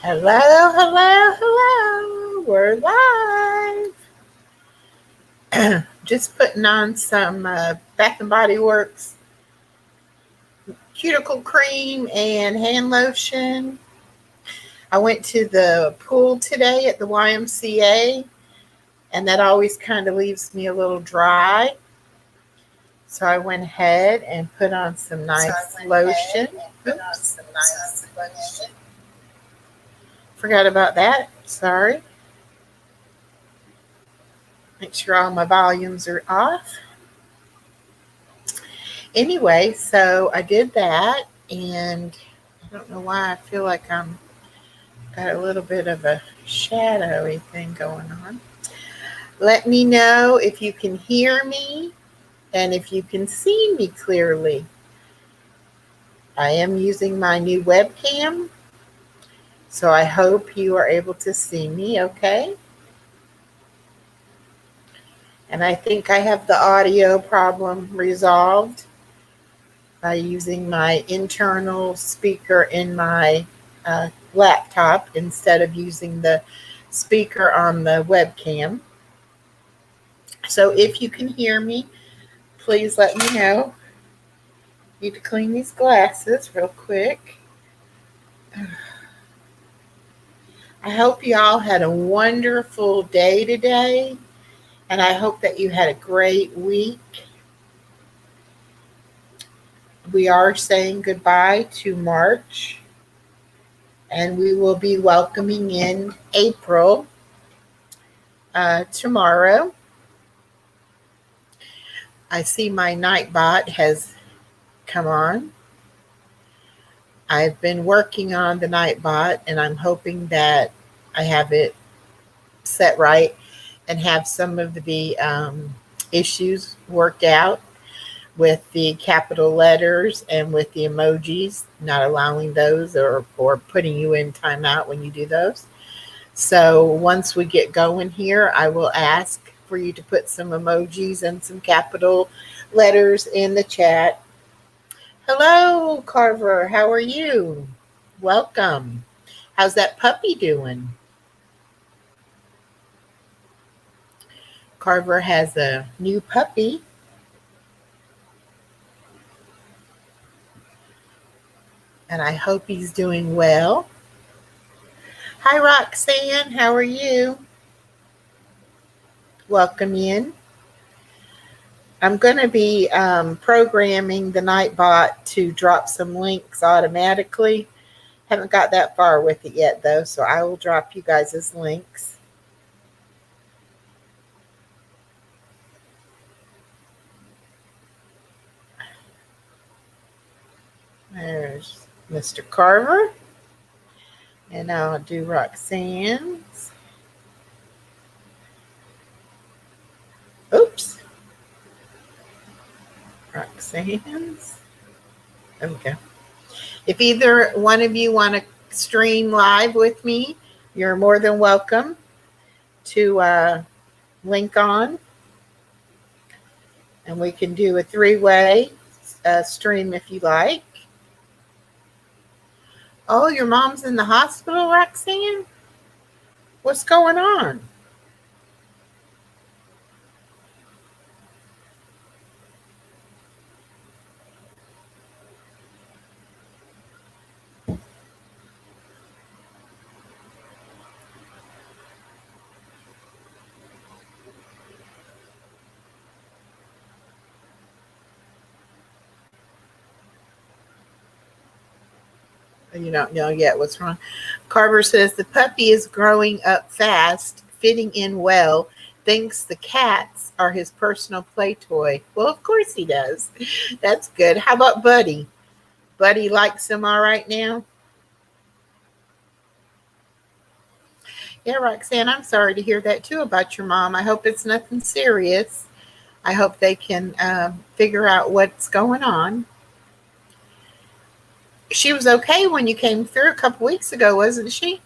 Hello, hello, hello. We're live. Just putting on some Bath and Body Works cuticle cream and hand lotion. I went to the pool today at the YMCA, and that always kind of leaves me a little dry. So I went ahead and put on some nice lotion. Oops. Forgot about that. Sorry. Make sure all my volumes are off. Anyway, so I did that, and I don't know why I feel like I'm got a little bit of a shadowy thing going on. Let me know if you can hear me and if you can see me clearly. I am using my new webcam, so I hope you are able to see me okay. And I think I have the audio problem resolved by using my internal speaker in my laptop instead of using the speaker on the webcam. So if you can hear me, please let me know. Need to clean these glasses real quick. I hope you all had a wonderful day today, and I hope that you had a great week. We are saying goodbye to March, and we will be welcoming in April tomorrow. I see my Nightbot has come on. I've been working on the Nightbot, and I'm hoping that I have it set right and have some of the issues worked out with the capital letters and with the emojis, not allowing those or putting you in timeout when you do those. So once we get going here, I will ask for you to put some emojis and some capital letters in the chat. Hello, Carver. How are you? Welcome. How's that puppy doing? Carver has a new puppy. And I hope he's doing well. Hi, Roxanne. How are you? Welcome in. I'm going to be programming the Nightbot to drop some links automatically. Haven't got that far with it yet, though, so I will drop you guys' links. There's Mr. Carver. And I'll do Roxanne's. Oops. Roxanne's. There we go. If either one of you want to stream live with me, you're more than welcome to link on. And we can do a three-way stream if you like. Oh, your mom's in the hospital, Roxanne? What's going on? You don't know yet what's wrong. Carver says the puppy is growing up fast, fitting in well, thinks the cats are his personal play toy. Well, of course he does. That's good. How about Buddy? Buddy likes him all right now? Yeah, Roxanne, I'm sorry to hear that too about your mom. I hope it's nothing serious. I hope they can figure out what's going on. She was okay when you came through a couple weeks ago, wasn't she?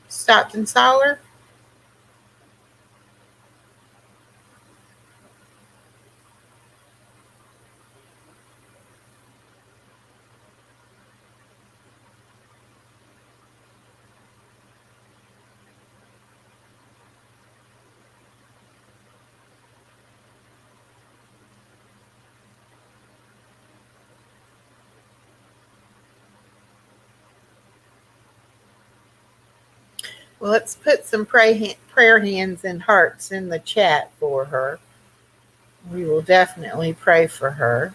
Stopped and saw her. Well, let's put some prayer hands and hearts in the chat for her. We will definitely pray for her.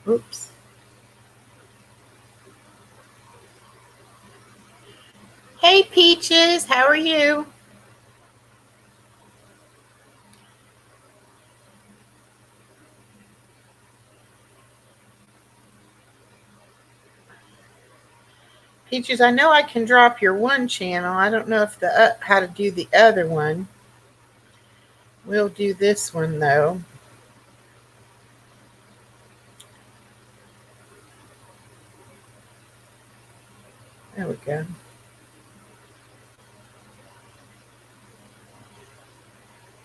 Oops. Hey, Peaches, how are you? Peaches, I know I can drop your one channel. I don't know if the how to do the other one. We'll do this one though. There we go.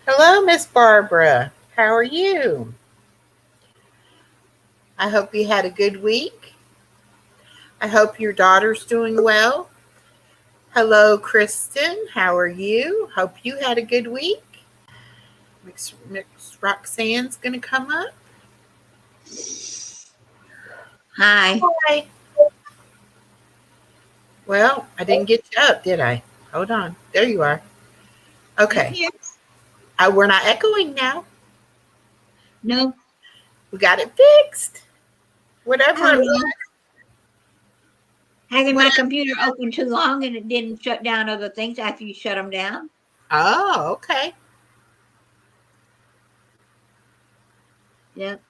Hello, Miss Barbara. How are you? I hope you had a good week. I hope your daughter's doing well. Hello, Kristen. How are you? Hope you had a good week. Miss Roxanne's going to come up. Hi. Hi. Well, I didn't get you up, did I? Hold on. There you are. Okay. We're not echoing now. No. We got it fixed. Whatever it was. Having my computer open too long and it didn't shut down other things after you shut them down. Oh, okay. Yep.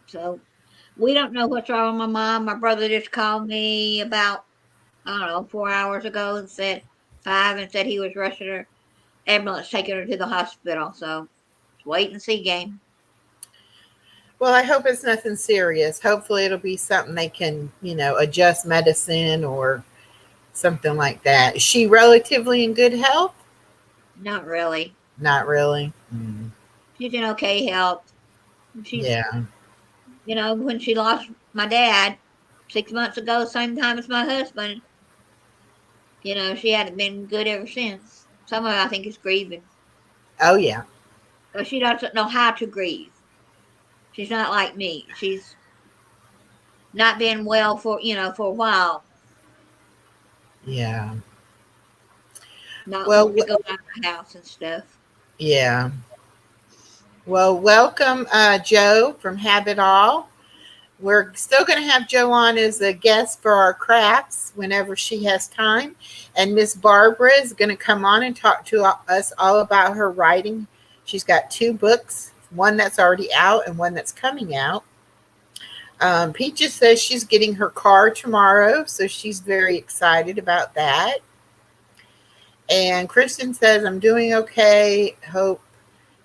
So we don't know what's wrong with my mom. My brother just called me about, I don't know, 4 hours ago and said 5 and said he was rushing her ambulance, taking her to the hospital. So it's wait and see game. Well, I hope it's nothing serious. Hopefully it'll be something they can, adjust medicine or something like that. Is she relatively in good health? Not really. Not really. She's in okay health. Yeah. When she lost my dad 6 months ago, same time as my husband, she hadn't been good ever since. Some of it, I think, is grieving. Oh, yeah. But she doesn't know how to grieve. She's not like me. She's not been well for a while. Yeah. Not wanting to go out of the house and stuff. Yeah. Well, welcome, Joe from Have It All. We're still going to have Joe on as a guest for our crafts whenever she has time. And Miss Barbara is going to come on and talk to us all about her writing. She's got 2 books, one that's already out and one that's coming out. Peaches says she's getting her car tomorrow, so she's very excited about that. And Kristen says, I'm doing okay. Hope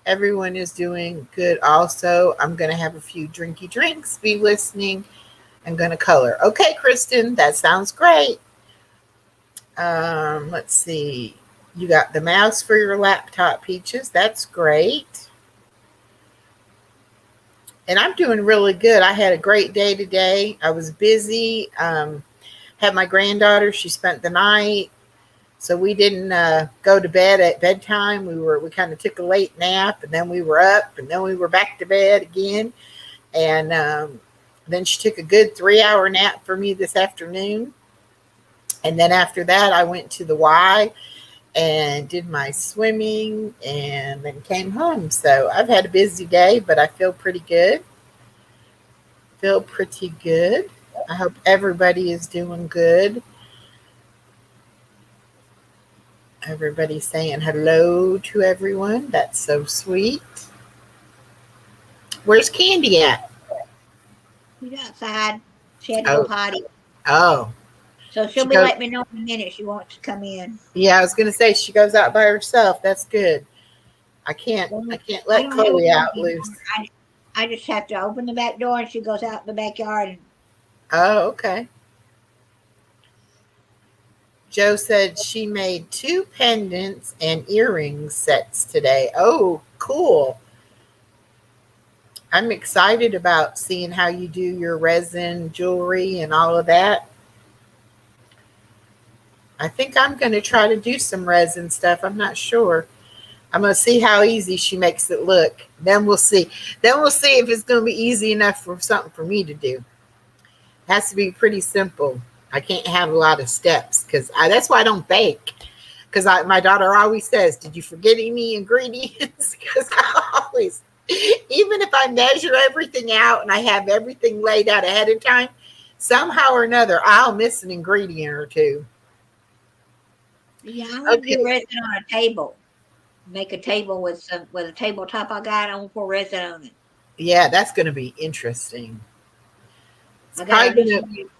everyone is doing good also. I'm going to have a few drinky drinks, be listening. I'm going to color. Okay, Kristen, that sounds great. Let's see. You got the mouse for your laptop, Peaches. That's great. And I'm doing really good. I had a great day today. I was busy. Had my granddaughter. She spent the night. So we didn't go to bed at bedtime. We kind of took a late nap, and then we were up, and then we were back to bed again. And then she took a good 3-hour nap for me this afternoon. And then after that, I went to the Y and did my swimming and then came home. So I've had a busy day, but I feel pretty good. I hope everybody is doing good. Everybody's saying hello to everyone. That's so sweet. Where's Candy at? She's outside. She had to go potty. Oh. So she'll be letting me know in a minute she wants to come in. Yeah, I was going to say she goes out by herself. That's good. I can't let Chloe out loose. I just have to open the back door and she goes out in the backyard. Oh, okay. Joe said she made 2 pendants and earring sets today. Oh, cool. I'm excited about seeing how you do your resin jewelry and all of that. I think I'm going to try to do some resin stuff. I'm not sure. I'm going to see how easy she makes it look. Then we'll see. Then we'll see if it's going to be easy enough for something for me to do. It has to be pretty simple. I can't have a lot of steps because that's why I don't bake. because my daughter always says, "Did you forget any ingredients?" Because I always, even if I measure everything out and I have everything laid out ahead of time, somehow or another I'll miss an ingredient or two. Yeah, I want to Okay, do resin on a table. Make a table with a tabletop I got. I want to pour resin on it. yeah, that's going to be interesting. It's I probably gotta do going to. some.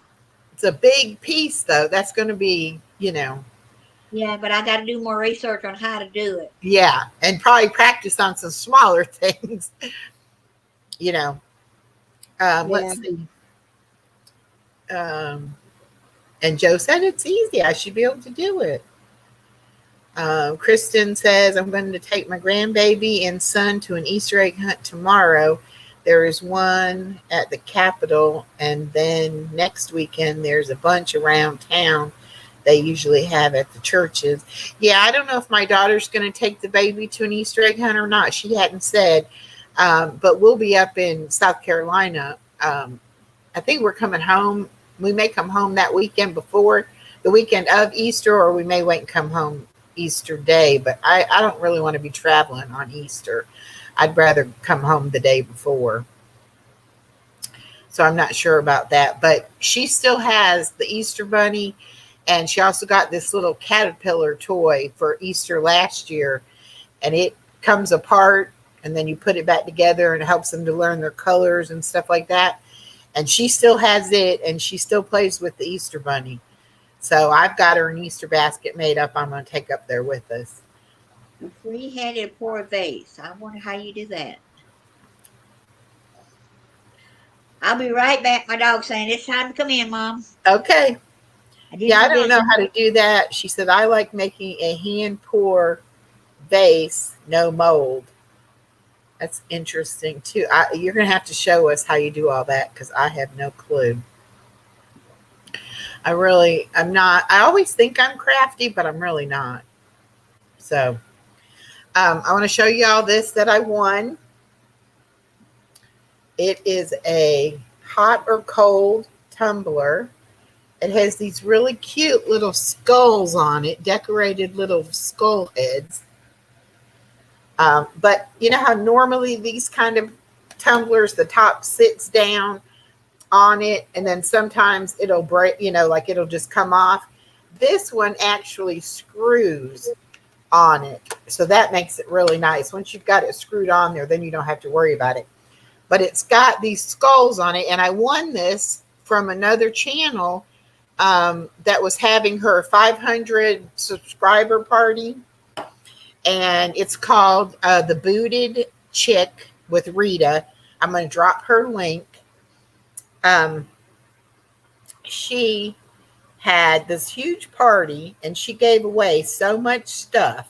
It's a big piece though. That's going to be, Yeah, but I got to do more research on how to do it. yeah, and probably practice on some smaller things. You know, Yeah. let's see. Um, and Joe said it's easy. I should be able to do it. Kristen says, I'm going to take my grandbaby and son to an Easter egg hunt tomorrow. There is one at the Capitol, and then next weekend there's a bunch around town they usually have at the churches. Yeah, I don't know if my daughter's going to take the baby to an Easter egg hunt or not. She hadn't said, but we'll be up in South Carolina. I think we're coming home. We may come home that weekend before the weekend of Easter, or we may wait and come home Easter Day. But I don't really want to be traveling on Easter. I'd rather come home the day before. So I'm not sure about that. But she still has the Easter bunny, and she also got this little caterpillar toy for Easter last year, and it comes apart, and then you put it back together, and it helps them to learn their colors and stuff like that. And she still has it, and she still plays with the Easter bunny. So I've got her an Easter basket made up. I'm going to take up there with us. A free-handed pour vase. I wonder how you do that. I'll be right back. My dog's saying it's time to come in, Mom. Okay. Yeah, I don't know business. how to do that. She said, I like making a hand pour vase, no mold. That's interesting too. You're going to have to show us how you do all that, because I have no clue. I'm not. I always think I'm crafty, but I'm really not. So I want to show you all this that I won. It is a hot or cold tumbler. It has these really cute little skulls on it, decorated little skull heads. But you know how normally these kind of tumblers, the top sits down on it, and then sometimes it'll break, like it'll just come off. This one actually screws on it. So that makes it really nice. Once you've got it screwed on there, then you don't have to worry about it. But it's got these skulls on it, and I won this from another channel that was having her 500 subscriber party, and it's called The Booted Chick with Rita. I'm going to drop her link. She had this huge party, and she gave away so much stuff,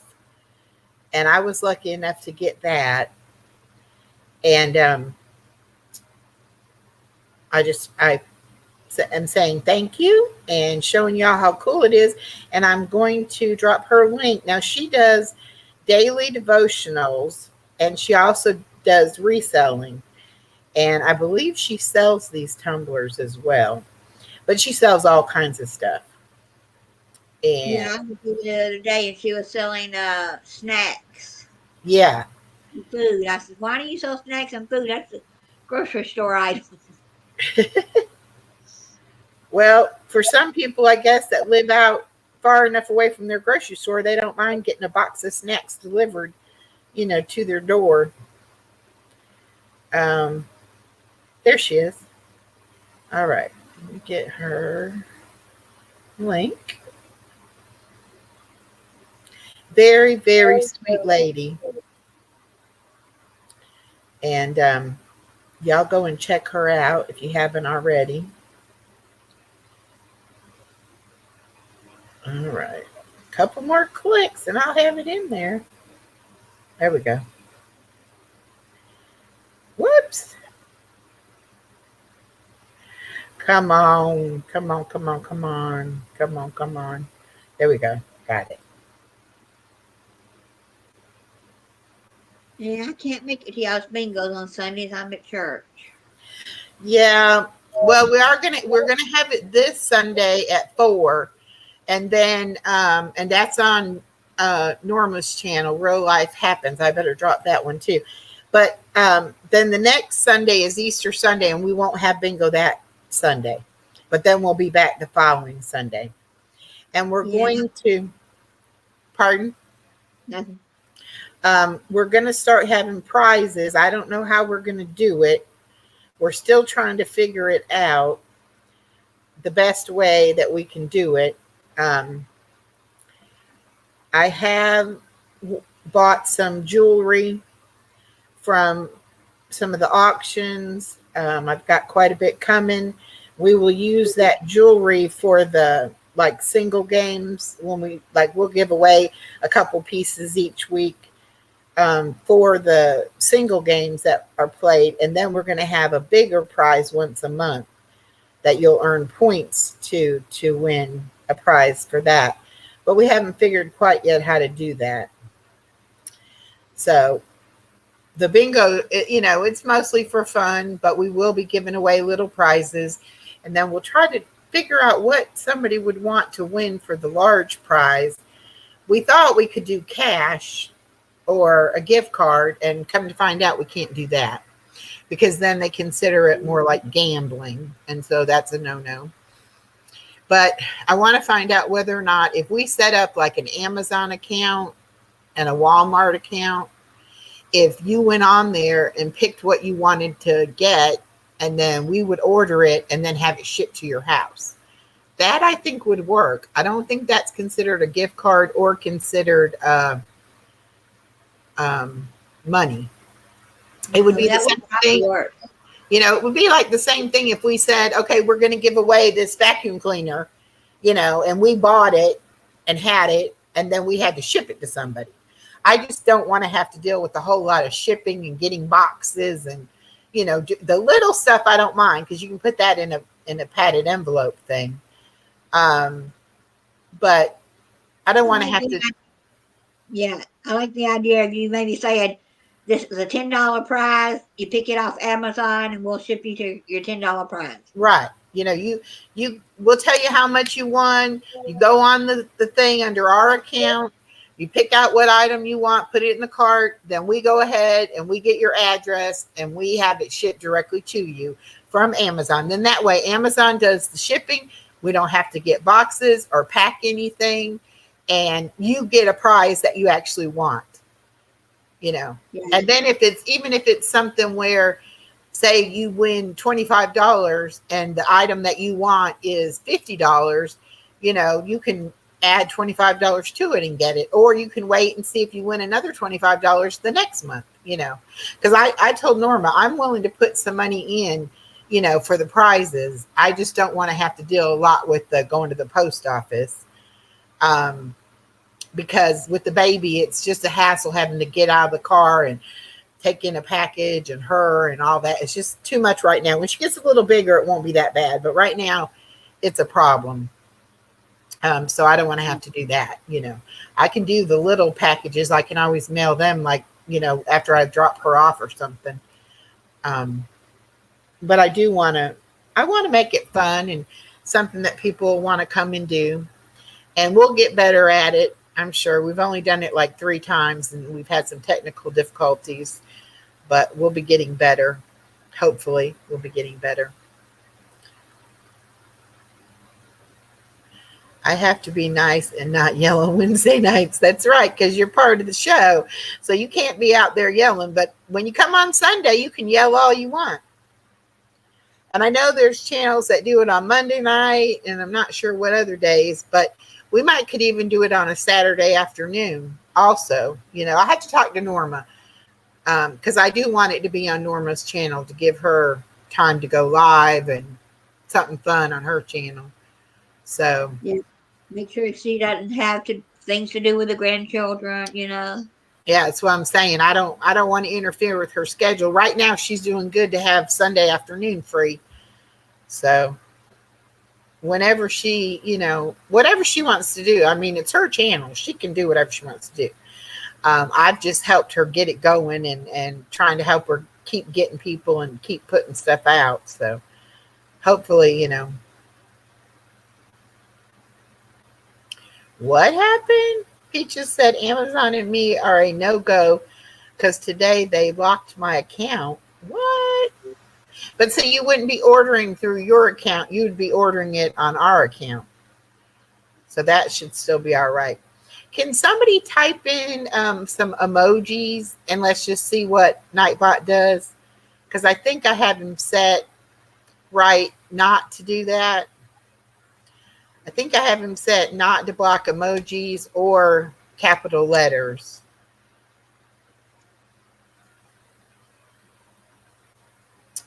and I was lucky enough to get that. And I am saying thank you and showing y'all how cool it is. And I'm going to drop her link. Now, she does daily devotionals, and she also does reselling. And I believe she sells these tumblers as well. But she sells all kinds of stuff. And yeah, I was there the other day and she was selling snacks. Yeah. Food. I said, why do you sell snacks and food? That's a grocery store item. Well, for some people, I guess, that live out far enough away from their grocery store, they don't mind getting a box of snacks delivered, to their door. There she is. All right. Let me get her link. Very, very sweet lady. And y'all go and check her out if you haven't already. All right. A couple more clicks and I'll have it in there. There we go. Whoops. Come on. Come on, come on, come on. Come on, come on. There we go. Got it. Yeah, I can't make it to y'all's bingos on Sundays. I'm at church. Yeah. Well, we're gonna have it this Sunday at 4. And then and that's on Norma's channel, Real Life Happens. I better drop that one too. But then the next Sunday is Easter Sunday, and we won't have bingo that Sunday. But then we'll be back the following Sunday. And we're Yeah, going to, pardon? nothing. We're going to start having prizes. I don't know how we're going to do it. We're still trying to figure it out, the best way that we can do it. I have bought some jewelry from some of the auctions. I've got quite a bit coming. We will use that jewelry for the like single games when we'll give away a couple pieces each week for the single games that are played. And then we're going to have a bigger prize once a month that you'll earn points to win a prize for that. But we haven't figured quite yet how to do that. So the bingo, it's mostly for fun, but we will be giving away little prizes. And then we'll try to figure out what somebody would want to win for the large prize. We thought we could do cash or a gift card, and come to find out we can't do that because then they consider it more like gambling. And so that's a no-no. But I want to find out whether or not if we set up like an Amazon account and a Walmart account, if you went on there and picked what you wanted to get, and then we would order it and then have it shipped to your house. That I think would work. I don't think that's considered a gift card or considered money. It would be the same thing. Work. It would be like the same thing if we said, okay, we're going to give away this vacuum cleaner, and we bought it and had it, and then we had to ship it to somebody. I just don't want to have to deal with a whole lot of shipping and getting boxes and, the little stuff I don't mind because you can put that in a padded envelope thing. But I don't want to have to. Yeah, I like the idea of you maybe saying, this is a $10 prize. You pick it off Amazon, and we'll ship you to your $10 prize. Right. You we'll tell you how much you won. You go on the thing under our account. You pick out what item you want, put it in the cart. Then we go ahead and we get your address and we have it shipped directly to you from Amazon. Then that way Amazon does the shipping. We don't have to get boxes or pack anything. And you get a prize that you actually want. Yeah. And then if it's something where, say you win $25 and the item that you want is $50, you can add $25 to it and get it, or you can wait and see if you win another $25 the next month, because I told Norma I'm willing to put some money in, for the prizes. I just don't want to have to deal a lot with the going to the post office. Because with the baby, it's just a hassle having to get out of the car and take in a package and her and all that. It's just too much right now. When she gets a little bigger, it won't be that bad. But right now, it's a problem. So I don't want to have to do that. I can do the little packages. I can always mail them after I drop her off or something. But I want to make it fun and something that people want to come and do. And we'll get better at it. I'm sure. We've only done it like 3 times and we've had some technical difficulties, but we'll be getting better. Hopefully we'll be getting better. I have to be nice and not yell on Wednesday nights. That's right, because you're part of the show. So you can't be out there yelling. But when you come on Sunday, you can yell all you want. And I know there's channels that do it on Monday night, and I'm not sure what other days, but we could even do it on a Saturday afternoon also. I have to talk to Norma because I do want it to be on Norma's channel to give her time to go live and something fun on her channel. So yeah, make sure she doesn't have things to do with the grandchildren. Yeah, that's what I'm saying. I don't want to interfere with her schedule. Right now, she's doing good to have Sunday afternoon free. So whenever she, whatever she wants to do, I mean, it's her channel. She can do whatever she wants to do. I've just helped her get it going and trying to help her keep getting people and keep putting stuff out. So hopefully, what happened? Peaches said Amazon and me are a no-go because today they locked my account. What? But so you wouldn't be ordering through your account. You'd be ordering it on our account. So that should still be all right. Can somebody type in some emojis and let's just see what Nightbot does? Because I think I have him set right not to do that. I think I have him set not to block emojis or capital letters.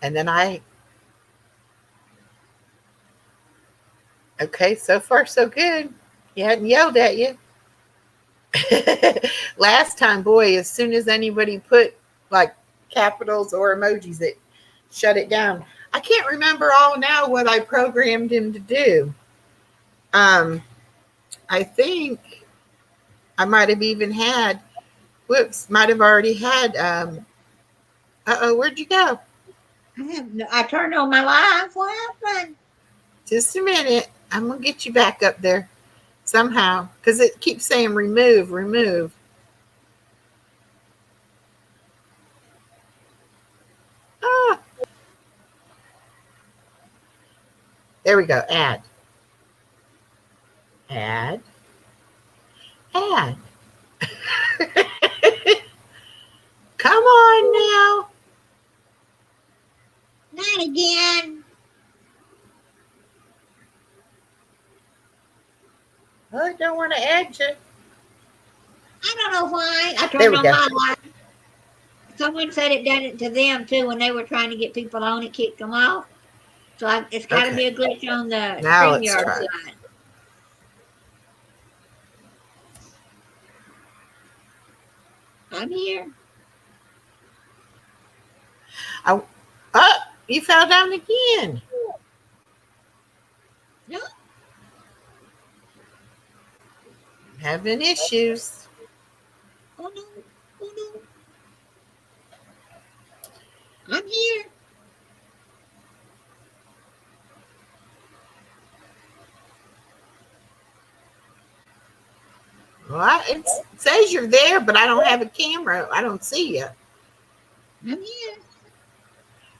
And then okay, so far so good. He hadn't yelled at you. Last time, boy, as soon as anybody put like capitals or emojis, it shut it down. I can't remember all now what I programmed him to do. I think I might have even had, might have already had, where'd you go? I turned on my live. What happened? Just a minute. I'm going to get you back up there somehow because it keeps saying remove, remove. Ah. There we go. Add. Add. Add. Come on now. Not again. I don't want to add you. I don't know why. I There turned we on go. my live. Someone said it done it to them too when they were trying to get people on. It kicked them off. So it's got to be a glitch on the Now let's StreamYard try. side. I'm here. Oh, you fell down again. No. Having issues. Oh no. Oh no. I'm here. Well, it says you're there, but I don't have a camera. I don't see you. I'm here.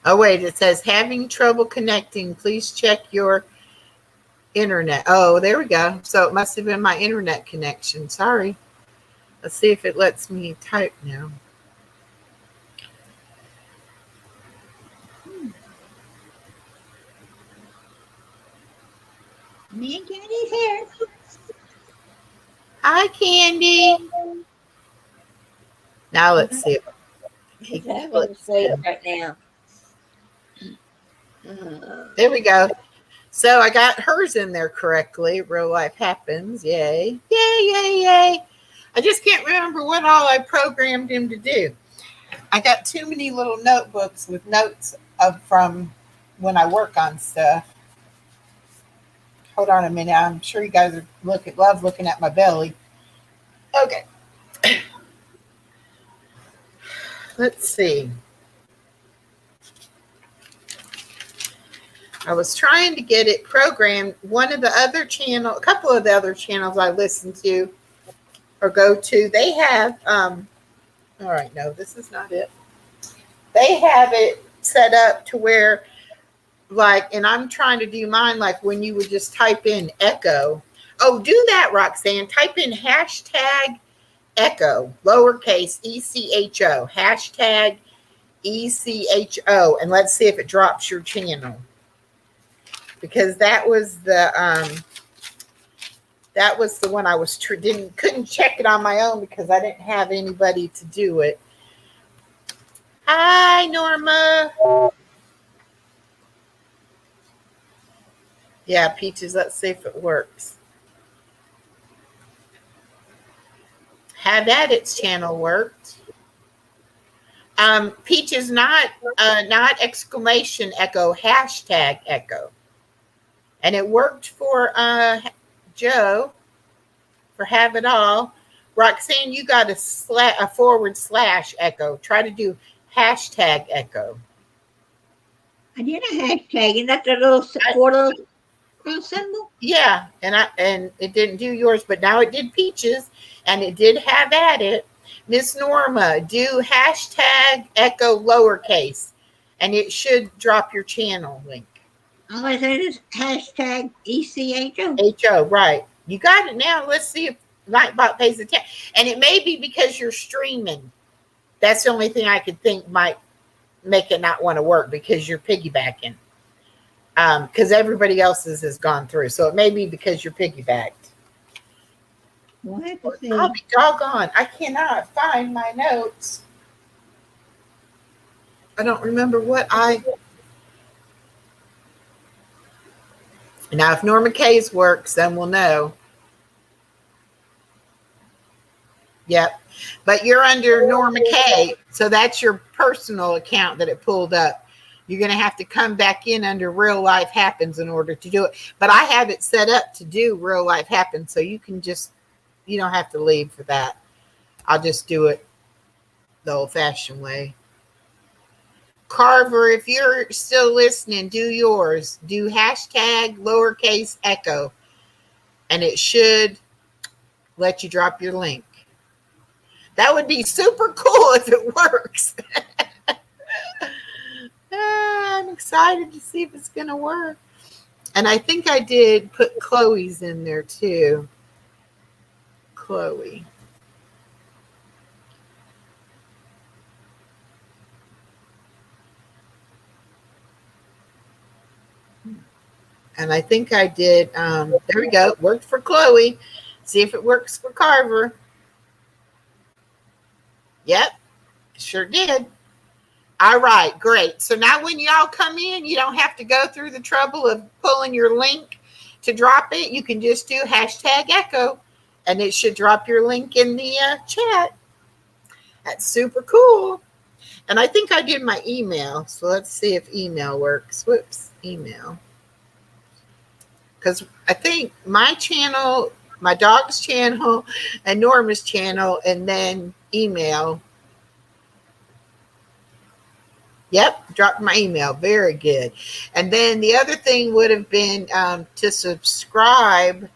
Oh, wait. It says having trouble connecting. Please check your internet. Oh, there we go. So it must have been my internet connection. Sorry. Let's see if it lets me type now. Me and Candy's here. Hi, Candy. Now let's see. He's having a sleep right now. There we go. So I got hers in there correctly. Real life happens. Yay. Yay, yay, yay. I just can't remember what all I programmed him to do. I got too many little notebooks with notes from when I work on stuff. Hold on a minute. I'm sure you guys are love looking at my belly. Okay. Let's see. I was trying to get it programmed. One of the other channel, a couple of the other channels I listen to or go to, they have, all right, no, this is not it. They have it set up to where, like, and I'm trying to do mine, like when you would just type in echo. Oh, do that, Roxanne. Type in hashtag echo, lowercase ECHO, hashtag ECHO, and let's see if it drops your channel. Because that was the one I was couldn't check it on my own because I didn't have anybody to do it. Hi, Norma. Yeah, Peaches, let's see if it works. Have at its channel worked. Peaches, not exclamation echo, hashtag echo. And it worked for Joe for Have It All. Roxanne, you got a / echo. Try to do hashtag echo. I did a hashtag, and that's a little cross symbol? Yeah, and it didn't do yours, but now it did Peaches, and it did have at it, Miss Norma, do hashtag echo lowercase, and it should drop your channel link. All I said is hashtag ECHO. HO, right. You got it now. Let's see if Nightbot pays attention. And it may be because you're streaming. That's the only thing I could think might make it not want to work, because you're piggybacking. Because everybody else's has gone through. So it may be because you're piggybacked. We'll have to see. I'll be doggone. I cannot find my notes. I don't remember what I... Now, if Norma K's works, then we'll know. Yep. But you're under Norma K, so that's your personal account that it pulled up. You're going to have to come back in under Real Life Happens in order to do it. But I have it set up to do Real Life Happens, so you can just, you don't have to leave for that. I'll just do it the old-fashioned way. Carver, if you're still listening, do yours. Do hashtag lowercase echo, and it should let you drop your link. That would be super cool if it works. I'm excited to see if it's going to work. And I think I did put Chloe's in there too. Chloe. And I think I did, there we go, worked for Chloe. See if it works for Carver. Yep, sure did. All right, great. So now when y'all come in, you don't have to go through the trouble of pulling your link to drop it. You can just do hashtag echo, and it should drop your link in the chat. That's super cool. And I think I did my email. So let's see if email works. Whoops, email. Because I think my channel, my dog's channel, and Norma's channel, and then email. Yep, dropped my email. Very good. And then the other thing would have been to subscribe.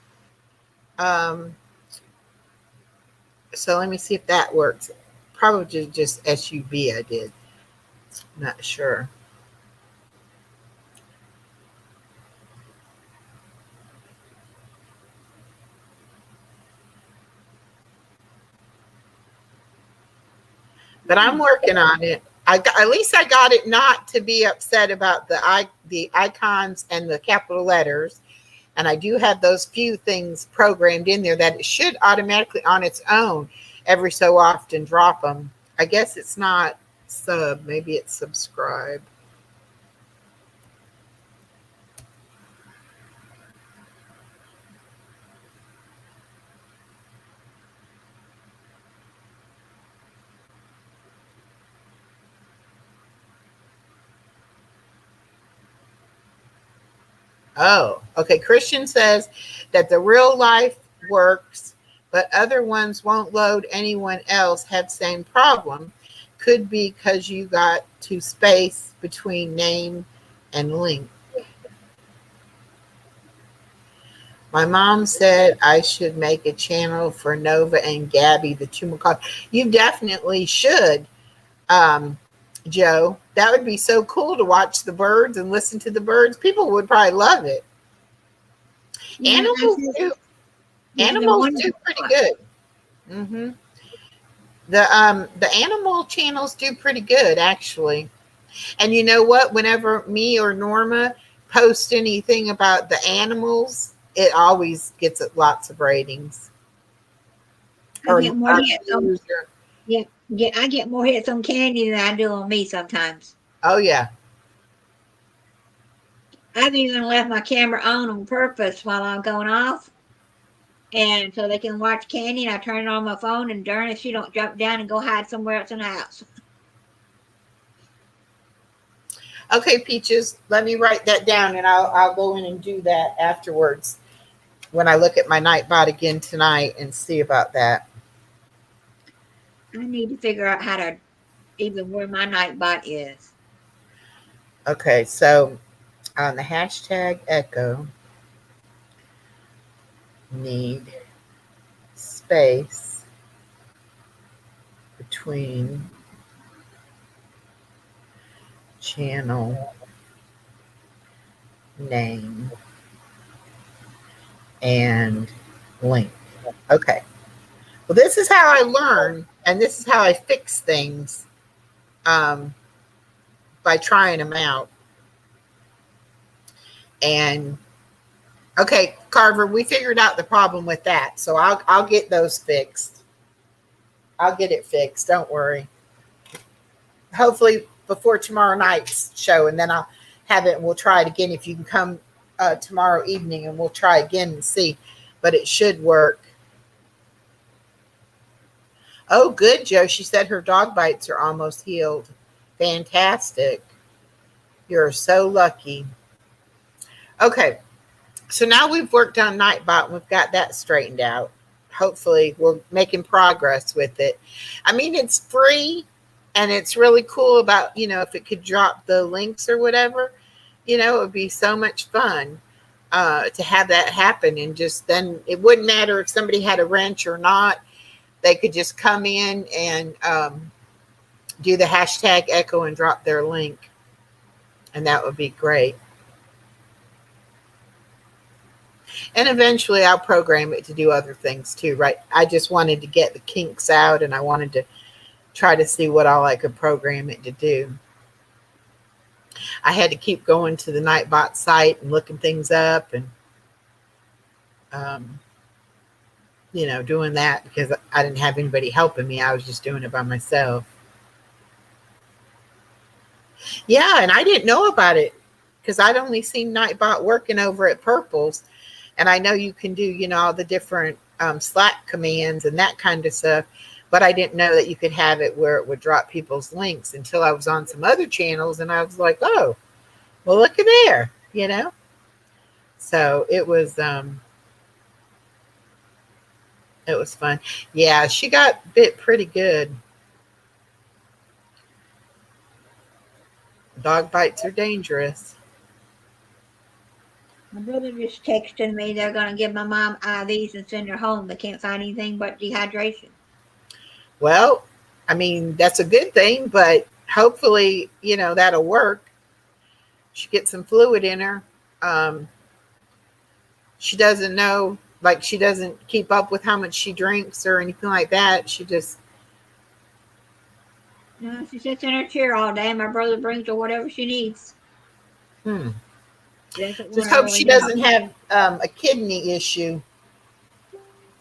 So let me see if that works. Probably just SUB I did. Not sure. But I'm working on it. At least I got it not to be upset about the icons and the capital letters. And I do have those few things programmed in there that it should automatically on its own every so often drop them. I guess it's not sub. Maybe it's subscribe. Oh, okay. Christian says that the real life works, but other ones won't load. Anyone else have same problem. Could be because you got to space between name and link. My mom said I should make a channel for Nova and Gabby, the Chumacod. You definitely should, Joe. That would be so cool to watch the birds and listen to the birds. People would probably love it. Yeah, Animals do pretty good. Mm-hmm. The animal channels do pretty good, actually. And you know what? Whenever me or Norma post anything about the animals, it always gets lots of ratings. I get more hits on, I get more hits on Candy than I do on me sometimes. Oh, yeah. I've even left my camera on purpose while I'm going off. And so they can watch Candy, and I turn it on my phone, and darn if she don't jump down and go hide somewhere else in the house. Okay, Peaches, let me write that down, and I'll go in and do that afterwards when I look at my Nightbot again tonight and see about that. I need to figure out how to even where my Nightbot is. Okay, so on the hashtag echo, need space between channel name and link. Okay. Well, this is how I learn, and this is how I fix things by trying them out. And okay, Carver, we figured out the problem with that, so I'll get those fixed. I'll get it fixed. Don't worry. Hopefully before tomorrow night's show, and then I'll have it and we'll try it again. If you can come tomorrow evening, and we'll try again and see, but it should work. Oh, good, Joe. She said her dog bites are almost healed. Fantastic. You're so lucky. Okay. So now we've worked on Nightbot and we've got that straightened out. Hopefully we're making progress with it. I mean, it's free and it's really cool about, if it could drop the links or whatever, it would be so much fun to have that happen. And just then it wouldn't matter if somebody had a wrench or not. They could just come in and do the hashtag echo and drop their link. And that would be great. And eventually I'll program it to do other things too, right? I just wanted to get the kinks out and I wanted to try to see what all I could program it to do. I had to keep going to the Nightbot site and looking things up and, doing that because I didn't have anybody helping me. I was just doing it by myself. Yeah, and I didn't know about it because I'd only seen Nightbot working over at Purple's. And I know you can do, all the different Slack commands and that kind of stuff. But I didn't know that you could have it where it would drop people's links until I was on some other channels. And I was like, oh, well, look at there, So it was fun. Yeah, she got bit pretty good. Dog bites are dangerous. My brother just texted me they're going to give my mom IVs and send her home. They can't find anything but dehydration. Well, I mean, that's a good thing, but hopefully, that'll work. She gets some fluid in her. She doesn't know, like she doesn't keep up with how much she drinks or anything like that. She just... No, she sits in her chair all day. My brother brings her whatever she needs. Just hope she doesn't have a kidney issue.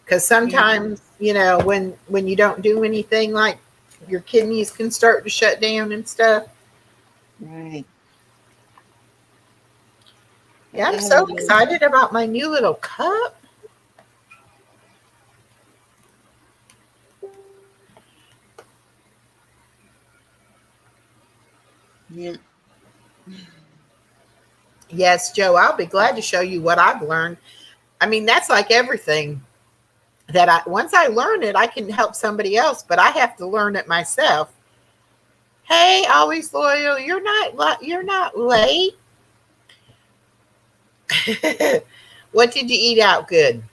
Because sometimes, when you don't do anything, like your kidneys can start to shut down and stuff. Right. Yeah, I'm so excited about my new little cup. Yeah. Yes, Joe, I'll be glad to show you what I've learned. I mean, that's like everything that once I learn it, I can help somebody else, but I have to learn it myself. Hey, always loyal. You're not late. What did you eat out good?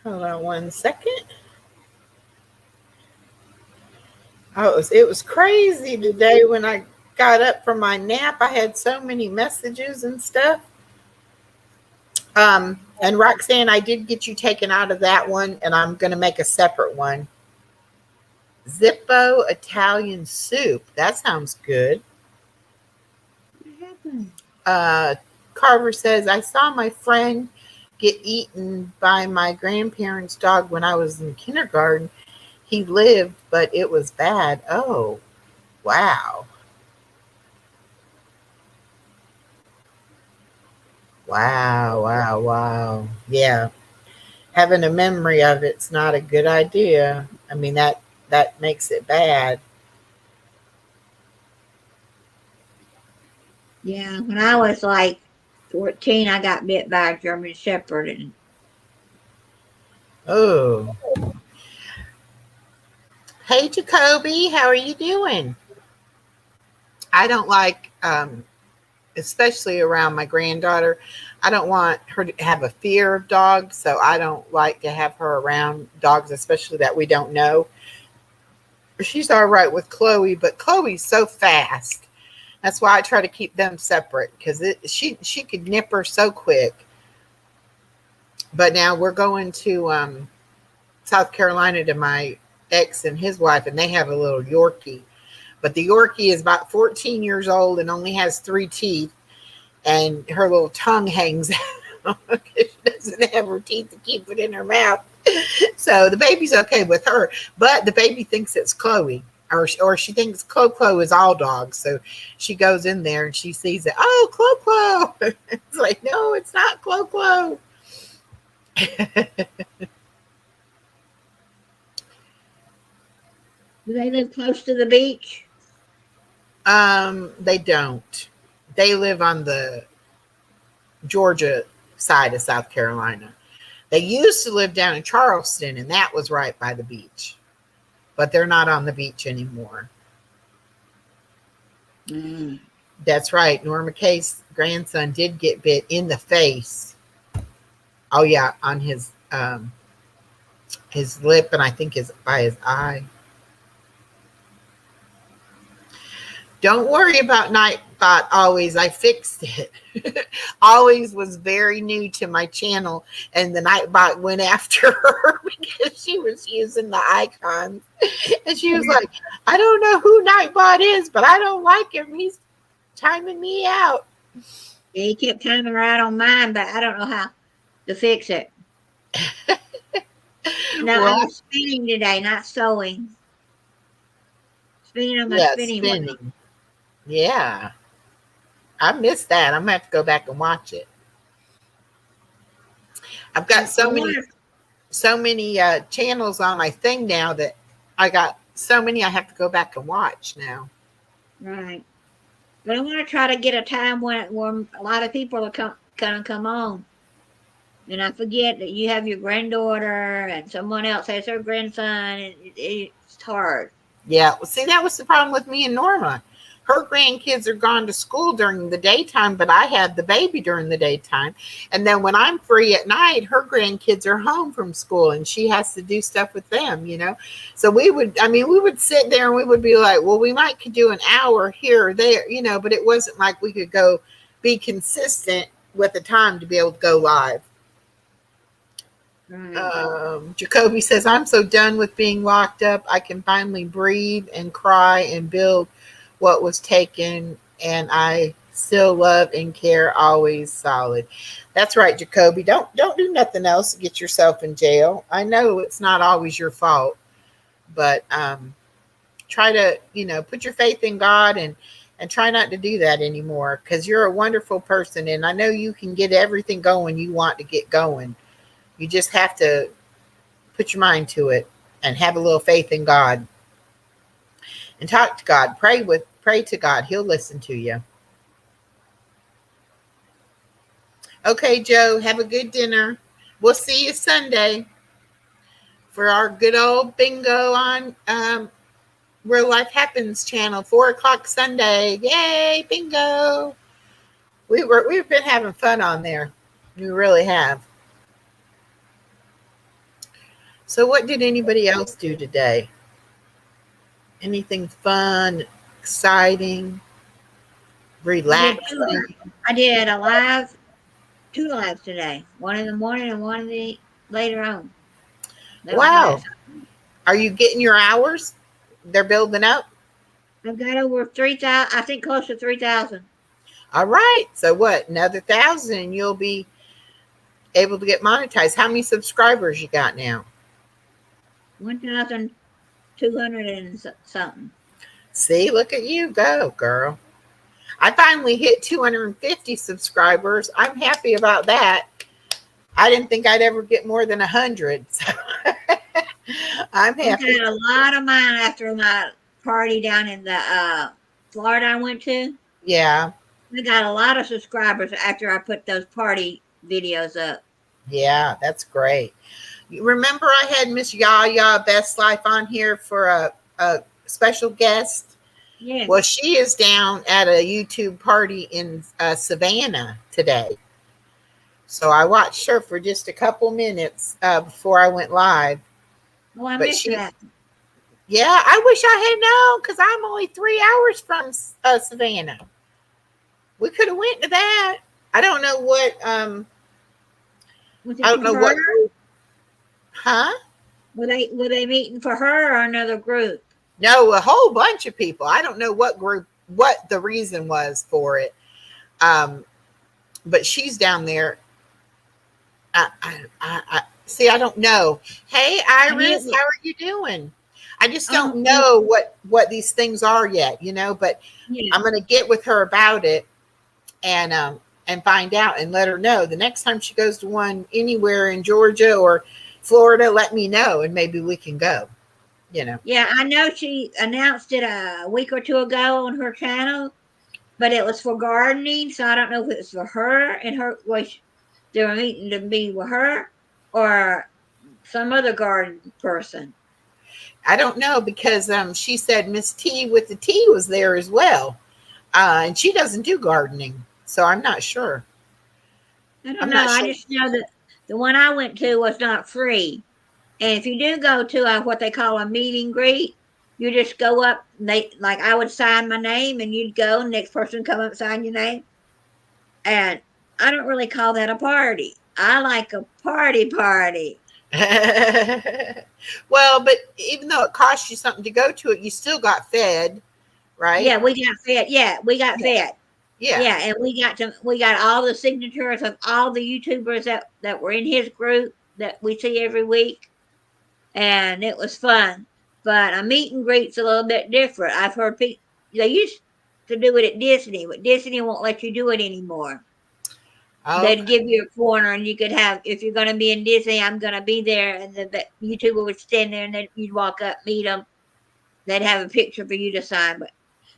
Hold on one second. Oh, it was crazy today when I got up from my nap. I had so many messages and stuff. And Roxanne, I did get you taken out of that one, and I'm going to make a separate one. Zippo Italian soup. That sounds good. What happened? Carver says, I saw my friend get eaten by my grandparents' dog when I was in kindergarten. He lived, but it was bad. Oh, wow. Wow. Yeah. Having a memory of it's not a good idea. I mean, that makes it bad. Yeah, when I was like 14, I got bit by a German Shepherd, and Oh, hey Jacoby, how are you doing? I don't like, especially around my granddaughter. I don't want her to have a fear of dogs, so I don't like to have her around dogs, especially that we don't know. She's all right with Chloe, but Chloe's so fast. That's why I try to keep them separate because she could nip her so quick. But now we're going to South Carolina to my ex and his wife, and they have a little Yorkie. But the Yorkie is about 14 years old and only has 3 teeth, and her little tongue hangs out. She doesn't have her teeth to keep it in her mouth. So the baby's okay with her, but the baby thinks it's Chloe. Or she thinks Clo is all dogs. So she goes in there and she sees it. Oh, Clo. It's like, no, it's not Clo. do they live close to the beach? They don't. They live on the Georgia side of South Carolina. They used to live down in Charleston, and that was right by the beach. But they're not on the beach anymore. Mm. That's right. Norma Kay's grandson did get bit in the face. Oh yeah, on his lip, and I think by his eye. Don't worry about Nightbot always. I fixed it. Always was very new to my channel, and the Nightbot went after her because she was using the icons. And she was like, I don't know who Nightbot is, but I don't like him. He's timing me out. Yeah, he kept timing right on mine, but I don't know how to fix it. No, Well, I'm spinning today, not sewing. Spinning on my yeah, spinning wheel. spinning. Yeah. I missed that. I'm gonna have to go back and watch it. I've got so many channels on my thing now that I got so many I have to go back and watch now. Right. But I want to try to get a time when a lot of people are gonna come on. And I forget that you have your granddaughter and someone else has her grandson, and it's hard. Yeah. Well, see, that was the problem with me and Norma. Her grandkids are gone to school during the daytime, but I have the baby during the daytime. And then when I'm free at night, her grandkids are home from school and she has to do stuff with them. So we would sit there and we would be like, well, we might could do an hour here or there, but it wasn't like we could go be consistent with the time to be able to go live. Jacoby says, I'm so done with being locked up. I can finally breathe and cry and build what was taken, and I still love and care, always solid. That's right, Jacoby. Don't do nothing else to get yourself in jail. I know it's not always your fault, but try to put your faith in God and try not to do that anymore, because you're a wonderful person, and I know you can get everything going you want to get going. You just have to put your mind to it and have a little faith in God and talk to God. Pray to God. He'll listen to you. Okay, Joe, have a good dinner. We'll see you Sunday for our good old bingo on Real Life Happens channel, 4:00 Sunday. Yay, bingo. We've been having fun on there. We really have. So what did anybody else do today? Anything fun, exciting, relaxing? I did two lives today. One in the morning and one later on. Wow. Are you getting your hours? They're building up? I've got over 3,000, I think close to 3,000. All right. So what? Another 1,000 and you'll be able to get monetized. How many subscribers you got now? 1,200 and something. See, look at you go, girl. I finally hit 250 subscribers. I'm happy about that. I didn't think I'd ever get more than 100. So I'm happy. I got a lot of mine after my party down in the Florida I went to. Yeah. I got a lot of subscribers after I put those party videos up. Yeah, that's great. You remember I had Miss Yaya Best Life on here for a special guest? Yeah. Well, she is down at a YouTube party in Savannah today. So I watched her for just a couple minutes before I went live. Oh, I But missed that. yeah, I wish I had known because I'm only 3 hours from Savannah. We could have went to that. I don't know what. Was I it don't for know her? what. Huh? Were they meeting for her or another group? No, a whole bunch of people. I don't know what group, what the reason was for it. But she's down there. I see. I don't know. Hey, Iris, how are you doing? I just don't know what these things are yet, But yeah. I'm going to get with her about it and find out and let her know. The next time she goes to one anywhere in Georgia or Florida, let me know and maybe we can go. Yeah, I know she announced it a week or two ago on her channel, but it was for gardening, so I don't know if it's for her and her, they were meeting to be with her or some other garden person. I don't know because she said Miss T with the T was there as well. And she doesn't do gardening, so I'm not sure. I don't I'm know. not I sure. just know that the one I went to was not free. And if you do go to what they call a meet and greet, you just go up. Like I would sign my name, and you'd go. Next person come up, sign your name. And I don't really call that a party. I like a party party. Well, but even though it costs you something to go to it, you still got fed, right? Yeah, we got fed. Yeah, we got fed. Yeah. Yeah, and we got all the signatures of all the YouTubers that were in his group that we see every week, and it was fun. But a meet and greet's a little bit different. I've heard people they used to do it at Disney, but Disney won't let you do it anymore. They'd Okay. give you a corner, and you could have, if you're going to be in Disney, I'm going to be there, and the YouTuber would stand there, and then you'd walk up, meet them. They'd have a picture for you to sign, but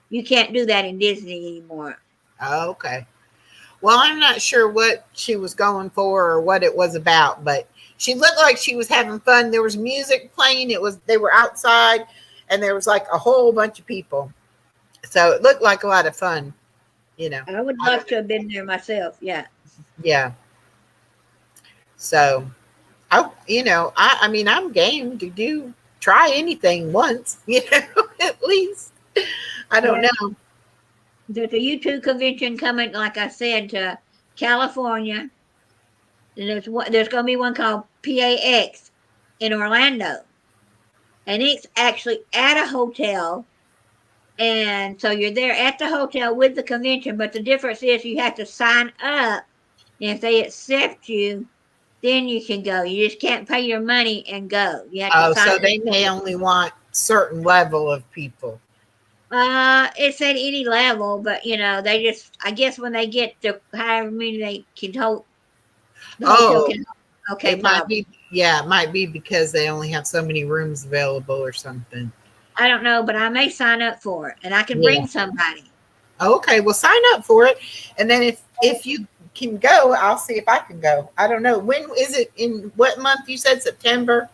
you can't do that in Disney anymore. Okay. Well, I'm not sure what she was going for or what it was about, but she looked like she was having fun. There was music playing. They were outside and there was like a whole bunch of people. So it looked like a lot of fun, I would love to have been there myself. Yeah. Yeah. So I mean, I'm game to try anything once, at least. I don't know. There's a YouTube convention coming, like I said, to California. And there's going to be one called PAX in Orlando. And it's actually at a hotel. And so you're there at the hotel with the convention, but the difference is you have to sign up. And if they accept you, then you can go. You just can't pay your money and go. You have to Oh, sign so up. they may only want certain level of people. It's at any level, but they just, I guess when they get to however many they can hold, the hotel Oh, can hold. Okay, it might probably. be. Yeah, it might be because they only have so many rooms available or something. I don't know, but I may sign up for it, and I can Yeah. bring somebody. Okay, well, sign up for it, and then if you can go, I'll see if I can go. I don't know when is it in what month you said September.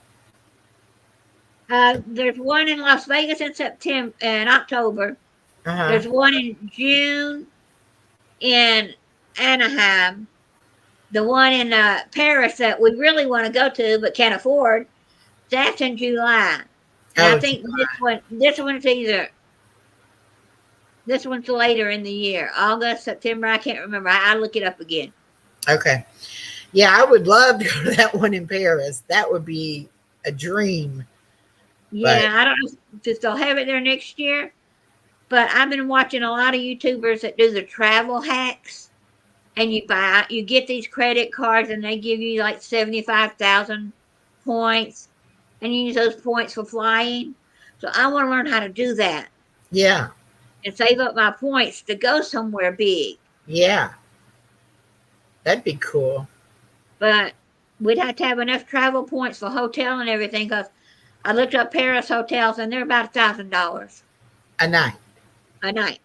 There's one in Las Vegas in September and October. Uh-huh. There's one in June in Anaheim. The one in Paris that we really want to go to but can't afford, that's in July. And I think this one's later in the year, August, September. I can't remember. I'll look it up again. Okay. Yeah, I would love to go to that one in Paris. That would be a dream. Yeah, I don't know if they'll have it there next year, but I've been watching a lot of YouTubers that do the travel hacks, and you get these credit cards, and they give you like 75,000 points, and you use those points for flying. So I want to learn how to do that. Yeah. And save up my points to go somewhere big. Yeah. That'd be cool. But we'd have to have enough travel points for hotel and everything, because I looked up Paris hotels and they're about $1,000 a night. a night.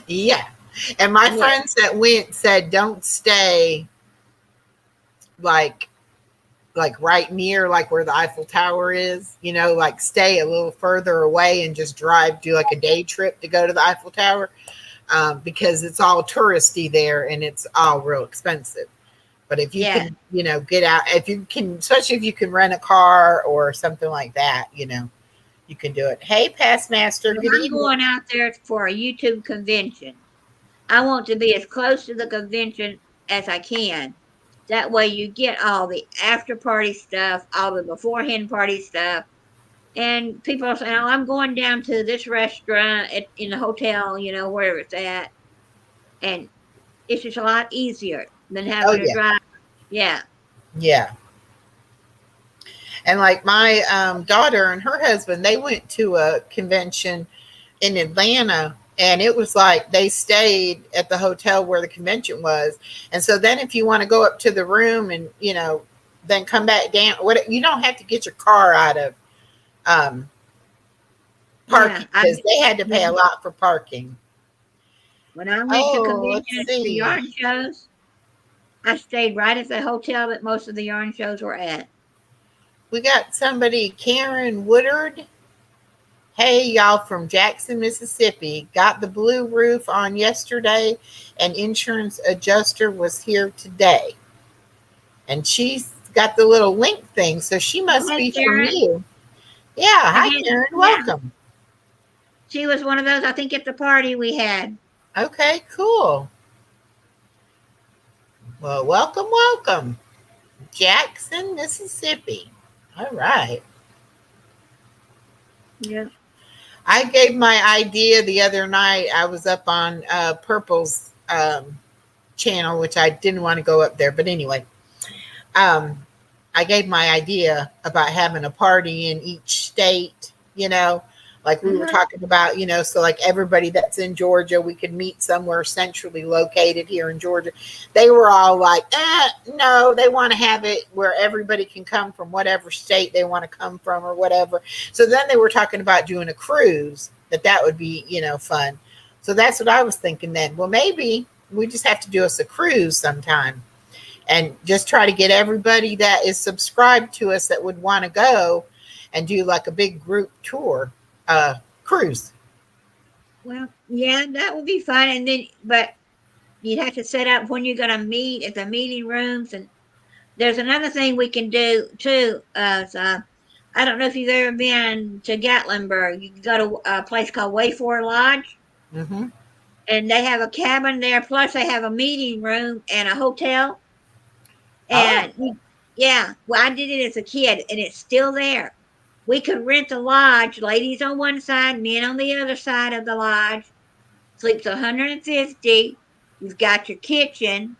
Yeah. And my Yeah. friends that went said don't stay like right near like where the Eiffel Tower is, like stay a little further away and just do like a day trip to go to the Eiffel Tower, because it's all touristy there and it's all real expensive. But if you Yeah. can, get out, if you can, especially if you can rent a car or something like that, you can do it. Hey, Past Master, But good I'm evening. going out there for a YouTube convention. I want to be as close to the convention as I can. That way you get all the after party stuff, all the beforehand party stuff. And people are saying, oh, I'm going down to this restaurant in the hotel, wherever it's at. And it's just a lot easier than Oh, having to yeah. drive. Yeah. Yeah. And like my daughter and her husband, they went to a convention in Atlanta, and it was like they stayed at the hotel where the convention was. And so then if you want to go up to the room and, then come back down, you don't have to get your car out of um, Yeah. parking because they had to pay a Yeah. lot for parking. When I went to Oh, let's conventions for see. yarn shows, I stayed right at the hotel that most of the yarn shows were at. We got somebody, Karen Woodard. Hey, y'all from Jackson, Mississippi. Got the blue roof on yesterday, and insurance adjuster was here today. And she's got the little link thing, so she Oh, must hey, be from Karen. you. Yeah. Hi, Again, Karen. yeah. Welcome. She was one of those, I think, at the party we had. Okay, cool. Well, welcome, welcome. Jackson, Mississippi. All right. Yeah. I gave my idea the other night. I was up on Purple's channel, which I didn't want to go up there. But anyway, I gave my idea about having a party in each state, like we were talking about, so like everybody that's in Georgia, we could meet somewhere centrally located here in Georgia. They were all like, no, they want to have it where everybody can come from whatever state they want to come from or whatever. So then they were talking about doing a cruise, that would be, fun. So that's what I was thinking then. Well, maybe we just have to do us a cruise sometime and just try to get everybody that is subscribed to us that would want to go and do like a big group tour cruise. Well, yeah, that would be fun. And then, but you'd have to set up when you're going to meet at the meeting rooms. And there's another thing we can do too. I don't know if you've ever been to Gatlinburg. You can go to a place called Wayford Lodge, Mm-hmm. and they have a cabin there. Plus, they have a meeting room and a hotel. Oh, And yeah, well, I did it as a kid, and it's still there. We could rent a lodge, ladies on one side, men on the other side of the lodge. Sleeps 150. You've got your kitchen,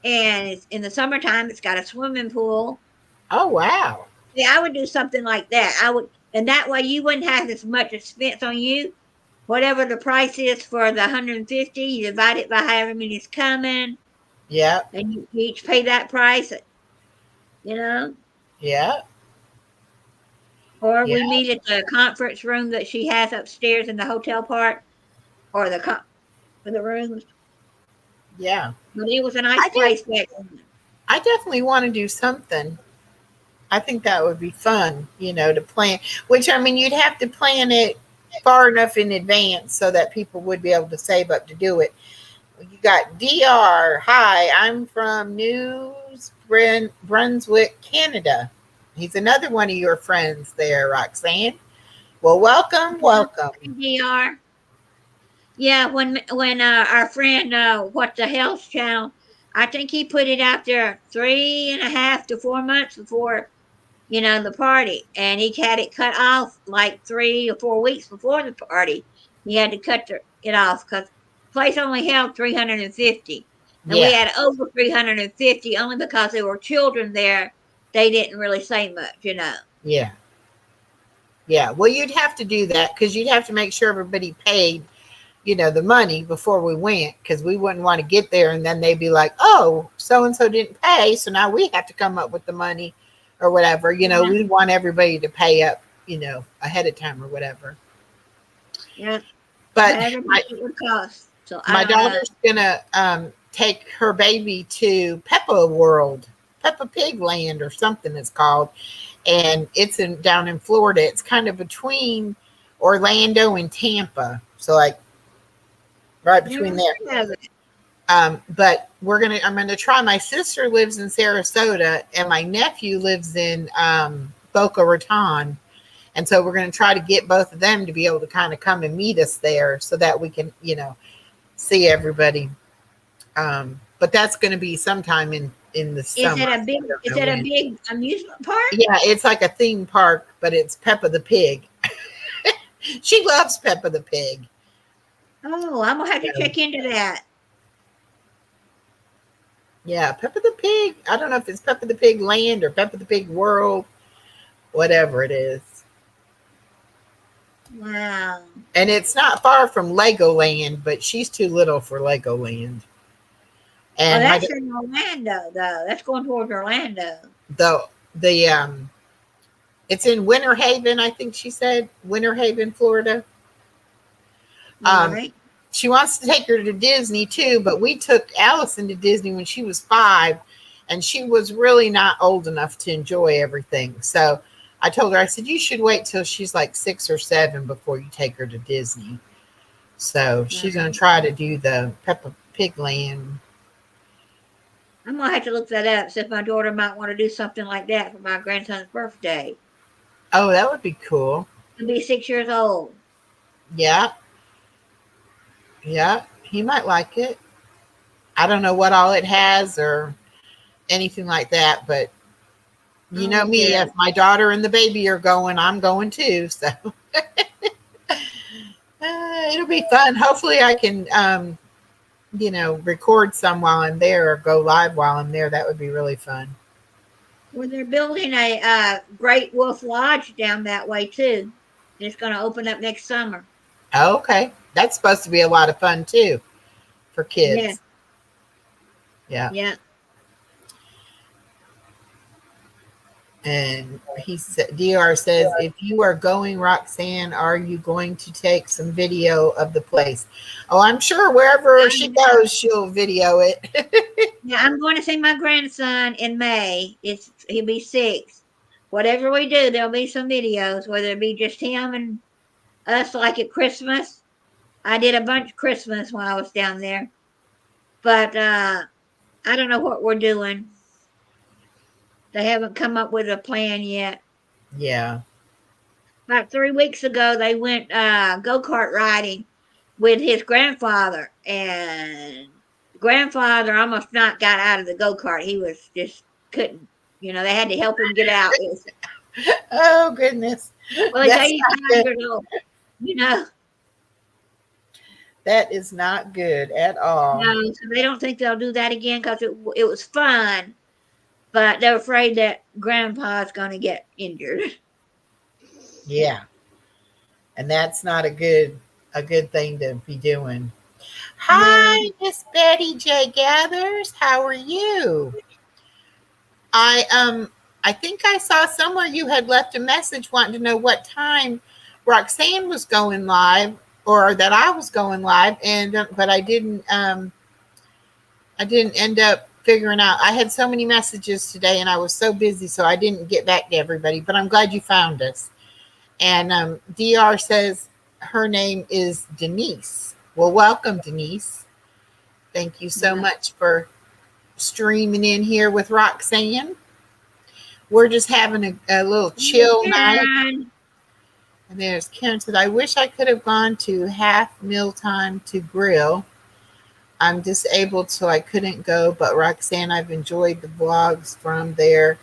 and it's in the summertime. It's got a swimming pool. oh, wow. Yeah, I would do something like that. I would, and that way you wouldn't have as much expense on you. Whatever the price is for the 150, you divide it by however many's coming, Yeah, and you each pay that price. You know, yeah, or yeah, we meet at the conference room that she has upstairs in the hotel part, or for the rooms. yeah. But it was a nice I def- place back then. I definitely want to do something. I think that would be fun, to plan. Which I mean, you'd have to plan it far enough in advance so that people would be able to save up to do it. You got DR. Hi, I'm from Brunswick, Canada. He's another one of your friends there, Roxanne. Well, welcome, welcome. DR. Yeah, when our friend what the health channel, I think he put it out there 3.5 to 4 months before the party, and he had it cut off like 3 or 4 weeks before the party. He had to it off because place only held 350, and we Yeah, had over 350 only because there were children there. They didn't really say much. yeah, yeah. Well, you'd have to do that because you'd have to make sure everybody paid, the money before we went, because we wouldn't want to get there and then they'd be like, oh, so and so didn't pay, so now we have to come up with the money or whatever. Yeah, We want everybody to pay up, ahead of time or whatever. yeah. But However much it would cost. So I my don't know. daughter's gonna take her baby to Peppa World, Peppa Pig Land, or something it's called, and it's in down in Florida. It's kind of between Orlando and Tampa, so like right Never between there. heard of it. But I'm gonna try. My sister lives in Sarasota, and my nephew lives in Boca Raton, and so we're gonna try to get both of them to be able to kind of come and meet us there, so that we can, see everybody. But that's going to be sometime in the Is summer. it a big? I don't Is know it a when. big amusement park? Yeah, it's like a theme park, but it's Peppa the Pig. She loves Peppa the Pig. Oh, I'm gonna have to So, check into that. yeah, Peppa the Pig. I don't know if it's Peppa the Pig Land or Peppa the Pig World, whatever it is. Wow. And it's not far from Legoland, but she's too little for Legoland. Oh, And that's in Orlando, though. That's going towards Orlando. the it's in Winter Haven, I think she said, Winter Haven, Florida. All Um, right. she wants to take her to Disney too, but we took Allison to Disney when she was 5, and she was really not old enough to enjoy everything. So I told her, I said, you should wait till she's like 6 or 7 before you take her to Disney. So she's going to try to do the Peppa Pig Land. I'm gonna have to look that up. See if my daughter might want to do something like that for my grandson's birthday. Oh, that would be cool. He'll be 6 years old. Yeah. Yeah. He might like it. I don't know what all it has or anything like that, but you know Oh, me, yeah. if my daughter and the baby are going, I'm going too. So it'll be fun. Hopefully, I can, record some while I'm there or go live while I'm there. That would be really fun. Well, they're building a Great Wolf Lodge down that way too. It's going to open up next summer. Oh, okay. That's supposed to be a lot of fun too for Yeah. kids. Yeah. Yeah. And he said, DR says, if you are going, Roxanne, are you going to take some video of the place? Oh, I'm sure wherever she goes, she'll video it. Yeah, I'm going to see my grandson in May. He'll be 6. Whatever we do, there'll be some videos, whether it be just him and us, like at Christmas. I did a bunch of Christmas when I was down there, but I don't know what we're doing. They haven't come up with a plan yet. Yeah. About 3 weeks ago, they went go-kart riding with his grandfather, and grandfather almost not got out of the go-kart. He was just couldn't. They had to help him get out. Oh, goodness. Well, he's That's 85 years old. That is not good at all. No, so they don't think they'll do that again because it was fun, but they're afraid that grandpa's going to get injured. Yeah. And that's not a good thing to be doing. Hi, Miss Betty J. Gathers. How are you? I think I saw somewhere you had left a message wanting to know what time Roxanne was going live, or that I was going live, but I didn't end up figuring out. I had so many messages today and I was so busy, so I didn't get back to everybody, but I'm glad you found us. And DR says her name is Denise. Well, welcome, Denise. Thank you so much for streaming in here with Roxanne. We're just having a little chill night. And there's Karen said, I wish I could have gone to half mealtime to grill. I'm disabled, so I couldn't go. But Roxanne, I've enjoyed the vlogs from there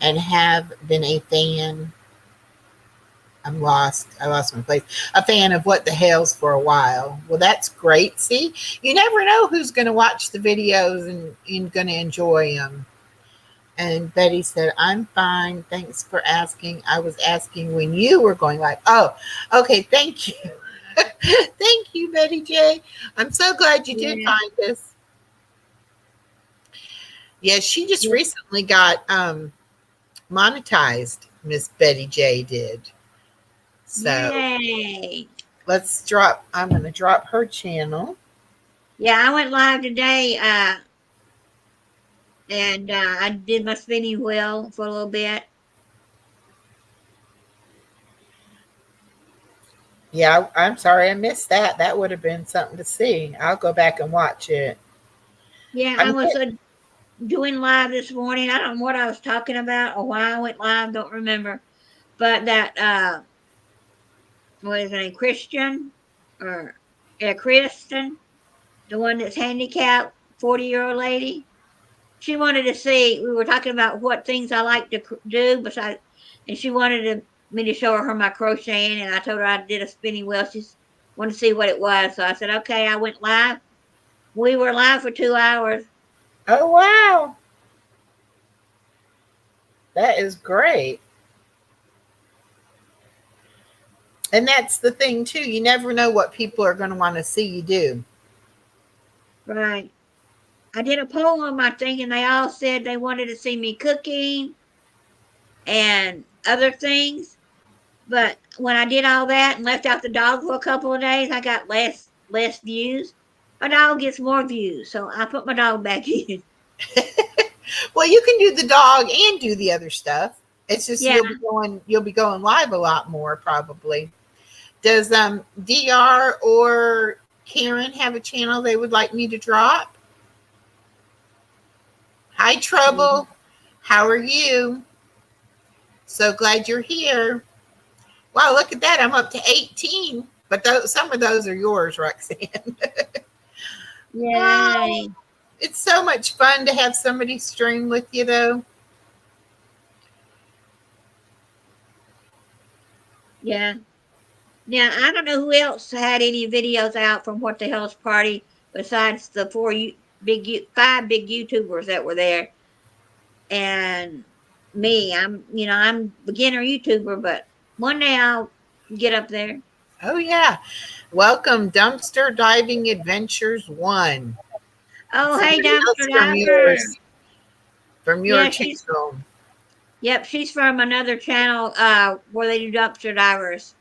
and have been a fan. I lost my place. A fan of What the Hell's for a while. Well, that's great. See, you never know who's going to watch the videos and going to enjoy them. And Betty said, I'm fine. Thanks for asking. I was asking when you were going live. Oh, okay. Thank you. Thank you, Betty J. I'm so glad you did find us. Yeah, she just recently got monetized. Miss Betty J did. So, yay. I'm going to drop her channel. Yeah, I went live today, and I did my spinning wheel for a little bit. Yeah, I'm sorry I missed that. That would have been something to see. I'll go back and watch it. Yeah, I I'm was doing live this morning. I don't know what I was talking about or why I went live. Don't remember. But that what is her name? Christian or Kristen, the one that's handicapped, 40-year-old lady. She wanted to see. We were talking about what things I like to do besides, and she wanted me to show her my crocheting. And I told her I did a spinning wheel. She wanted to see what it was. So I said, okay. I went live. We were live for 2 hours. Oh wow, that is great. And that's the thing too. You never know what people are going to want to see you do. Right. I did a poll on my thing, and they all said they wanted to see me cooking and other things. But when I did all that and left out the dog for a couple of days, I got less views. My dog gets more views, so I put my dog back in. Well, you can do the dog and do the other stuff. It's just Yeah. you'll be going live a lot more probably. Does DR or Karen have a channel they would like me to drop? Hi Trouble. How are you? So glad you're here. Wow, look at that. I'm up to 18. But some of those are yours, Roxanne. Yay. It's so much fun to have somebody stream with you, though. Yeah. Now, I don't know who else had any videos out from What the Hell's Party besides the five big YouTubers that were there. And me, I'm beginner YouTuber, but one day I'll get up there. Oh, yeah. Welcome, Dumpster Diving Adventures 1. Oh, hey, Somebody else Dumpster Diver. From your Yeah, channel. Yep, she's from another channel where they do dumpster divers.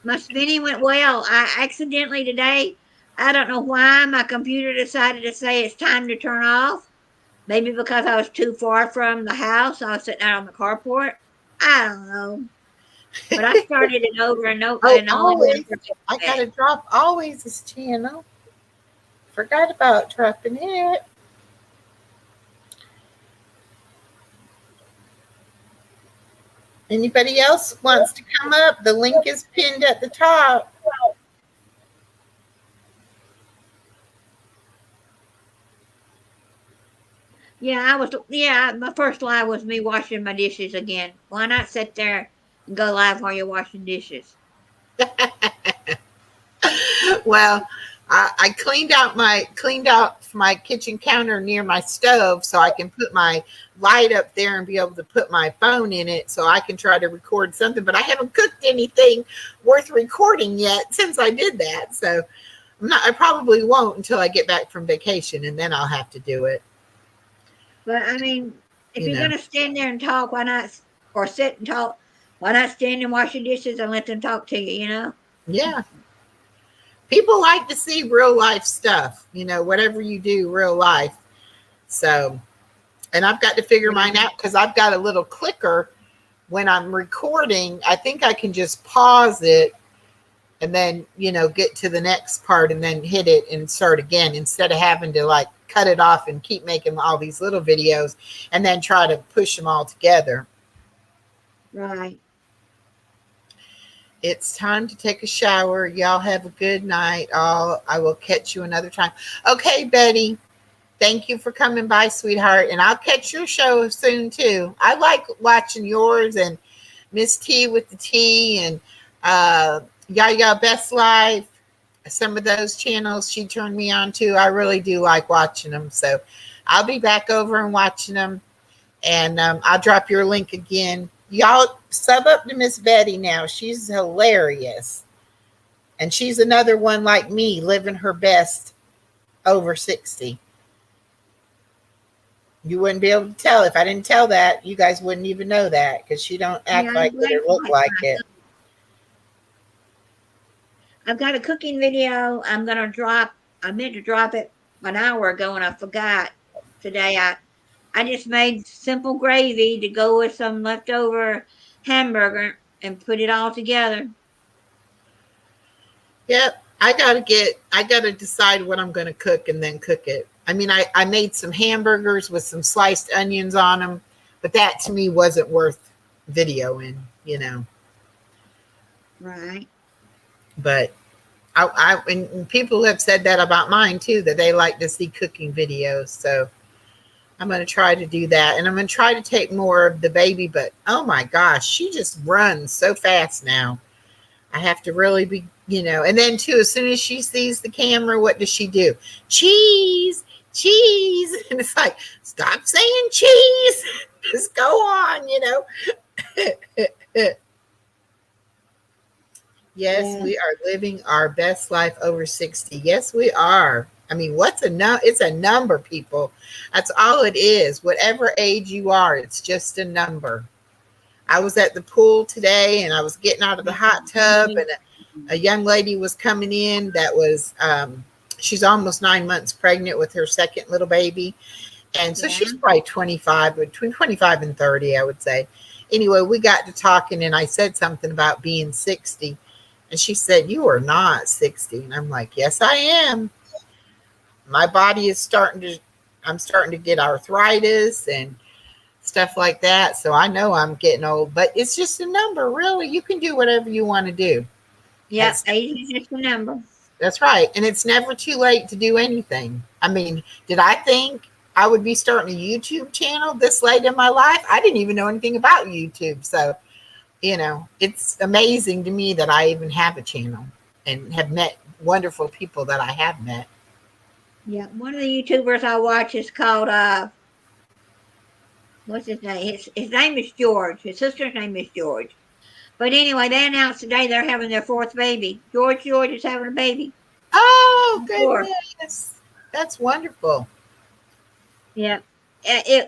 My spinning went well. I accidentally today, I don't know why, my computer decided to say it's time to turn off. Maybe because I was too far from the house. I was sitting out on the carport. I don't know. But I started it over and over. Oh, And always. I got to drop Always' channel. Forgot about dropping it. Anybody else wants to come up? The link is pinned at the top. Yeah, my first live was me washing my dishes again. Why not sit there and go live while you're washing dishes? Well, I cleaned out my kitchen counter near my stove so I can put my light up there and be able to put my phone in it so I can try to record something. But I haven't cooked anything worth recording yet since I did that. So I probably won't until I get back from vacation, and then I'll have to do it. But I mean, if you're gonna stand there and talk, why not, or sit and talk? Why not stand and wash your dishes and let them talk to you? You know? Yeah. People like to see real life stuff. Whatever you do, real life. So, and I've got to figure mine out because I've got a little clicker when I'm recording. I think I can just pause it and then get to the next part and then hit it and start again instead of having to cut it off and keep making all these little videos and then try to push them all together. Right. It's time to take a shower. Y'all have a good night. I will catch you another time. Okay, Betty. Thank you for coming by, sweetheart. And I'll catch your show soon too. I like watching yours and Miss T with the T and Yaya Best Life. Some of those channels she turned me on to. I really do like watching them. So I'll be back over and watching them. And I'll drop your link again. Y'all sub up to Miss Betty now. She's hilarious. And she's another one like me, living her best over 60. You wouldn't be able to tell. If I didn't tell that, you guys wouldn't even know that because she don't Yeah, act like it or look like it. I've got a cooking video I'm gonna drop. I meant to drop it an hour ago and I forgot. Today I just made simple gravy to go with some leftover hamburger and put it all together. Yep. I gotta decide what I'm gonna cook and then cook it. I mean, I made some hamburgers with some sliced onions on them, but that to me wasn't worth videoing, you know. Right. But and people have said that about mine too, that they like to see cooking videos. So I'm going to try to do that. And I'm going to try to take more of the baby, but oh my gosh, she just runs so fast now. I have to really be, you know, and then too, as soon as she sees the camera, what does she do? Cheese, cheese. And it's like, stop saying cheese. Just go on, you know. Yes, Yeah. we are living our best life over 60. Yes, we are. I mean, what's a it's a number, people. That's all it is. Whatever age you are, it's just a number. I was at the pool today and I was getting out of the hot tub, and a young lady was coming in that was she's almost 9 months pregnant with her second little baby. And so Yeah. she's probably 25, between 25 and 30, I would say. Anyway, we got to talking and I said something about being 60. And she said, "You are not 60." And I'm like, "Yes, I am. My body is I'm starting to get arthritis and stuff like that. So I know I'm getting old, but it's just a number, really. You can do whatever you want to do. Yep. Age is just a number. That's right. And it's never too late to do anything. I mean, did I think I would be starting a YouTube channel this late in my life? I didn't even know anything about YouTube. So, you know, it's amazing to me that I even have a channel and have met wonderful people that I have met. Yeah. One of the YouTubers I watch is called what's his name? His name is George. His sister's name is George. But anyway, they announced today they're having their fourth baby. George is having a baby. Oh, Four. goodness. That's wonderful. Yeah.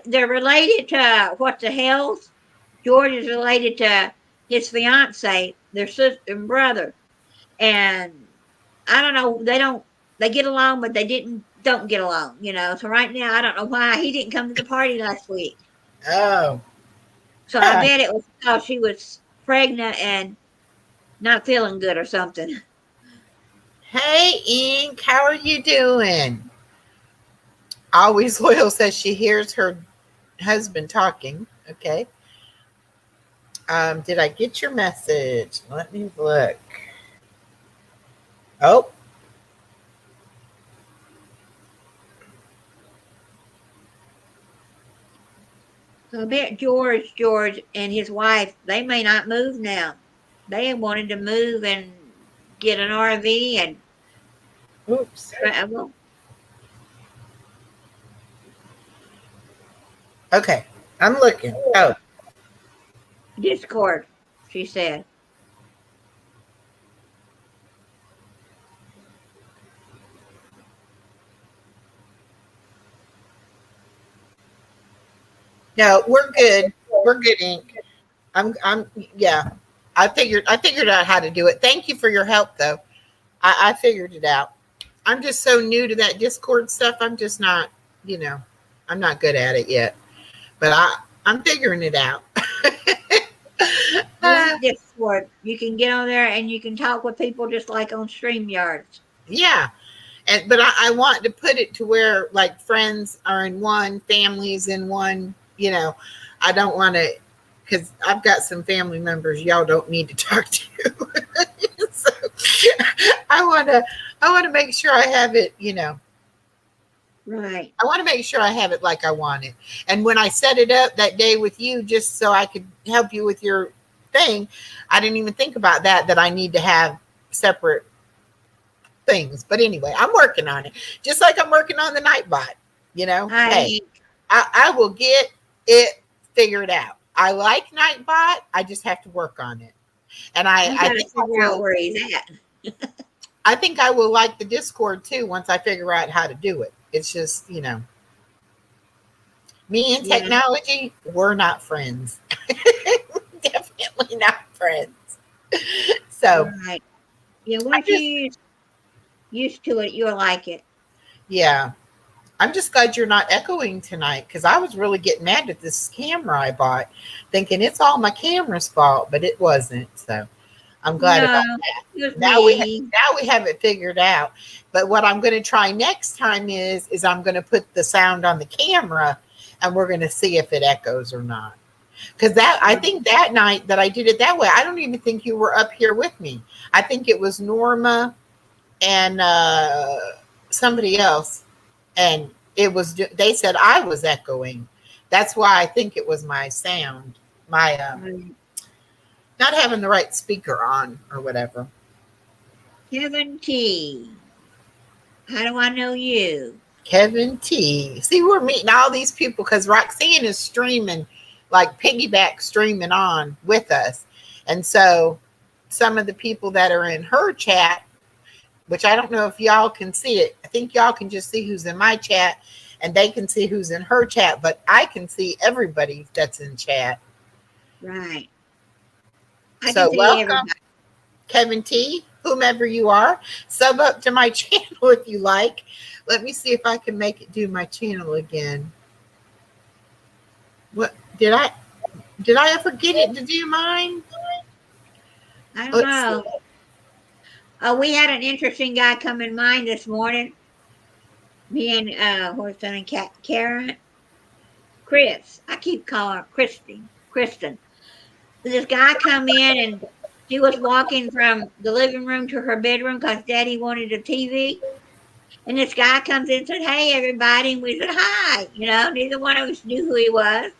They're related to what the hell's. George is related to his fiance, their sister and brother. And I don't know, they get along, but don't get along, you know. So right now I don't know why he didn't come to the party last week. Oh, So I bet it was because she was pregnant and not feeling good or something. hey, Ink, how are you doing? Always Loyal says she hears her husband talking. Okay. Did I get your message? Let me look. Oh, So I bet George and his wife, they may not move now. They wanted to move and get an RV and oops. travel. Okay, I'm looking. Oh, Discord, she said. no, we're good. We're good, Ink. Yeah. I figured out how to do it. Thank you for your help, though. I figured it out. I'm just so new to that Discord stuff. I'm just not, you know, I'm not good at it yet. But I'm figuring it out. Discord. You can get on there and you can talk with people just like on StreamYards. Yeah. But I want to put it to where like friends are in one, families in one, you know. I don't want to, because I've got some family members y'all don't need to talk to. So I want to make sure I have it, you know. Right. I want to make sure I have it like I want it. And when I set it up that day with you, just so I could help you with your thing, I didn't even think about that I need to have separate things. But anyway, I'm working on it. Just like I'm working on the Nightbot, you know. Hey, I will get it figured out. I like Nightbot. I just have to work on it. And I think figure out where he's at. I think I will like the Discord too once I figure out how to do it. It's just, you know, Me and Yeah. technology, we're not friends. Definitely not friends. So Right. Yeah. I Once you just, used to it, you'll like it. yeah, I'm just glad you're not echoing tonight because I was really getting mad at this camera I bought, thinking it's all my camera's fault, but it wasn't. So I'm glad No, about that. it was Now we me. now we have it figured out. But what I'm going to try next time is I'm going to put the sound on the camera, and we're going to see if it echoes or not. Because that I think that night that I did it that way, I don't even think you were up here with me. I think it was Norma and somebody else, and it was they said I was echoing. That's why I think it was my sound, my Right. not having the right speaker on or whatever. Kevin T. How do I know you? Kevin T. See, we're meeting all these people because Roxanne is streaming, like piggyback streaming on with us. And so some of the people that are in her chat, which I don't know if y'all can see it, I think y'all can just see who's in my chat and they can see who's in her chat, but I can see everybody that's in chat. Right. I can So see welcome, everybody. Kevin T, whomever you are. Sub up to my channel if you like. Let me see if I can make it do my channel again. What did I ever get it to do mine? I don't Let's see. know. We had an interesting guy come in mine this morning. Me and what's her name? Karen, Chris. I keep calling her Christine. Kristen. This guy come in and she was walking from the living room to her bedroom because Daddy wanted a TV. And this guy comes in and said, "Hey, everybody." And we said, "Hi." You know, neither one of us knew who he was.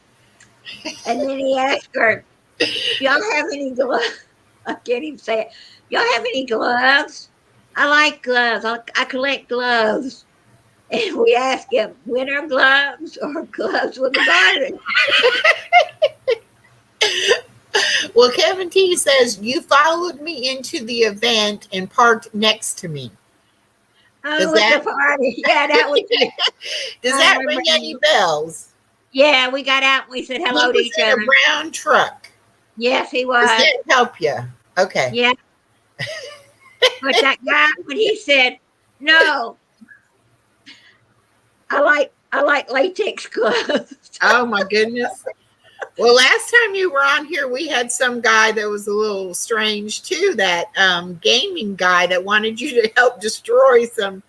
And then he asked her, "Do y'all have any gloves?" I can't even say it. "Y'all have any gloves?" "I like gloves. I collect gloves." And we asked him, "Winter gloves or gloves with a garden?" Well, Kevin T says you followed me into the event and parked next to me. Does Oh, at that the party. Yeah, that was it. does I that remember ring any him. bells? Yeah, we got out and we said He hello to was each in a other. brown truck. Yes, he Does was. that help you? Okay. Yeah, but that guy, when he said, "No, I like latex gloves." Oh my goodness. Well, last time you were on here, we had some guy that was a little strange too. That gaming guy that wanted you to help destroy some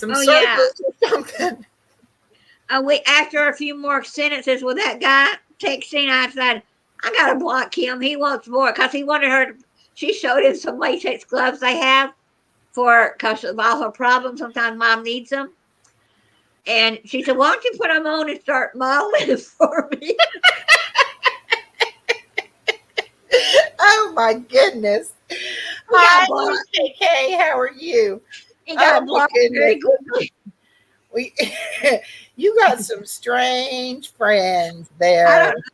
Oh yeah. servers or something. We after a few more sentences with that guy texting, I said, "I gotta block him. He wants more because he wanted her." She showed him some latex gloves they have for because of all her problems. Sometimes mom needs them. And she said, "Why don't you put them on and start modeling for me?" Oh my goodness. He got Hi, blocked. KK. How are you? He Oh got my blocked goodness. very quickly. We you got some strange friends I there. don't.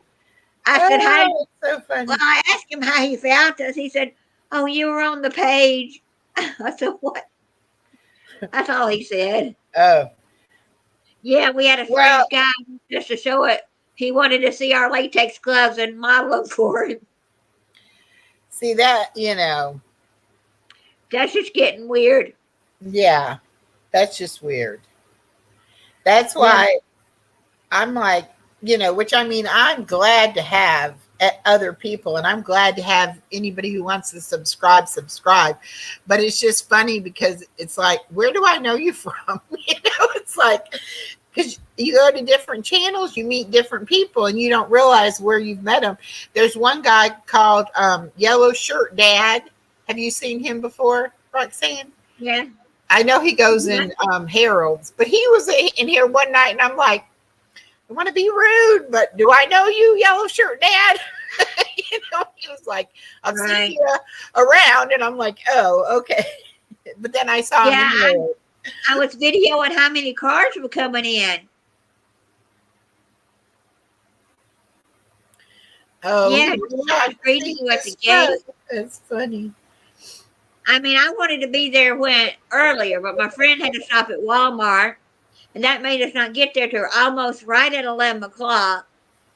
I said, "How did?" Oh, it's so Well, funny. I asked him how he found us. He said, "Oh, you were on the page." I said, "What?" That's all he said. Oh, Yeah, we had a well, strange guy just to show it. He wanted to see our latex gloves and model them for him. see that. That's just getting weird. Yeah, that's just weird. That's Yeah, why I'm like, which I mean, I'm glad to have other people and I'm glad to have anybody who wants to subscribe. But it's just funny because it's like, where do I know you from? It's like, because you go to different channels, you meet different people, and you don't realize where you've met them. There's one guy called Yellow Shirt Dad. Have you seen him before, Roxanne? yeah. I know he goes Yeah. in Harold's, but he was in here one night, and I'm like, I want to be rude, but do I know you, Yellow Shirt Dad? He was like, I've seen Right. you around, and I'm like, oh, okay. But then I saw him Yeah, in Harold. I was videoing how many cars were coming in. Oh, Yeah, he just was across trying the to street see to you at the his gate. truck. That's funny. I mean, I wanted to be there when earlier, but my friend had to stop at Walmart, and that made us not get there till almost right at 11 o'clock.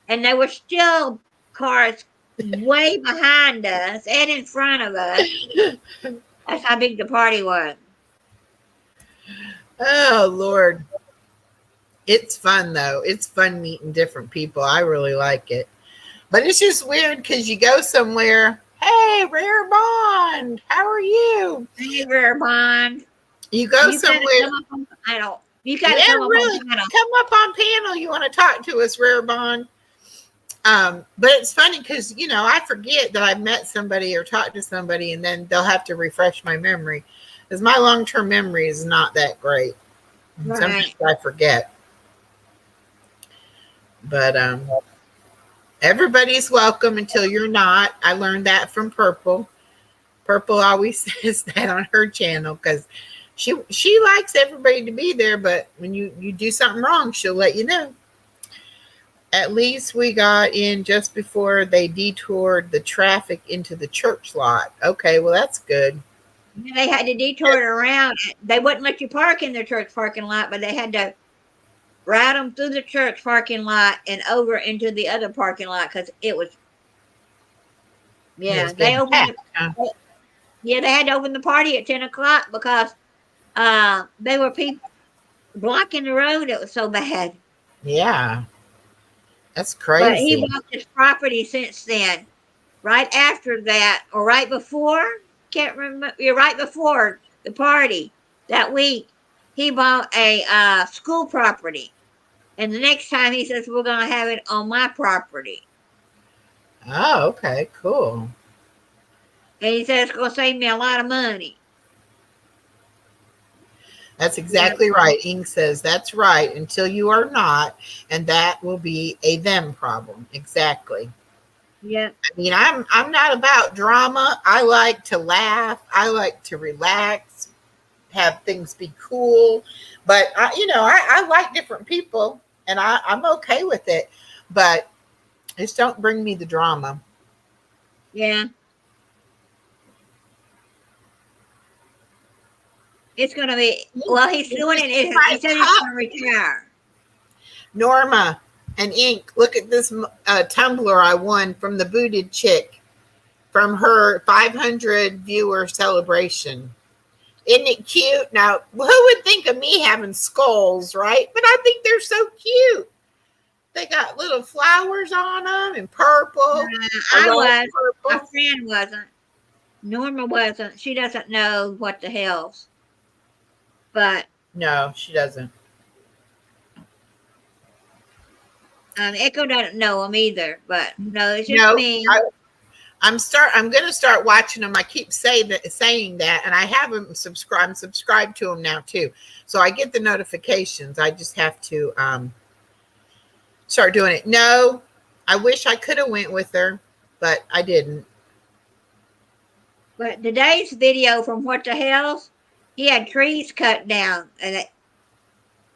And there were still cars way behind us and in front of us. That's how big the party was. Oh, Lord. It's fun, though. It's fun meeting different people. I really like it. But it's just weird because you go somewhere. Hey, Rare Bond, how are you? Hey, Rare Bond. You go somewhere. I don't. You got to come up really, on panel. Come up on panel. You want to talk to us, Rare Bond? But it's funny because, you know, I forget that I've met somebody or talked to somebody, and then they'll have to refresh my memory because my long-term memory is not that great. Right. Sometimes I forget. But everybody's welcome until you're not. I learned that from Purple. Purple always says that on her channel because she likes everybody to be there, but when you do something wrong, she'll let you know. At least we got in just before they detoured the traffic into the church lot. Okay, well, that's good. They had to detour it around. They wouldn't let you park in the church parking lot, but they had to ride them through the church parking lot and over into the other parking lot because it was. Yeah, they opened. Yeah, they had to open the party at 10 o'clock because they were people blocking the road. It was so bad. Yeah, that's crazy. But he bought this property since then. Right after that, or right before, can't remember. You're right before the party that week. He bought a school property, and the next time he says we're going to have it on my property. Oh, okay, cool. And he says it's going to save me a lot of money. That's exactly right. Ing says that's right until you are not, and that will be a them problem. Exactly. Yeah. I mean, I'm not about drama. I like to laugh. I like to relax, have things be cool. But I like different people, and I'm okay with it. But just don't bring me the drama. Yeah. It's going to be, well, he's doing it. He said he's going to retire. Norma and Ink, look at this tumbler I won from the Booted Chick from her 500 viewer celebration. Isn't it cute? Now, who would think of me having skulls, right? But I think they're so cute. They got little flowers on them and purple. I was. Purple. My friend wasn't. Norma wasn't. She doesn't know what the hell's. But no, she doesn't. Echo doesn't know them either. But no, it's just me. I'm going to start watching them. I keep saying that, and I have them subscribed. I'm subscribed to them now too, so I get the notifications. I just have to start doing it. No, I wish I could have went with her, but I didn't. But today's video from What the Hell's, he had trees cut down, and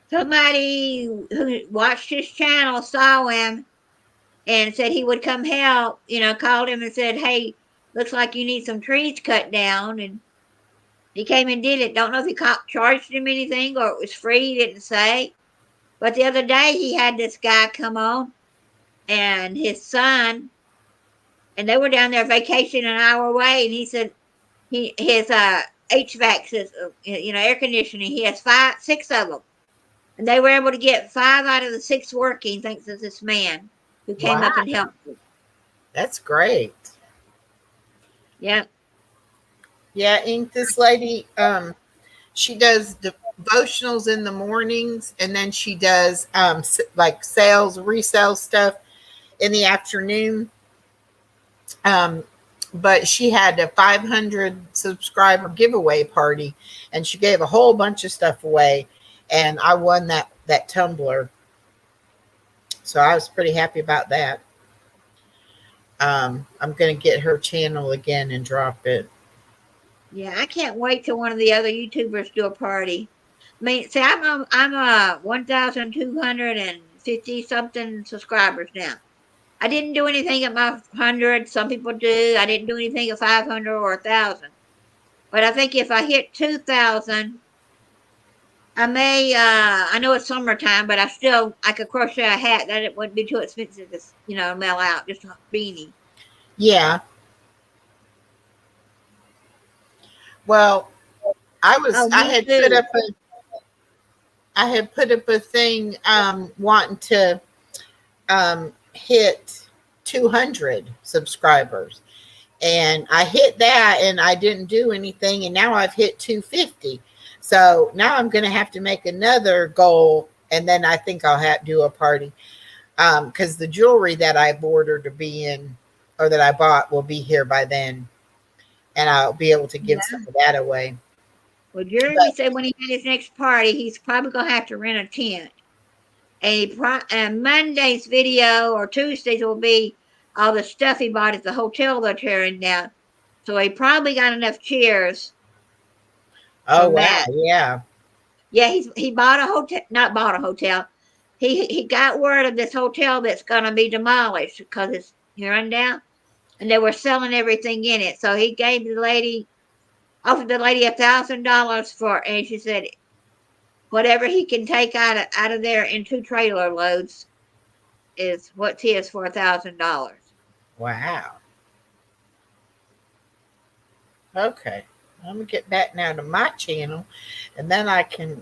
somebody who watched his channel saw him and said he would come help. Called him and said, "Hey, looks like you need some trees cut down," and he came and did it. Don't know if he charged him anything or it was free. He didn't say. But the other day he had this guy come on and his son, and they were down there vacationing an hour away, and he said his HVAC system, air conditioning, he has 6 of them. And they were able to get 5 out of the 6 working thanks to this man who came up and helped them. That's great. Yeah. Yeah, Ink, this lady, she does devotionals in the mornings, and then she does like resale stuff in the afternoon. But she had a 500 subscriber giveaway party, and she gave a whole bunch of stuff away, and I won that tumbler. So I was pretty happy about that. I'm going to get her channel again and drop it. Yeah, I can't wait till one of the other YouTubers do a party. I mean, see, I'm 1,250 something subscribers now. I didn't do anything at my 100. Some people do. I didn't do anything at 500 or 1,000. But I think if I hit 2,000, I may, I know it's summertime, but I could crochet a hat that it wouldn't be too expensive to, mail out, just a beanie. Yeah. Well, Oh, I me had put too. up a thing wanting to hit 200 subscribers. And I hit that and I didn't do anything, and now I've hit 250. So now I'm going to have to make another goal, and then I think I'll have to do a party because the jewelry that I've ordered to be in, or that I bought, will be here by then, and I'll be able to give some Yeah. of that away. Well, Jeremy But said when he had his next party, he's probably gonna have to rent a tent. And Monday's video or Tuesday's will be all the stuff he bought at the hotel they're tearing down. So he probably got enough chairs oh from wow, that. yeah. Yeah, he bought a hotel, not bought a hotel. He got word of this hotel that's gonna be demolished because it's run down, and they were selling everything in it. So he gave the lady offered the lady $1,000 for, and she said whatever he can take out of there in 2 trailer loads is what's his for $1,000. Wow. Okay. I'm gonna get back now to my channel, and then I can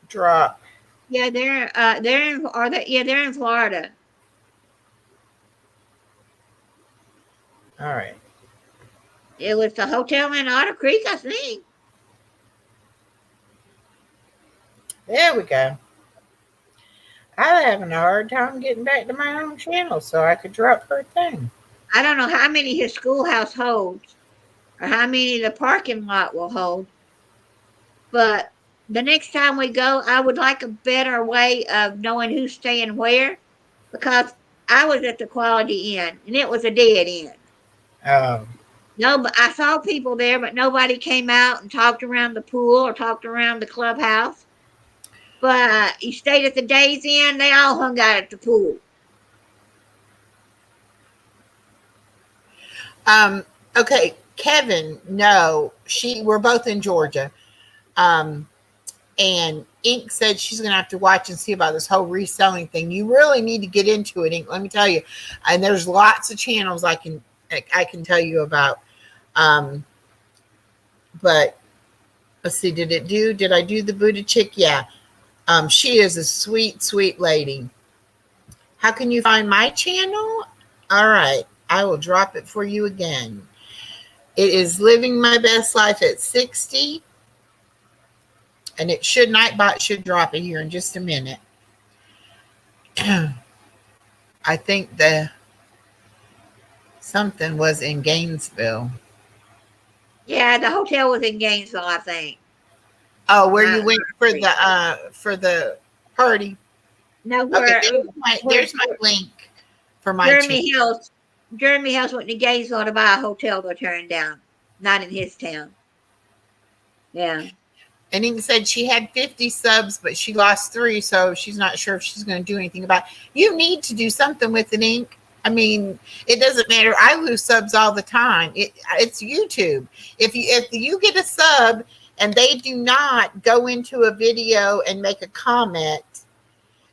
drop. Yeah, they're in are they yeah, they're in Florida. All right. It was the hotel in Otter Creek, I think. There we go. I was having a hard time getting back to my own channel so I could drop her thing. I don't know how many his schoolhouse holds or how many the parking lot will hold. But the next time we go, I would like a better way of knowing who's staying where because I was at the Quality Inn and it was a dead end. Um, No, but I saw people there, but nobody came out and talked around the pool or talked around the clubhouse. But you stayed at the Days Inn, they all hung out at the pool. okay, Kevin, no, we're both in Georgia. Um, and Ink said she's gonna have to watch and see about this whole reselling thing. You really need to get into it, Ink. Let me tell you. And there's lots of channels I can tell you about. But let's see, did I do the Buddha chick? Yeah. She is a sweet, sweet lady. How can you find my channel? All right, I will drop it for you again. It is Living My Best Life at 60. And Nightbot should drop it here in just a minute. I think something was in Gainesville. Yeah, the hotel was in Gainesville, I think. Oh, where you went for the party? No, Okay, there's my link for my channel. Jeremy House went to Gainesville to buy a hotel they're tearing down. Not in his town. Yeah. And he said she had 50 subs, but she lost 3, so she's not sure if she's going to do anything about it. You need to do something with it, Ink. I mean, it doesn't matter. I lose subs all the time. It's YouTube. If you get a sub and they do not go into a video and make a comment,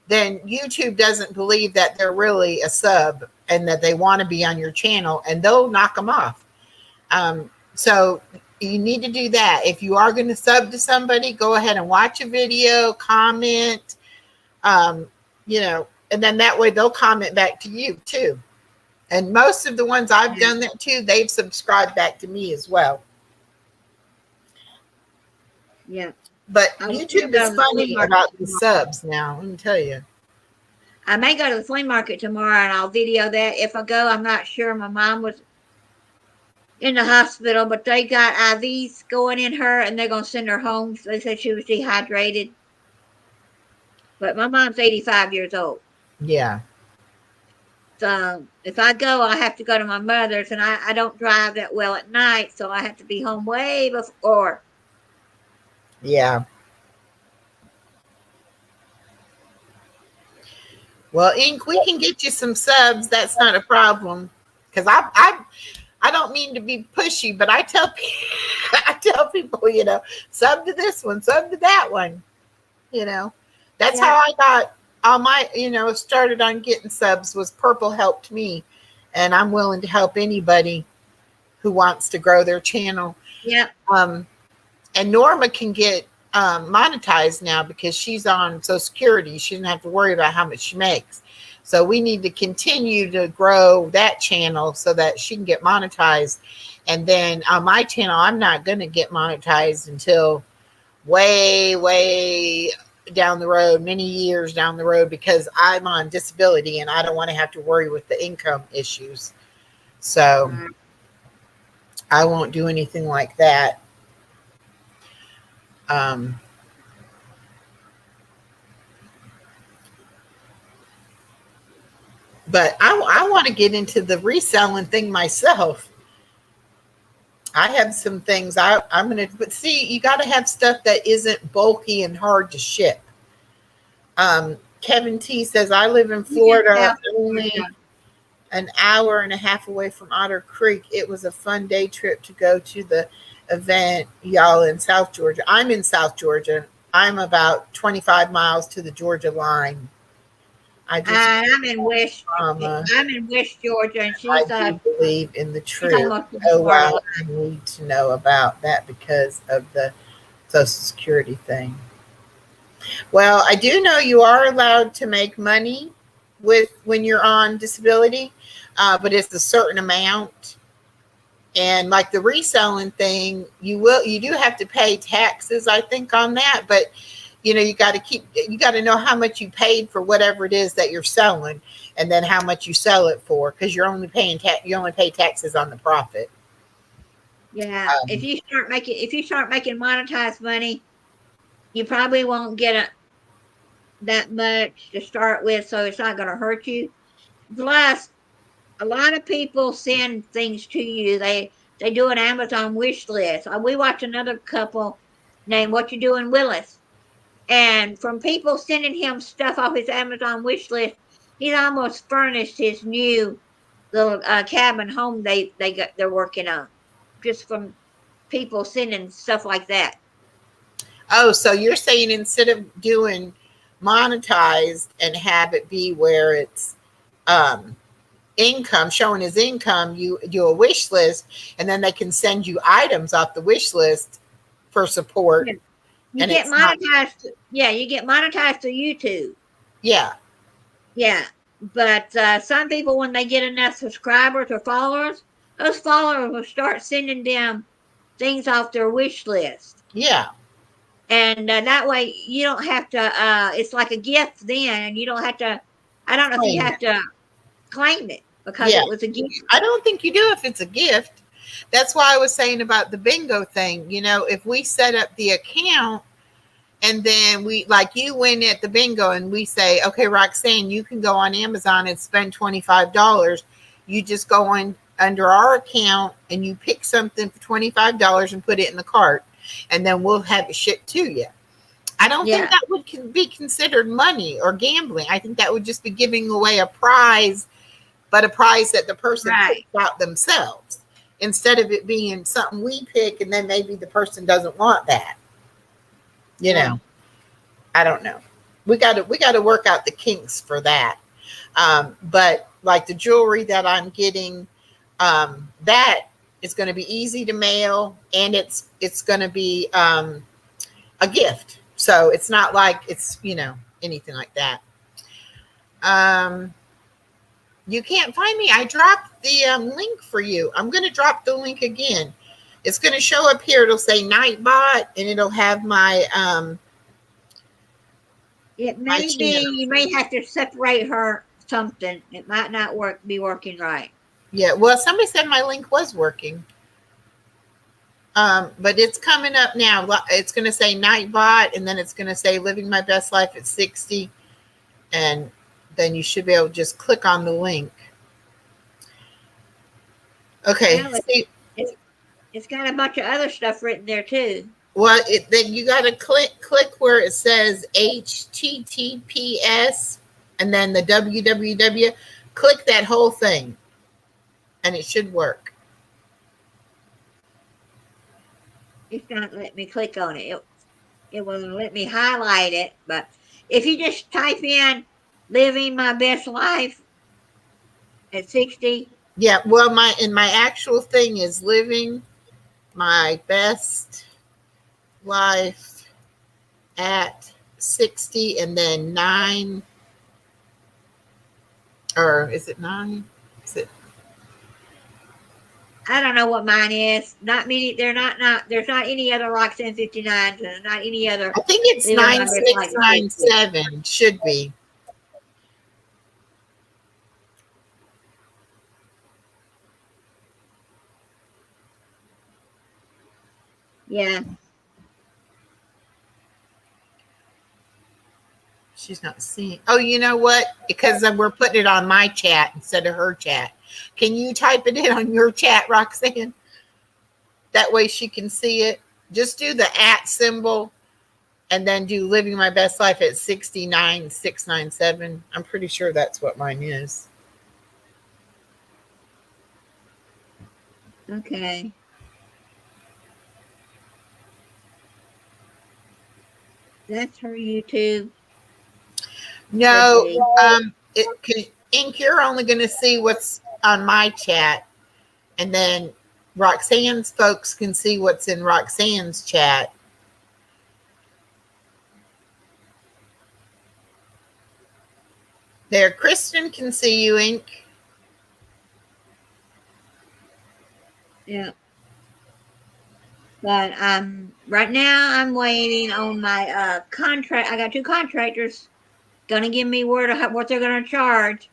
then YouTube doesn't believe that they're really a sub and that they want to be on your channel, and they'll knock them off. So you need to do that. If you are going to sub to somebody, go ahead and watch a video, comment, and then that way they'll comment back to you too. And most of the ones I've done that to, they've subscribed back to me as well. Yeah. But YouTube is funny about the subs now, let me tell you. I may go to the flea market tomorrow and I'll video that. If I go, I'm not sure. My mom was in the hospital, but they got IVs going in her and they're going to send her home. So they said she was dehydrated. But my mom's 85 years old. Yeah. So if I go, I have to go to my mother's, and I don't drive that well at night, so I have to be home way before. Yeah. Well, Ink, we can get you some subs. That's not a problem. Because I don't mean to be pushy, but I tell people I tell people, sub to this one, sub to that one. That's how Yeah. I got all my, started on getting subs was Purple helped me. And I'm willing to help anybody who wants to grow their channel. Yeah. Um, and Norma can get monetized now because she's on Social Security. She doesn't have to worry about how much she makes. So we need to continue to grow that channel so that she can get monetized. And then on my channel, I'm not going to get monetized until way, way down the road, many years down the road, because I'm on disability and I don't want to have to worry with the income issues. So I won't do anything like that. But I want to get into the reselling thing myself. I have some things I'm going to, but see, you got to have stuff that isn't bulky and hard to ship. Kevin T says, I live in Florida, only an hour and a half away from Otter Creek. It was a fun day trip to go to the event. Y'all in South Georgia. I'm in South Georgia. I'm about 25 miles to the Georgia line. I'm in West. I'm in West Georgia, and she's. I do believe in the truth. Oh wow! I need to know about that because of the Social Security thing. Well, I do know you are allowed to make money when you're on disability, but it's a certain amount. And like the reselling thing, you do have to pay taxes, I think, on that, but. You got to know how much you paid for whatever it is that you're selling, and then how much you sell it for, because you're only paying you only pay taxes on the profit. Yeah, if you start making monetized money, you probably won't get that much to start with, so it's not going to hurt you. Plus, a lot of people send things to you. They do an Amazon wish list. We watch another couple named What You Doing Willis. And from people sending him stuff off his Amazon wish list, he's almost furnished his new little cabin home they're working on, just from people sending stuff like that. Oh, so you're saying instead of doing monetized and have it be where it's income, showing his income, you do a wish list, and then they can send you items off the wish list for support. Yeah. You get monetized. You get monetized to YouTube. Yeah. Yeah. But some people, when they get enough subscribers or followers, those followers will start sending them things off their wish list. Yeah. And that way you don't have to, it's like a gift then, and you don't have to, I don't know if you have to claim it because it was a gift. I don't think you do if it's a gift. That's why I was saying about the bingo thing. If we set up the account and then we, like, you win at the bingo and we say, okay, Roxanne, you can go on Amazon and spend $25. You just go on under our account and you pick something for $25 and put it in the cart, and then we'll have it shipped to you. I don't think that would be considered money or gambling. I think that would just be giving away a prize, but a prize that the person picks out themselves, instead of it being something we pick and then maybe the person doesn't want that. I don't know. We got to work out the kinks for that. But like the jewelry that I'm getting, that is going to be easy to mail, and it's going to be a gift. So it's not like it's, anything like that. You can't find me. I dropped the link for you. I'm going to drop the link again. It's going to show up here. It'll say Nightbot, and it'll have my it may be, you may have to separate her something. It might not be working right. Yeah, well, somebody said my link was working. But it's coming up now. It's going to say Nightbot, and then it's going to say Living My Best Life at 60. And then you should be able to just click on the link. Okay. It's got a bunch of other stuff written there too. Well, then you got to click where it says HTTPS and then the www. Click that whole thing, and it should work. It's not letting me click on it. It won't let me highlight it. But if you just type in "living my best life at 60," Yeah, well, my actual thing is living my best life at 60, and then 9, or is it 9? Is it? I don't know what mine is. Not many. They're not. There's not any other Roxanne 59s. And not any other I think it's living my best life at 60. 9697. Should be. Yeah. She's not seeing. Oh, you know what? Because we're putting it on my chat instead of her chat. Can you type it in on your chat, Roxanne? That way she can see it. Just do the @ symbol and then do living my best life at 69697. I'm pretty sure that's what mine is. Okay. That's her YouTube. No, Should be. Ink, you're only going to see what's on my chat, and then Roxanne's folks can see what's in Roxanne's chat. There, Kristen can see you, Ink. Yeah. But right now I'm waiting on my contract. I got 2 contractors gonna give me word of what they're gonna charge,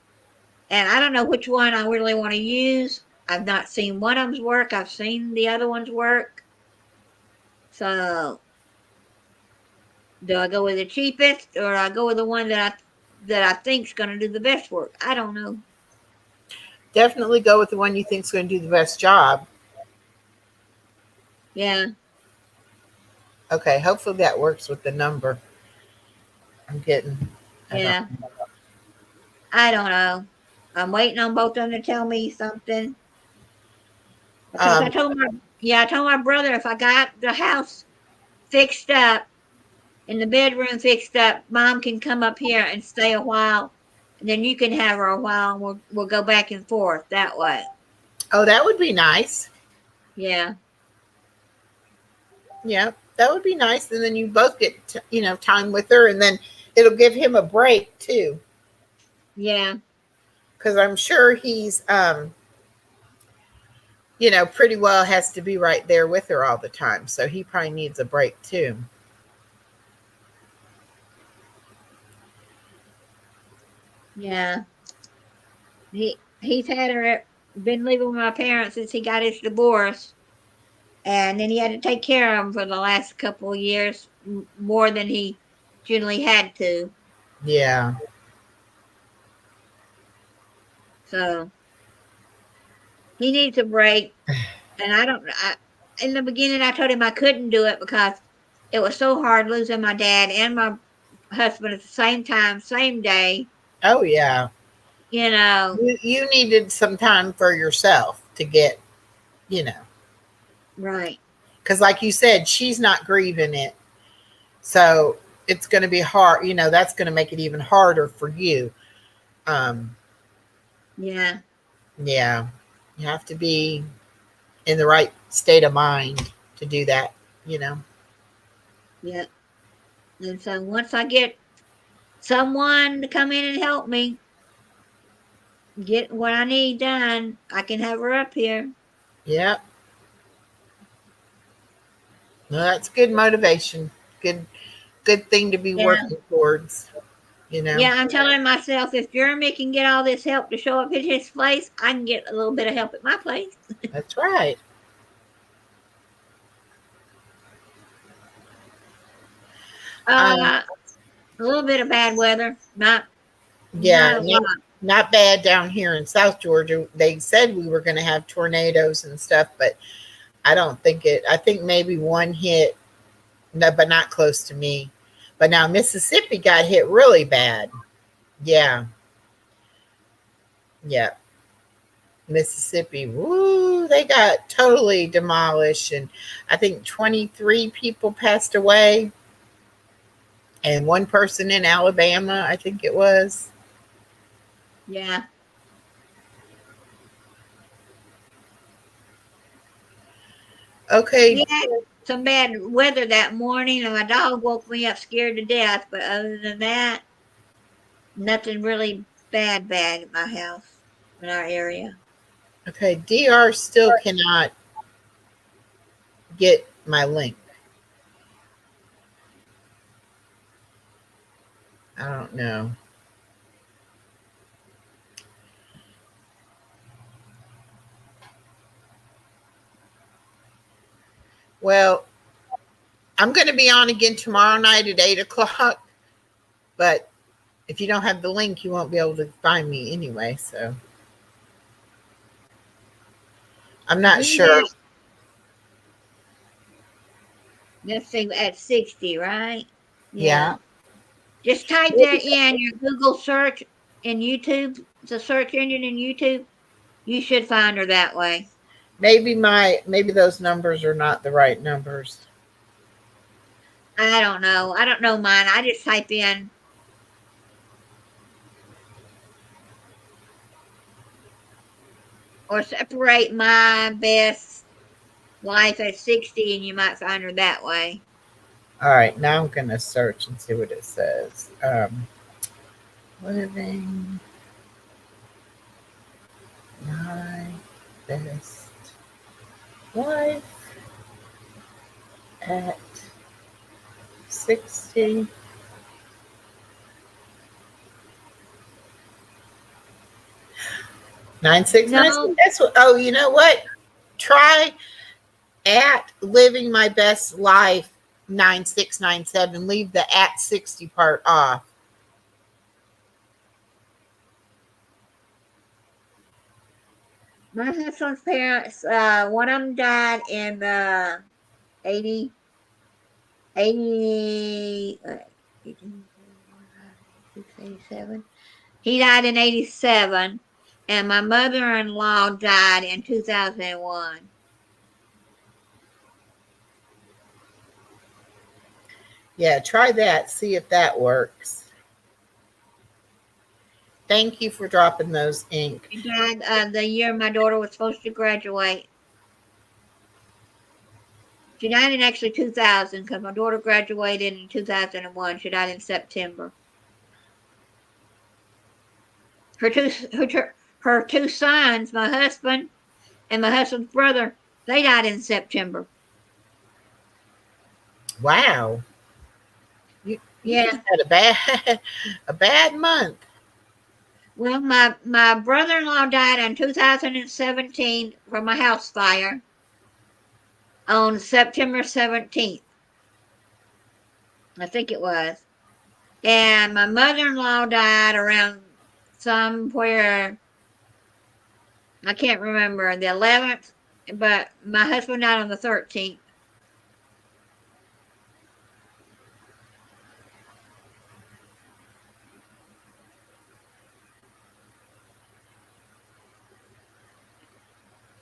and I don't know which one I really want to use. I've not seen one of them's work. I've seen the other one's work. So, do I go with the cheapest, or I go with the one that I think's gonna do the best work? I don't know. Definitely go with the one you think's going to do the best job. Yeah. Okay, hopefully that works with the number I'm getting. Yeah. I don't know. I'm waiting on both of them to tell me something. Because I told my brother if I got the house fixed up and the bedroom fixed up, Mom can come up here and stay a while, and then you can have her a while, and we'll go back and forth that way. Oh, that would be nice. Yeah. Yeah, that would be nice. And then you both get time with her, and then it'll give him a break too. Yeah. Because I'm sure he's pretty well has to be right there with her all the time. So he probably needs a break too. Yeah. He's been living with my parents since he got his divorce, and then he had to take care of them for the last couple of years more than he generally had to. Yeah. So he needs a break, and in the beginning I told him I couldn't do it because it was so hard losing my dad and my husband at the same time, same day. Oh yeah. You know. You needed some time for yourself to get, Right. because like you said, she's not grieving it. So it's going to be hard. That's going to make it even harder for you. Yeah. Yeah. You have to be in the right state of mind to do that, Yeah. And so once I get someone to come in and help me get what I need done, I can have her up here. Yeah. No, that's good motivation. Good thing to be working towards, Yeah, I'm telling myself if Jeremy can get all this help to show up at his place, I can get a little bit of help at my place. That's right. A little bit of bad weather, not bad down here in South Georgia. They said we were going to have tornadoes and stuff, but I don't think it. I think maybe one hit, no, but not close to me. But now Mississippi got hit really bad. Yeah. Yeah. Mississippi. Woo, they got totally demolished. And I think 23 people passed away, and one person in Alabama, I think it was. Yeah. Okay. We had some bad weather that morning, and my dog woke me up scared to death. But other than that, nothing really bad at my house in our area. Okay. DR still cannot get my link. I don't know. Well, I'm going to be on again tomorrow night at 8 o'clock. But if you don't have the link, you won't be able to find me anyway. So I'm not Do sure. that. Let's see, at 60, right? Yeah. Yeah. Just type that in your Google search in YouTube, the search engine in YouTube. You should find her that way. Maybe those numbers are not the right numbers. I don't know. I don't know mine. I just type in or separate my best life at 60 and you might find her that way. All right, now I'm gonna search and see what it says. Living my best life at 60. Nine six nine. No, That's what. Oh, you know what? Try at living my best life 9697. Leave the at 60 part off. my husband's parents, one of them died in 80, 80, 87. He died in 87, and my mother in law died in 2001. Yeah, try that. See if that works. Thank you for dropping those ink. She died the year my daughter was supposed to graduate. She died in actually 2000 because my daughter graduated in 2001. She died in September. Her two, her two sons, my husband and my husband's brother, they died in September. Wow. You just Yeah. had a bad a bad month. Well, my brother-in-law died in 2017 from a house fire on September 17th. I think it was. And my mother-in-law died around somewhere, I can't remember, the 11th, but my husband died on the 13th.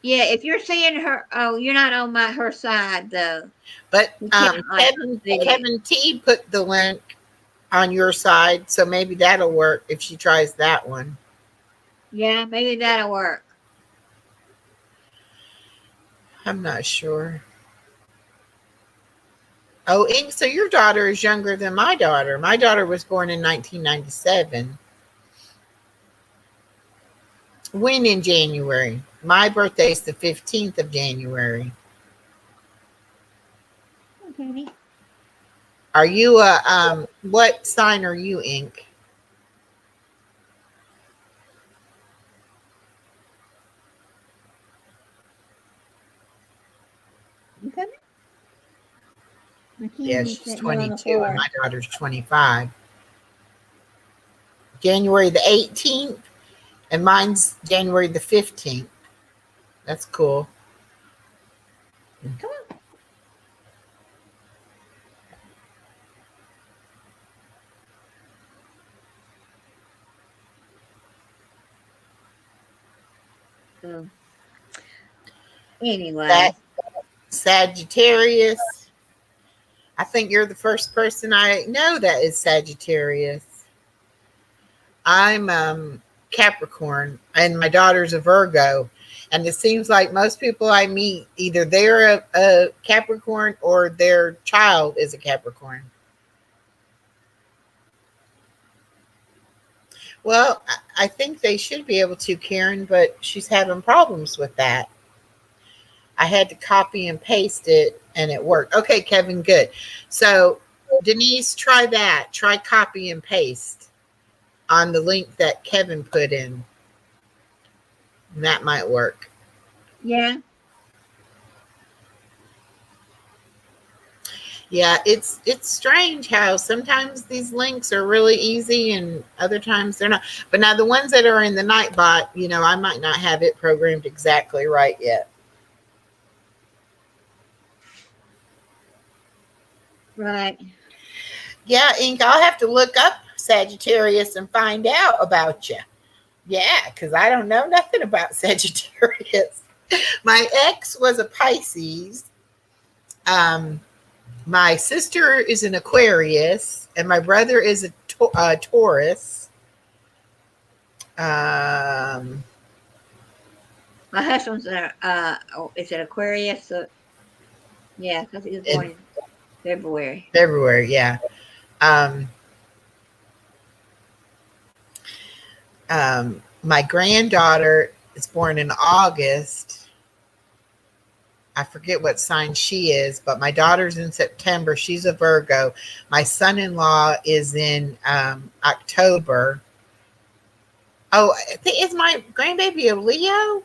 Yeah, if you're seeing her, oh, you're not on her side though. But You can't like see it. Kevin T put the link on your side, so maybe that'll work if she tries that one. Yeah, maybe that'll work. I'm not sure. Oh, Ink, so your daughter is younger than my daughter. My daughter was born in 1997. When in January? My birthday is the 15th of January. Okay. Are you what sign are you, Ink? Okay. I can't Yeah, even she's sit here on the 22 and floor. my daughter's 25. January the 18th and mine's January the 15th. That's cool. Come on. So, anyway, That Sagittarius. I think you're the first person I know that is Sagittarius. I'm Capricorn, and my daughter's a Virgo. And it seems like most people I meet, either they're a Capricorn or their child is a Capricorn. Well, I think they should be able to, Karen, but she's having problems with that. I had to copy and paste it and it worked. Okay, Kevin, good. So, Denise, try that. Try copy and paste on the link that Kevin put in. And that might work. yeah. Yeah, it's strange how sometimes these links are really easy and other times they're not. But now the ones that are in the Nightbot, I might not have it programmed exactly right yet. Right. Yeah, Ink, I'll have to look up Sagittarius and find out about you. Yeah, because I don't know nothing about Sagittarius. My ex was a Pisces. My sister is an Aquarius, and my brother is a Taurus. Um, My husband's is it Aquarius? So, yeah, because he was born in February. February, yeah. Um, my granddaughter is born in August. I forget what sign she is, but my daughter's in September. She's a Virgo. My son-in-law is in October. Oh, is my grandbaby a Leo?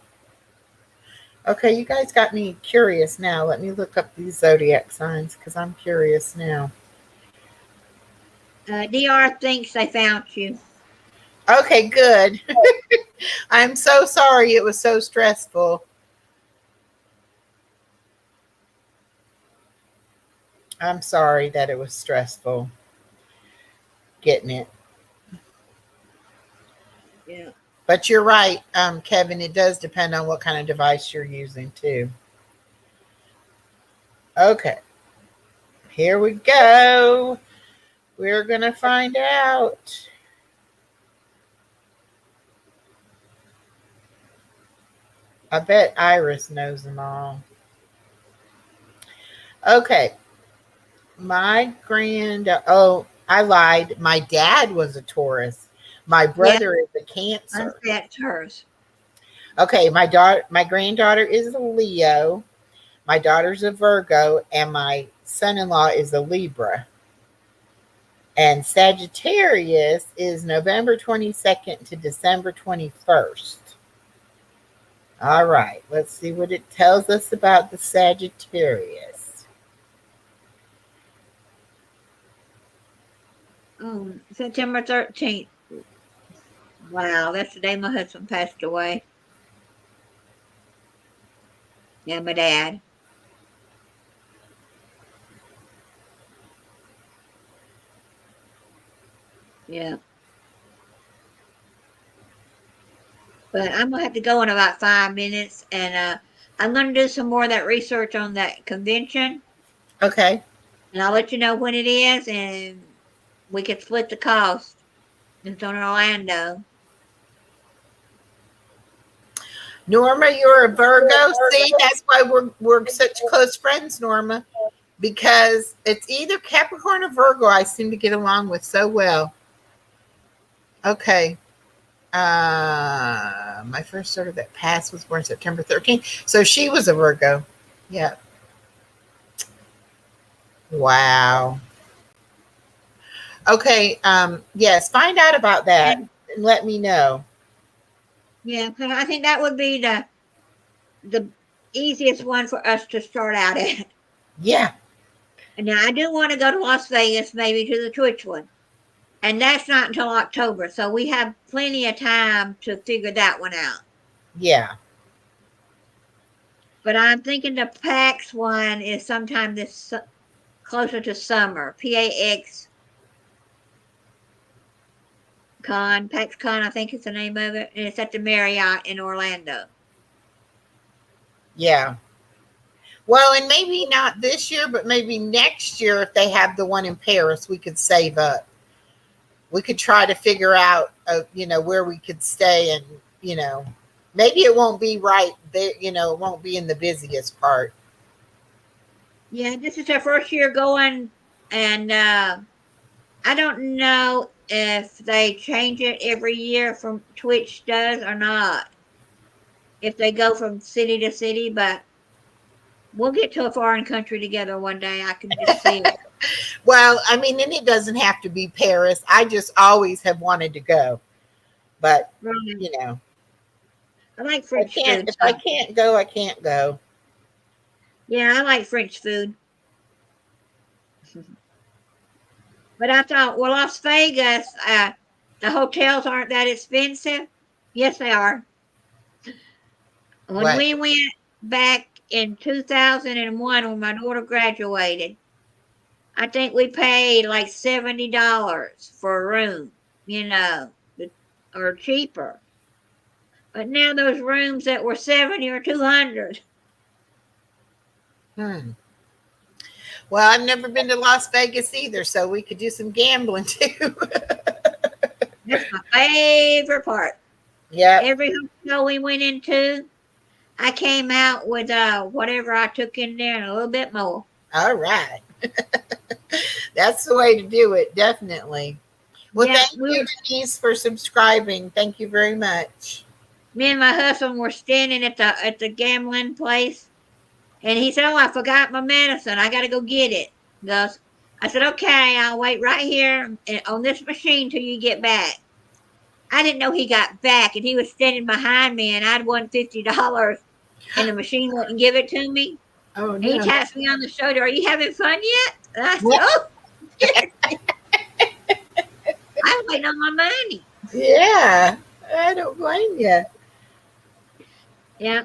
Okay, you guys got me curious now. Let me look up these zodiac signs because I'm curious now. DR thinks they found you. Okay, good. I'm so sorry it was so stressful. I'm sorry that it was stressful getting it. Yeah. But you're right, Kevin. It does depend on what kind of device you're using, too. Okay. Here we go. We're going to find out. I bet Iris knows them all. Okay. I lied. My dad was a Taurus. My brother is a Cancer. That's hers. Okay, my granddaughter is a Leo. My daughter's a Virgo, and my son-in-law is a Libra. And Sagittarius is November 22nd to December 21st. All right, let's see what it tells us about the Sagittarius. September 13th. Wow, that's the day my husband passed away. Yeah, my dad. Yeah. But I'm gonna have to go in about 5 minutes, and I'm gonna do some more of that research on that convention, Okay. and I'll let you know when it is, and we can split the cost. It's on Orlando. Norma, you're a Virgo. See, that's why we're such close friends, Norma, because it's either Capricorn or Virgo. I seem to get along with so well. Okay. My first daughter that passed was born September 13th. So she was a Virgo. Yeah. Wow. Okay. Yes, find out about that and let me know. Yeah, I think that would be the easiest one for us to start out at. Yeah. And now I do want to go to Las Vegas, maybe to the Twitch one. And that's not until October, so we have plenty of time to figure that one out. Yeah. But I'm thinking the PAX one is sometime this closer to summer. PAX Con, PAX Con, I think is the name of it. And it's at the Marriott in Orlando. Yeah. Well, and maybe not this year, but maybe next year, if they have the one in Paris, we could save up. We could try to figure out, where we could stay, and maybe it won't be right there. It won't be in the busiest part. Yeah, this is our first year going, and I don't know if they change it every year from Twitch does or not. If they go from city to city, but we'll get to a foreign country together one day. I can just see it. Well, I mean, and it doesn't have to be Paris. I just always have wanted to go, but Right. you know, I like French food. if I can't go, I can't go. Yeah, I like French food. But I thought, well, Las Vegas, the hotels aren't that expensive. Yes, they are. When What? we went back in 2001, when my daughter graduated, I think we paid like $70 for a room, or cheaper. But now those rooms that were 70 or 200. Hmm. Well, I've never been to Las Vegas either, so we could do some gambling too. That's my favorite part. Yeah. Every hotel we went into, I came out with whatever I took in there and a little bit more. All right. That's the way to do it, definitely. Well, Yeah, thank you, Denise, for subscribing. Thank you very much. me and my husband were standing at the gambling place, and he said, "Oh, I forgot my medicine. I got to go get it." Thus, I said, "Okay, I'll wait right here on this machine till you get back." I didn't know he got back, and he was standing behind me, and I'd won $50, and the machine wouldn't give it to me. Oh And he no. taps me on the shoulder. Are you having fun yet? And I said, Yeah. "Oh, I'm waiting on my money." Yeah. I don't blame you. Yeah.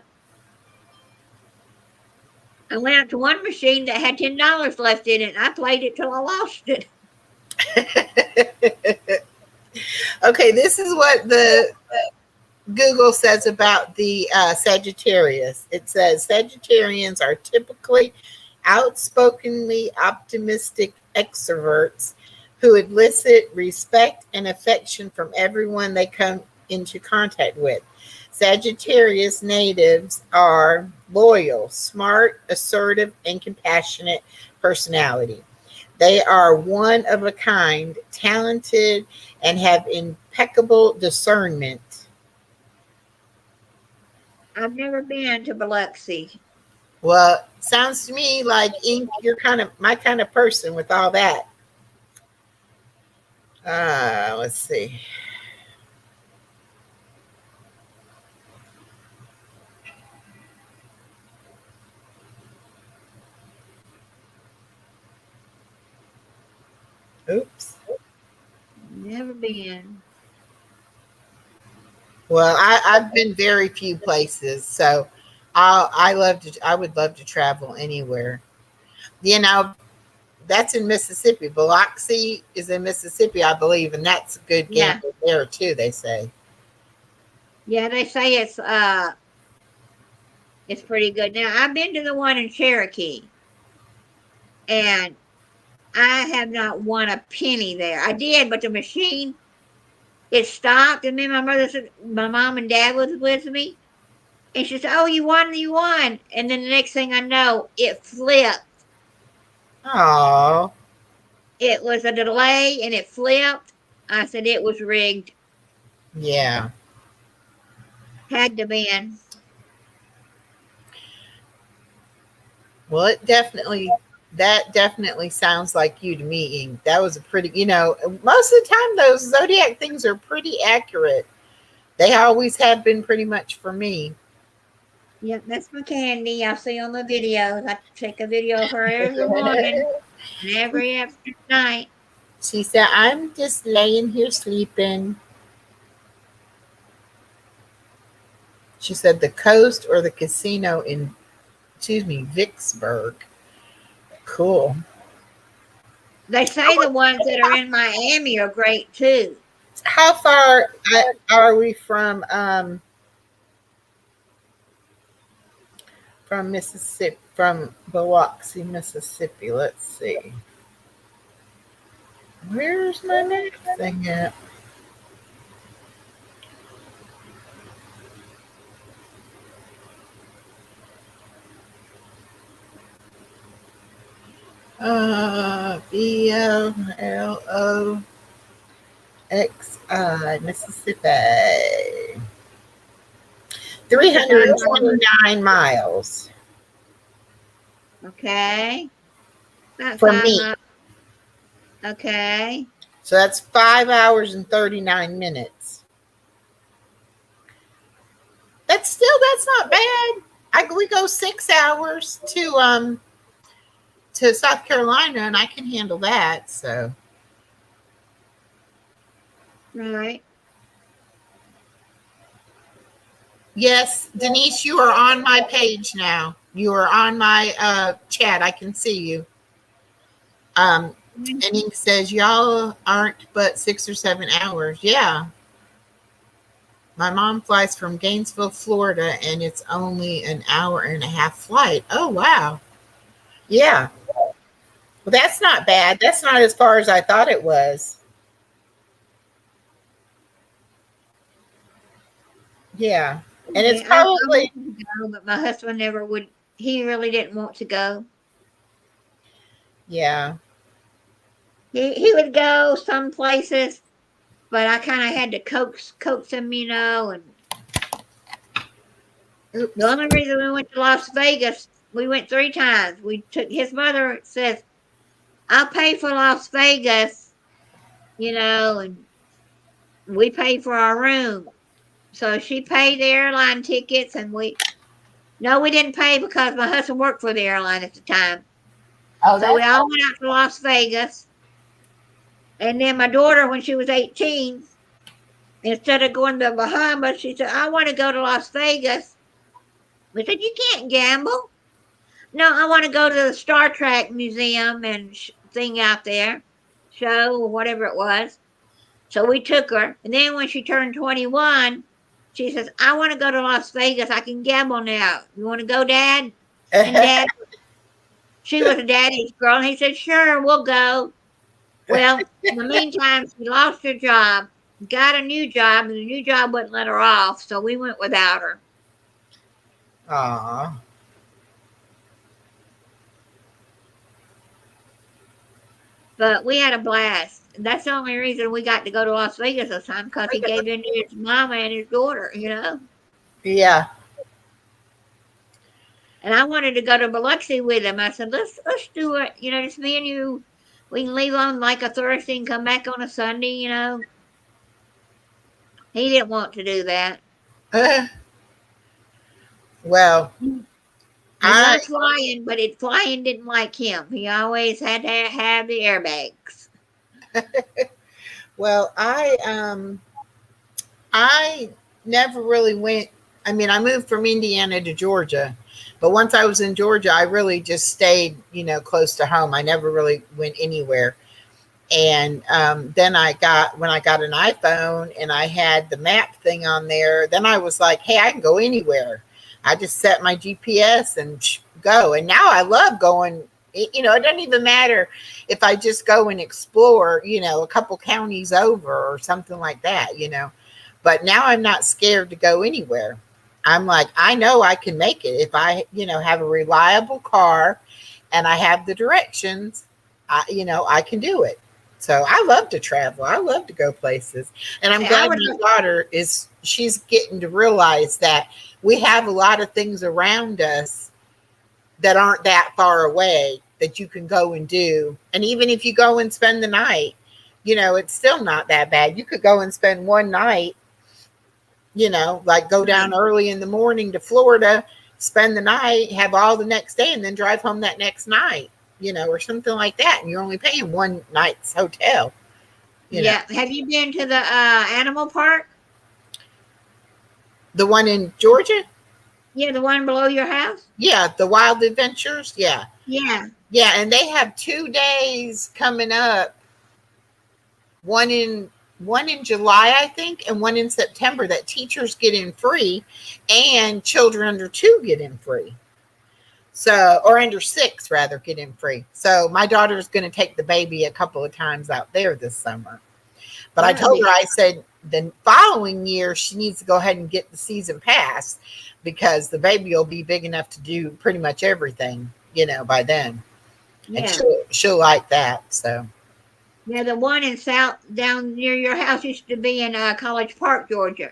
I went up to one machine that had $10 left in it, and I played it till I lost it. Okay, this is what the Google says about the Sagittarius. It says Sagittarians are typically outspokenly optimistic extroverts who elicit respect and affection from everyone they come into contact with. Sagittarius natives are loyal, smart, assertive, and compassionate personality. They are one of a kind, talented, and have impeccable discernment. I've never been to Biloxi. Well, sounds to me like Ink, you're kind of my kind of person with all that. Let's see. Oops. Never been. Well, I've been very few places, so I would love to travel anywhere. You know, that's in Mississippi. Biloxi is in Mississippi, I believe, and that's a good Yeah. gamble there too, they say. Yeah, they say it's pretty good. Now, I've been to the one in Cherokee, and I have not won a penny there. I did, but the machine, it stopped, and then my mother said, my mom and dad was with me, and she said, "Oh, you won, you won." And then the next thing I know, it flipped. Oh, It was a delay, and it flipped. I said it was rigged. yeah. Had to be. Well, that definitely sounds like you to me, Ink. That was a pretty, most of the time those zodiac things are pretty accurate. They always have been pretty much for me. Yep, that's my candy. I see on the videos. I take a video of her every morning and every after night. She said, I'm just laying here sleeping. She said the coast or the casino in, Vicksburg. Cool. They say the ones that are in Miami are great too. How far are we from from Mississippi, from Biloxi, Mississippi. Let's see. Where's my next thing at? BLOXI, Mississippi. 329 miles Okay. About for 5 me. miles. Okay. So that's 5 hours and 39 minutes. That's not bad. We go 6 hours to South Carolina, and I can handle that. So Right. yes, Denise, you are on my page now. You are on my chat. I can see you. And he says y'all aren't but 6 or 7 hours. Yeah. My mom flies from Gainesville, Florida, and it's only an hour and a half flight. Oh, wow. Yeah. Well, that's not bad. That's not as far as I thought it was. Yeah. And it's probably. I wanted to go, but my husband never would. He really didn't want to go. Yeah. He would go some places, but I kind of had to coax him, and Oops. the only reason we went to Las Vegas, we went 3 times. We took his mother says, "I'll pay for Las Vegas," and we paid for our room. So she paid the airline tickets, and we didn't pay because my husband worked for the airline at the time. Oh, so we all went out to Las Vegas. And then my daughter, when she was 18, instead of going to the Bahamas, she said, "I want to go to Las Vegas." We said, "You can't gamble." "No, I want to go to the Star Trek museum and thing out there, show or whatever it was. So we took her. And then when she turned 21, she says, "I want to go to Las Vegas. I can gamble now. You want to go, Dad?" And Dad, she was a daddy's girl. And he said, "Sure, we'll go." Well, in the meantime, she lost her job, got a new job, and the new job wouldn't let her off. So we went without her. Aww. But we had a blast. That's the only reason we got to go to Las Vegas this time, because he gave in to his mama and his daughter, Yeah. And I wanted to go to Biloxi with him. I said, let's do it. Just me and you. We can leave on like a Thursday and come back on a Sunday, He didn't want to do that. Well, I was flying, but flying didn't like him. He always had to have the airbags. Well, I never really went. I mean, I moved from Indiana to Georgia, but once I was in Georgia, I really just stayed, close to home. I never really went anywhere. And then when I got an iPhone and I had the map thing on there, then I was like, hey, I can go anywhere. I just set my GPS and go. And now I love going. It doesn't even matter if I just go and explore, a couple counties over or something like that, But now I'm not scared to go anywhere. I'm like, I know I can make it if I, have a reliable car and I have the directions. I can do it. So I love to travel. I love to go places. And I'm glad my daughter she's getting to realize that we have a lot of things around us that aren't that far away that you can go and do. And even if you go and spend the night, it's still not that bad. You could go and spend one night, like go down early in the morning to Florida, spend the night, have all the next day, and then drive home that next night, or something like that. And you're only paying one night's hotel. Yeah. Have you been to the animal park? The one in Georgia? Yeah, the one below your house? Yeah, the Wild Adventures. Yeah. Yeah. Yeah, and they have 2 days coming up. One in July, I think, and one in September that teachers get in free and children under 2 get in free. So, or under 6 rather, get in free. So my daughter's going to take the baby a couple of times out there this summer. But I told her, I said the following year she needs to go ahead and get the season pass because the baby will be big enough to do pretty much everything, by then. Yeah. And she'll like that. So Yeah, the one in South down near your house used to be in College Park, Georgia.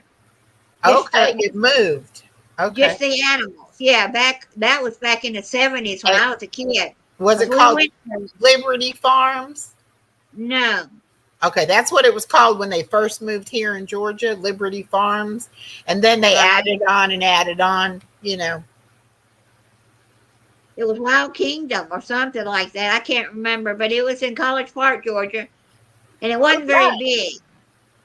okay, it moved. Okay. Just the animals. Yeah, that was back in the 70s when I was a kid. Was it called Liberty Farms? No. Okay, that's what it was called when they first moved here in Georgia, Liberty Farms. And then they added on and added on, It was Wild Kingdom or something like that. I can't remember, but it was in College Park, Georgia. And it wasn't very big.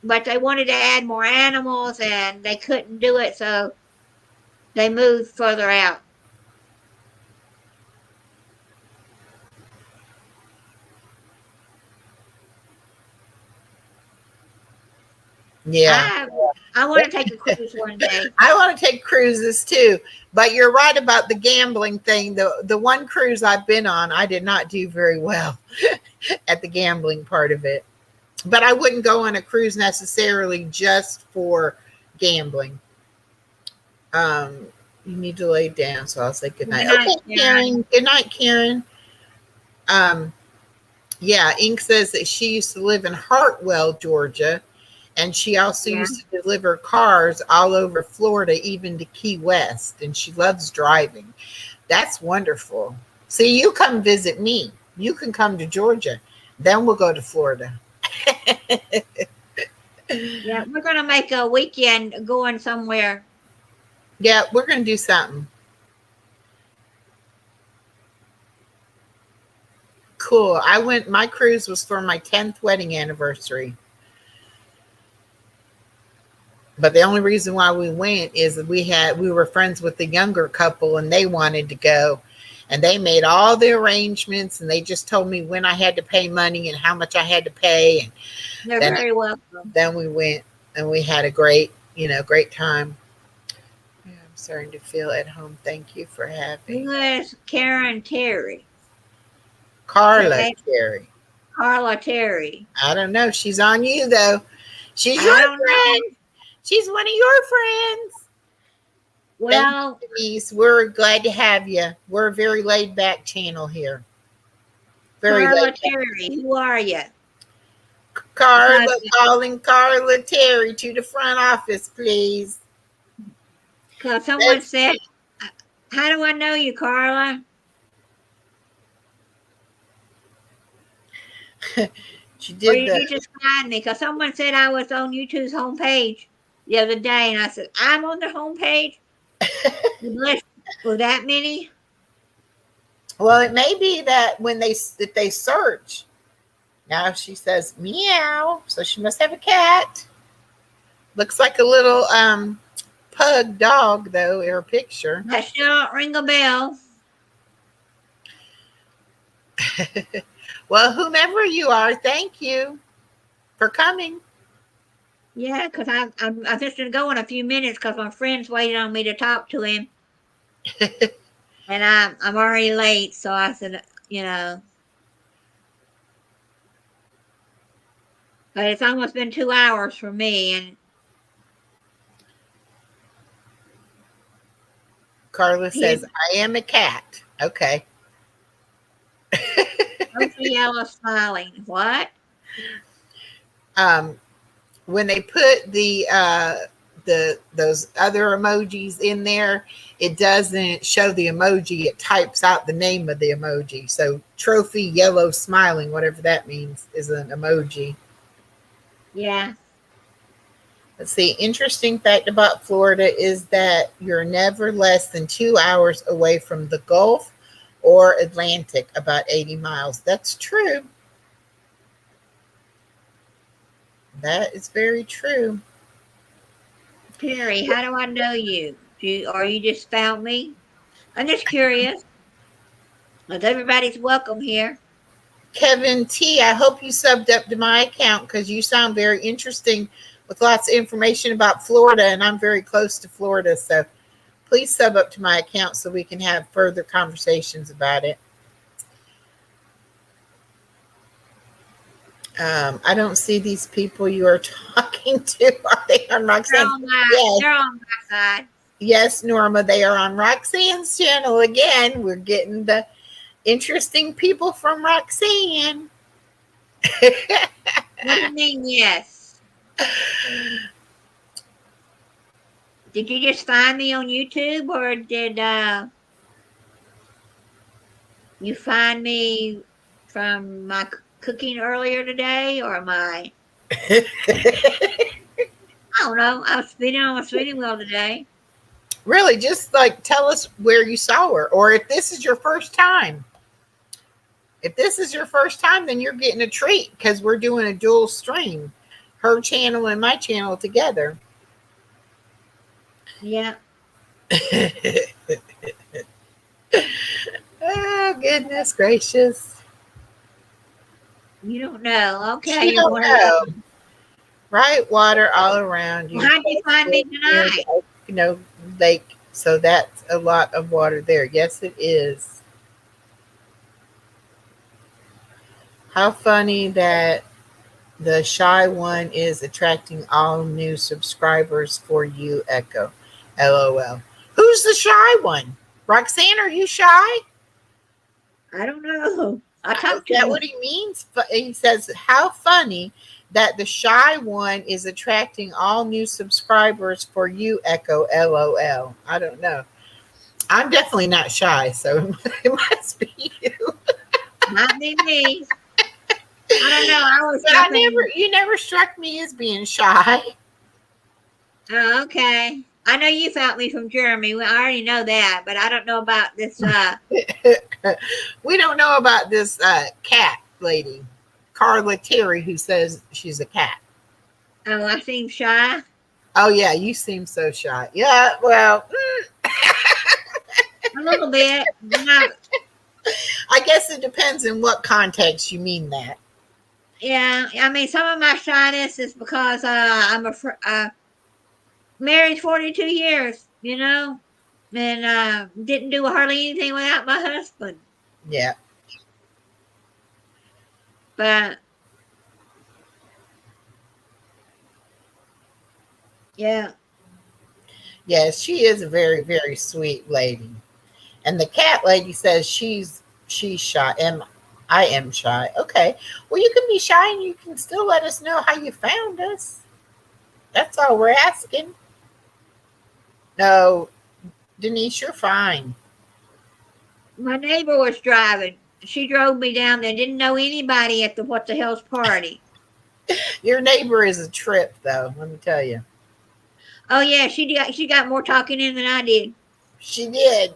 But they wanted to add more animals and they couldn't do it, so they moved further out. Yeah. I want to take a cruise one day. I want to take cruises too. But you're right about the gambling thing. The one cruise I've been on, I did not do very well at the gambling part of it. But I wouldn't go on a cruise necessarily just for gambling. You need to lay down, so I'll say good night. Okay, Karen. Good night, Karen. Yeah, Ink says that she used to live in Hartwell, Georgia, and she also used to deliver cars all over Florida, even to Key West, and she loves driving. That's wonderful. See, you come visit me. You can come to Georgia. Then we'll go to Florida. Yeah, we're going to make a weekend going somewhere. Yeah, we're going to do something. Cool. My cruise was for my 10th wedding anniversary. But the only reason why we went is that we were friends with the younger couple and they wanted to go. And they made all the arrangements and they just told me when I had to pay money and how much I had to pay. And they're very welcome. Then we went and we had a great time. Yeah, I'm starting to feel at home. Thank you for having me. Who is Karen Terry? Carla Terry. Carla Terry. I don't know. She's on you though. She's your friend. She's one of your friends. Well, Denise, we're glad to have you. We're a very laid back channel here. Very Carla Terry, who are you? Carla, calling Carla Terry to the front office, please. Because someone said, how do I know you, Carla? She did. Or you just find me because someone said I was on YouTube's homepage the other day, and I said I'm on the homepage. Were that many? Well, it may be that if they search. Now she says meow, so she must have a cat. Looks like a little pug dog though in her picture. That still don't ring a bell. Well, whomever you are, thank you for coming. Yeah, because I'm just going to go in a few minutes because my friend's waiting on me to talk to him. And I'm already late, so I said, But it's almost been 2 hours for me. And Carla says, I am a cat. Okay. Yellow smiling. What? When they put those other emojis in there, it doesn't show the emoji. It types out the name of the emoji. So trophy yellow smiling, whatever that means, is an emoji. Yeah. Let's see. Interesting fact about Florida is that you're never less than 2 hours away from the Gulf or Atlantic, about 80 miles. That's true. That is very true. Terry, how do I know you? Or you just found me? I'm just curious. But everybody's welcome here. Kevin T, I hope you subbed up to my account because you sound very interesting with lots of information about Florida, and I'm very close to Florida, so Please sub up to my account so we can have further conversations about it. I don't see these people you are talking to. Are they on Roxanne? Yes. They're on my side. Yes, Norma, they are on Roxanne's channel again. We're getting the interesting people from Roxanne. What do you mean, yes? Did you just find me on YouTube, or did you find me from my cooking earlier today, or my? I don't know. I was spinning on a spinning wheel today. Really, just like tell us where you saw her, or if this is your first time. If this is your first time, then you're getting a treat because we're doing a dual stream, her channel and my channel together. Yeah. Oh, goodness gracious. You don't know. Okay. You don't know. Right water all around you. Well, how'd you find me tonight? You know, lake. So that's a lot of water there. Yes, it is. How funny that the shy one is attracting all new subscribers for you, Echo. LOL. Who's the shy one? Roxanne, are you shy? I don't know. I talked to Is that him. what he means? He says, how funny that the shy one is attracting all new subscribers for you, Echo. LOL. I don't know. I'm definitely not shy, so it must be you. Might be me. I don't know. You never struck me as being shy. Oh, okay. I know you found me from Jeremy. I already know that, but I don't know about this. We don't know about this cat lady, Carla Terry, who says she's a cat. Oh, I seem shy. Oh yeah, you seem so shy. Yeah, well, A little bit. No. I guess it depends in what context you mean that. Yeah, I mean, some of my shyness is because I'm married 42 years, and didn't do hardly anything without my husband. Yeah. But yeah. Yes, she is a very, very sweet lady. And the cat lady says she's shy. I am shy. Okay. Well, you can be shy and you can still let us know how you found us. That's all we're asking. No, Denise, you're fine. My neighbor was driving. She drove me down there. Didn't know anybody at the What the Hell's party. Your neighbor is a trip, though. Let me tell you. Oh yeah, she got more talking in than I did. She did.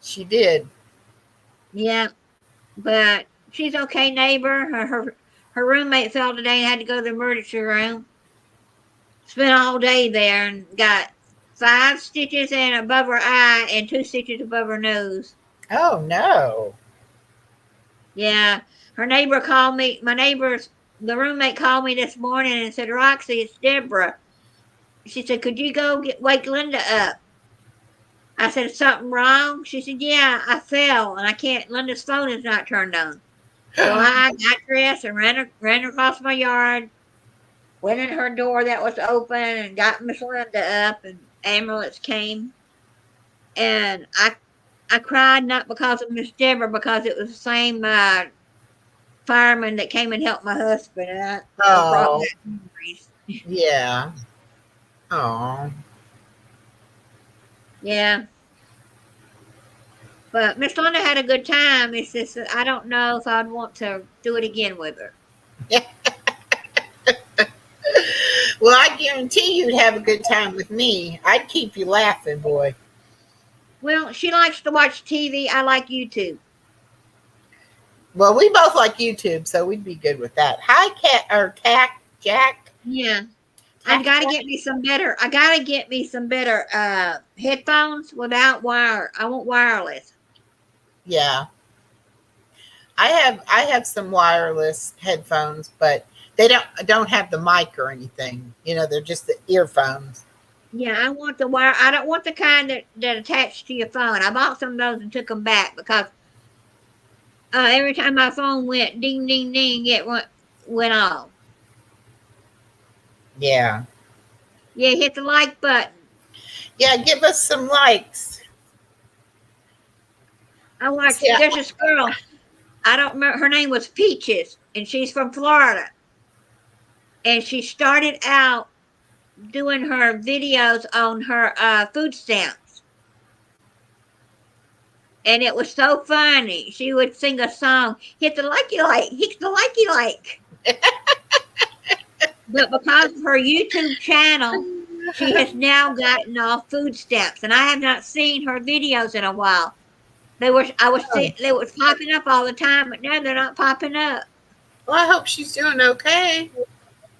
She did. Yeah, but she's okay neighbor. Her roommate fell today and had to go to the emergency room. Spent all day there and got 5 stitches in above her eye and 2 stitches above her nose. Oh no. Yeah, her neighbor called me. The roommate called me this morning and said, "Roxy, it's Deborah." She said, "Could you go wake Linda up?" I said, "Is something wrong?" She said, "Yeah, I fell and I can't. Linda's phone is not turned on." So I got dressed and ran across my yard, went in her door that was open and got Miss Linda up, and ambulance came. And I cried not because of Miss Deborah, because it was the same fireman that came and helped my husband. And I brought back memories. Yeah. Oh. Yeah. But Miss Linda had a good time. It's just that I don't know if I'd want to do it again with her. Well, I guarantee you'd have a good time with me. I'd keep you laughing, boy. Well, she likes to watch TV. I like YouTube. Well, we both like YouTube, so we'd be good with that. Hi, Cat or Tack Jack. Yeah. I gotta get me some better. I gotta get me some better headphones without wire. I want wireless. Yeah. I have some wireless headphones, but they don't have the mic or anything. They're just the earphones. Yeah, I want the wire. I don't want the kind that attached to your phone. I bought some of those and took them back because every time my phone went ding ding ding, went off. Yeah. Yeah, hit the like button. Yeah, give us some likes. I watched. Yeah. There's this girl. I don't remember. Her name was Peaches, and she's from Florida. And she started out doing her videos on her food stamps. And it was so funny. She would sing a song, hit the likey like, hit the likey like. But because of her YouTube channel, she has now gotten off food stamps. And I have not seen her videos in a while. They were popping up all the time, but now they're not popping up. Well, I hope she's doing okay.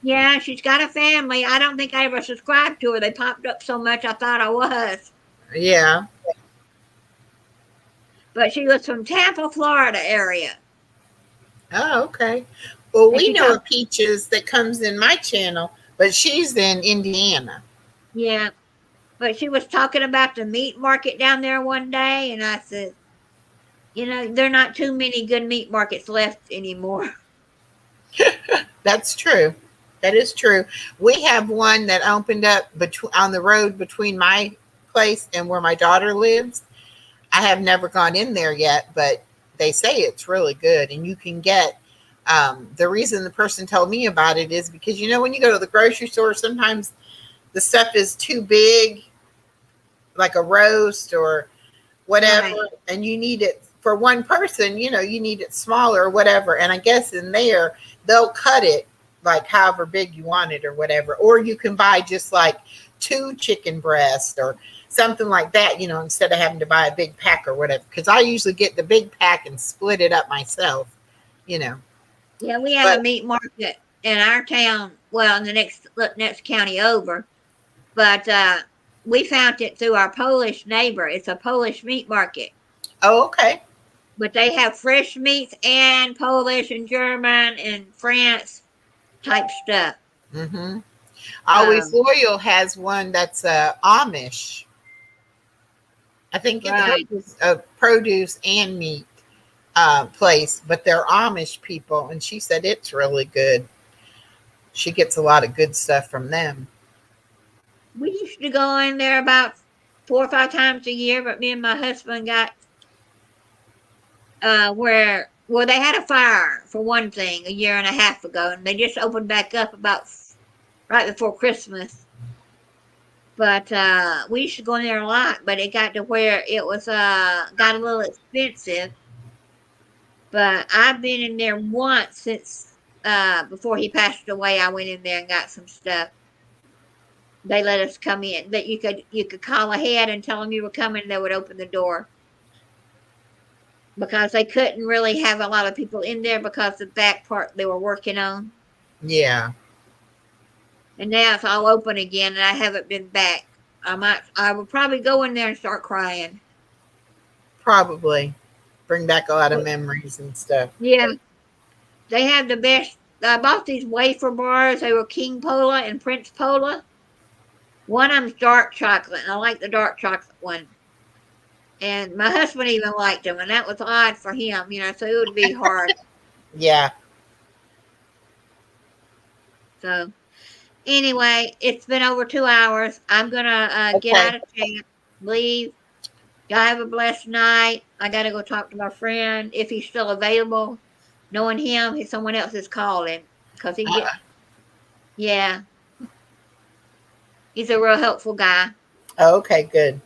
Yeah, she's got a family. I don't think I ever subscribed to her. They popped up so much I thought I was. Yeah. But she was from Tampa, Florida area. Oh, okay. Well, And we she know a talked, Peaches that comes in my channel, but she's in Indiana. yeah. But she was talking about the meat market down there one day, and I said, there are not too many good meat markets left anymore. That's true. That is true. We have one that opened up on the road between my place and where my daughter lives. I have never gone in there yet, but they say it's really good, and you can get. The reason the person told me about it is because when you go to the grocery store, sometimes the stuff is too big, like a roast or whatever, Right. and you need it for one person. You need it smaller or whatever. And I guess in there they'll cut it like however big you want it or whatever, or you can buy just like 2 chicken breasts or something like that, instead of having to buy a big pack or whatever, because I usually get the big pack and split it up myself. you know Yeah, we have a but meat market in our town, well, in the next county over. But we found it through our Polish neighbor. It's a Polish meat market. oh, okay. But they have fresh meats and Polish and German and France type stuff. Mm-hmm. Always Um, Loyal has one that's Amish. I think hers right. is a produce and meat place, but they're Amish people, and she said it's really good. She gets a lot of good stuff from them. We used to go in there about 4 or 5 times a year, but me and my husband got where they had a fire for one thing a year and a half ago, and they just opened back up about right before Christmas. But we used to go in there a lot, but it got to where it was got a little expensive. But I've been in there once since before he passed away. I went in there and got some stuff. They let us come in. That you could call ahead and tell them you were coming. They would open the door because they couldn't really have a lot of people in there because the back part they were working on. Yeah, And now it's all open again, and I haven't been back. I will probably go in there and start crying. probably bring back a lot of memories and stuff. Yeah, they have the best. I bought these wafer bars. They were King Pola and Prince Pola. One of them's dark chocolate, and I like the dark chocolate one. And my husband even liked them, and that was odd for him, so it would be hard. Yeah. So anyway, it's been over 2 hours. I'm gonna get Okay. out of chat, leave. Y'all have a blessed night. I gotta go talk to my friend if he's still available. Knowing him, someone else is calling because Uh, yeah, he's a real helpful guy. okay. Good.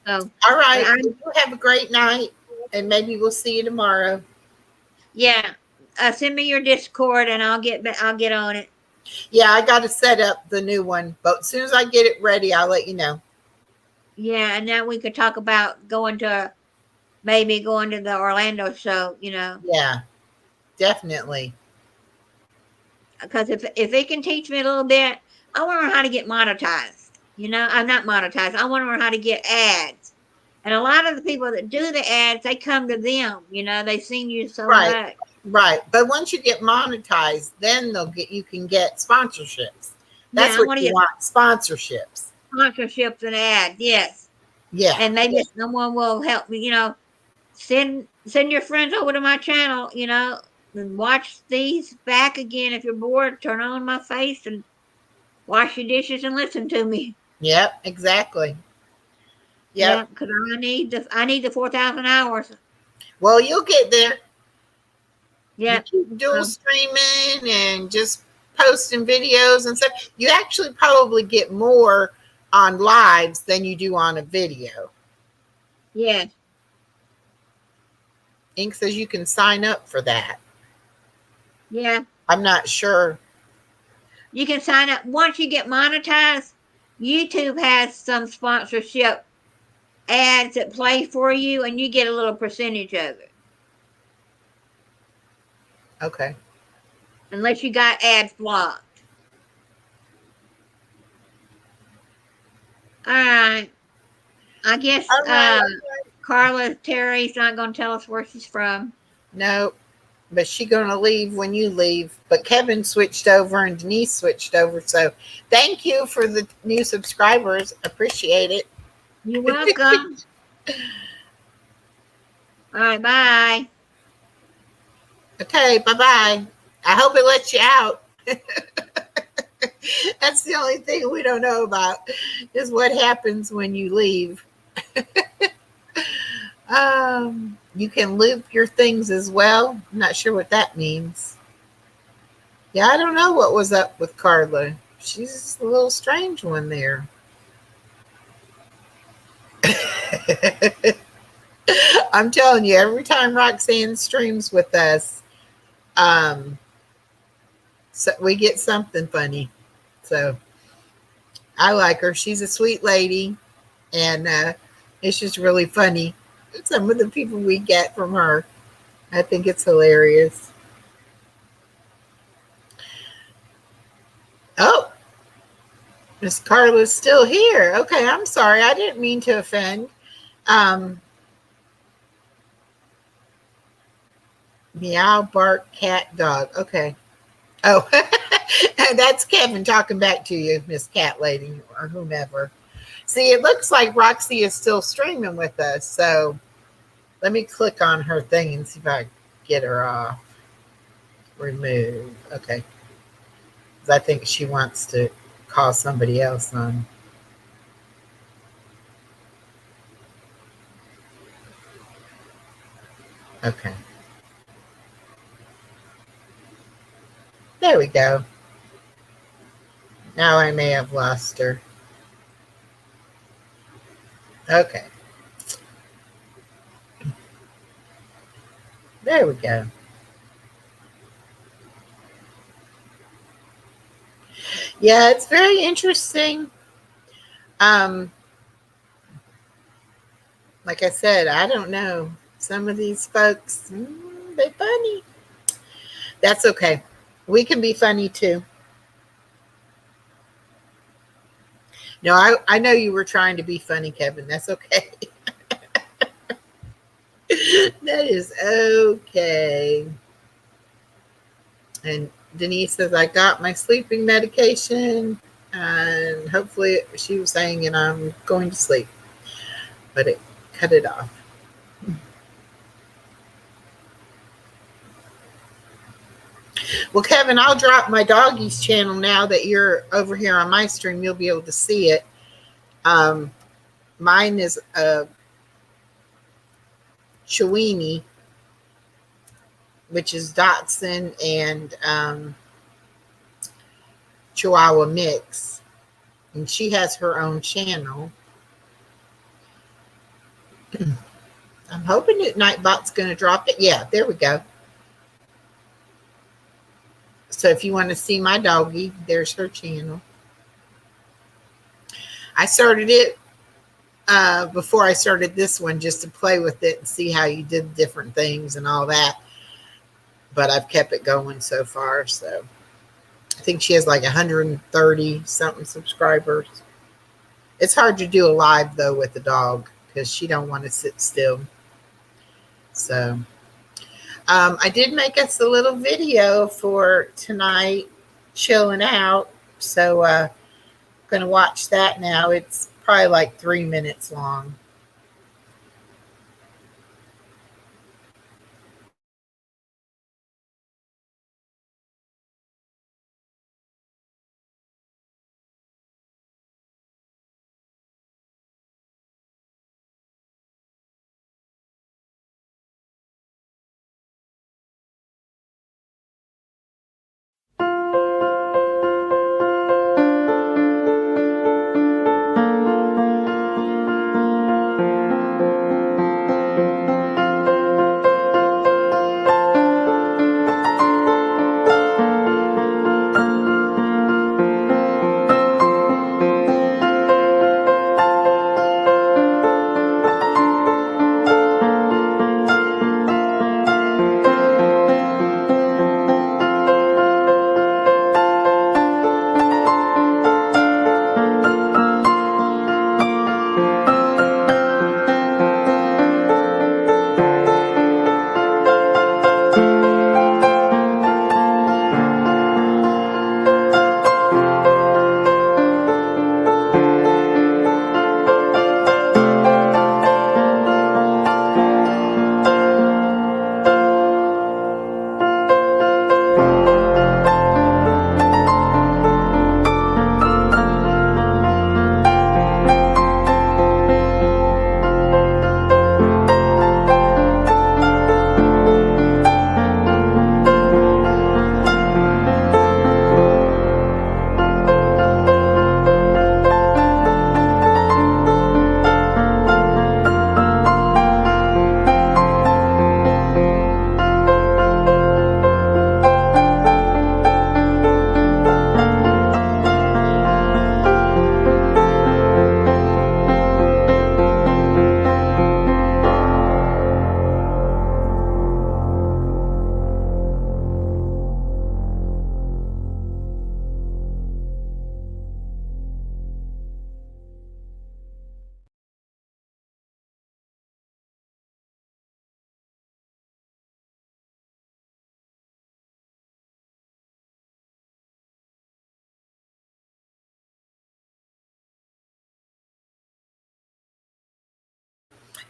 So, All but right. Well, you have a great night, and maybe we'll see you tomorrow. yeah, send me your Discord and I'll get on it. Yeah, I got to set up the new one, but as soon as I get it ready, I'll let you know. Yeah, and then we could talk about maybe going to the Orlando show. Yeah, definitely. Because if it can teach me a little bit, I want to learn how to get monetized. I'm not monetized. I want to learn how to get ads. And a lot of the people that do the ads, they come to them. They've seen you so Right. much. Right. But once you get monetized, then you can get sponsorships. Yeah, That's I what want to you get. want, sponsorships. sponsorships and ads. Yes, Yeah. and maybe someone will help me. Send your friends over to my channel. And watch these back again. If you're bored, turn on my face and wash your dishes and listen to me. Yep. Exactly. Yeah, Yep. because I need the 4,000 hours. Well, you'll get there. You Yeah. keep dual Um, streaming and just posting videos and stuff. You actually probably get more on lives than you do on a video. yeah. Ink says you can sign up for that. Yeah. I'm not sure. You can sign up once you get monetized. YouTube has some sponsorship ads that play for you, and you get a little percentage of it. Okay. Unless you got ads blocked. All right. I guess All right. Carla Terry's not going to tell us where she's from. No, but she's going to leave when you leave. But Kevin switched over and Denise switched over. So thank you for the new subscribers. Appreciate it. You're welcome. All right. Bye. Okay. Bye bye. I hope it lets you out. That's the only thing we don't know about is what happens when you leave. You can loop your things as well. I'm not sure what that means. Yeah, I don't know what was up with Carla. She's a little strange one there. I'm telling you, every time Roxanne streams with us, so we get something funny. So I like her. She's a sweet lady, and it's just really funny. Some of the people we get from her, I think it's hilarious. Oh, Miss Carla's still here. Okay, I'm sorry. I didn't mean to offend. Um, Meow, bark, cat, dog. Okay. Oh, that's Kevin talking back to you, Miss Cat Lady, or whomever. See, it looks like Roxy is still streaming with us. So let me click on her thing and see if I get her off. Remove. Okay. Because I think she wants to call somebody else on. Okay. There we go. Now I may have lost her. Okay. There we go. Yeah, it's very interesting. Um, like I said, I don't know. Some of these folks, they funny. That's okay. We can be funny too. No, I know you were trying to be funny, Kevin. That's okay. That is okay. And Denise says, I got my sleeping medication. And hopefully she was saying, and I'm going to sleep. But it cut it off. Well, Kevin, I'll drop my doggies channel now that you're over here on my stream. You'll be able to see it. Mine is a Chiweenie, which is Dotson and Chihuahua mix. And she has her own channel. I'm hoping that Nightbot's going to drop it. Yeah, there we go. So if you want to see my doggie, there's her channel. I started it before I started this one just to play with it and see how you did different things and all that. But I've kept it going so far. So I think she has like 130 something subscribers. It's hard to do a live though with the dog because she don't want to sit still. So I did make us a little video for tonight, chilling out. So going to watch that now. It's probably like 3 minutes long.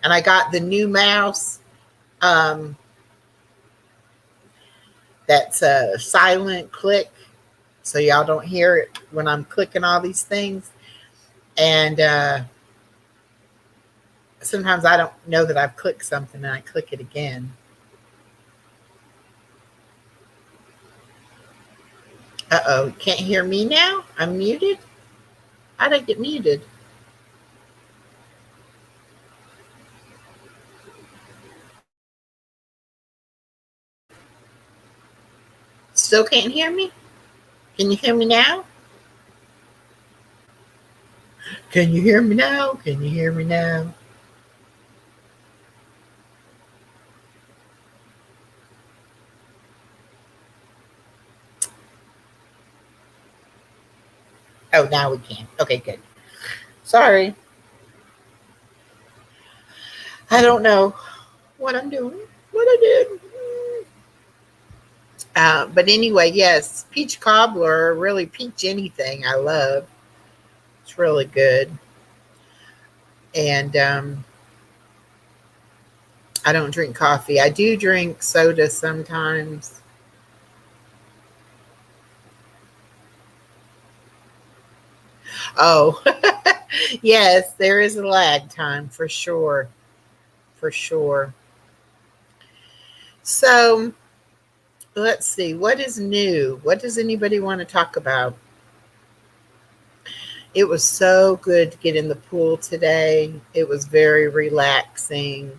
And I got the new mouse um, that's a silent click, so y'all don't hear it when I'm clicking all these things. And sometimes I don't know that I've clicked something and I click it again. Uh-oh, can't hear me now? I'm muted? How did I get muted? Still can't hear me? Can you hear me now? Can you hear me now? Can you hear me now? Oh, now we can. Okay, good. Sorry. I don't know what I'm doing. What I did. But anyway, yes, peach cobbler, really peach anything I love. It's really good. And I don't drink coffee. I do drink soda sometimes. Oh, yes, there is a lag time for sure. For sure. So let's see. What is new? What does anybody want to talk about? It was so good to get in the pool today. It was very relaxing.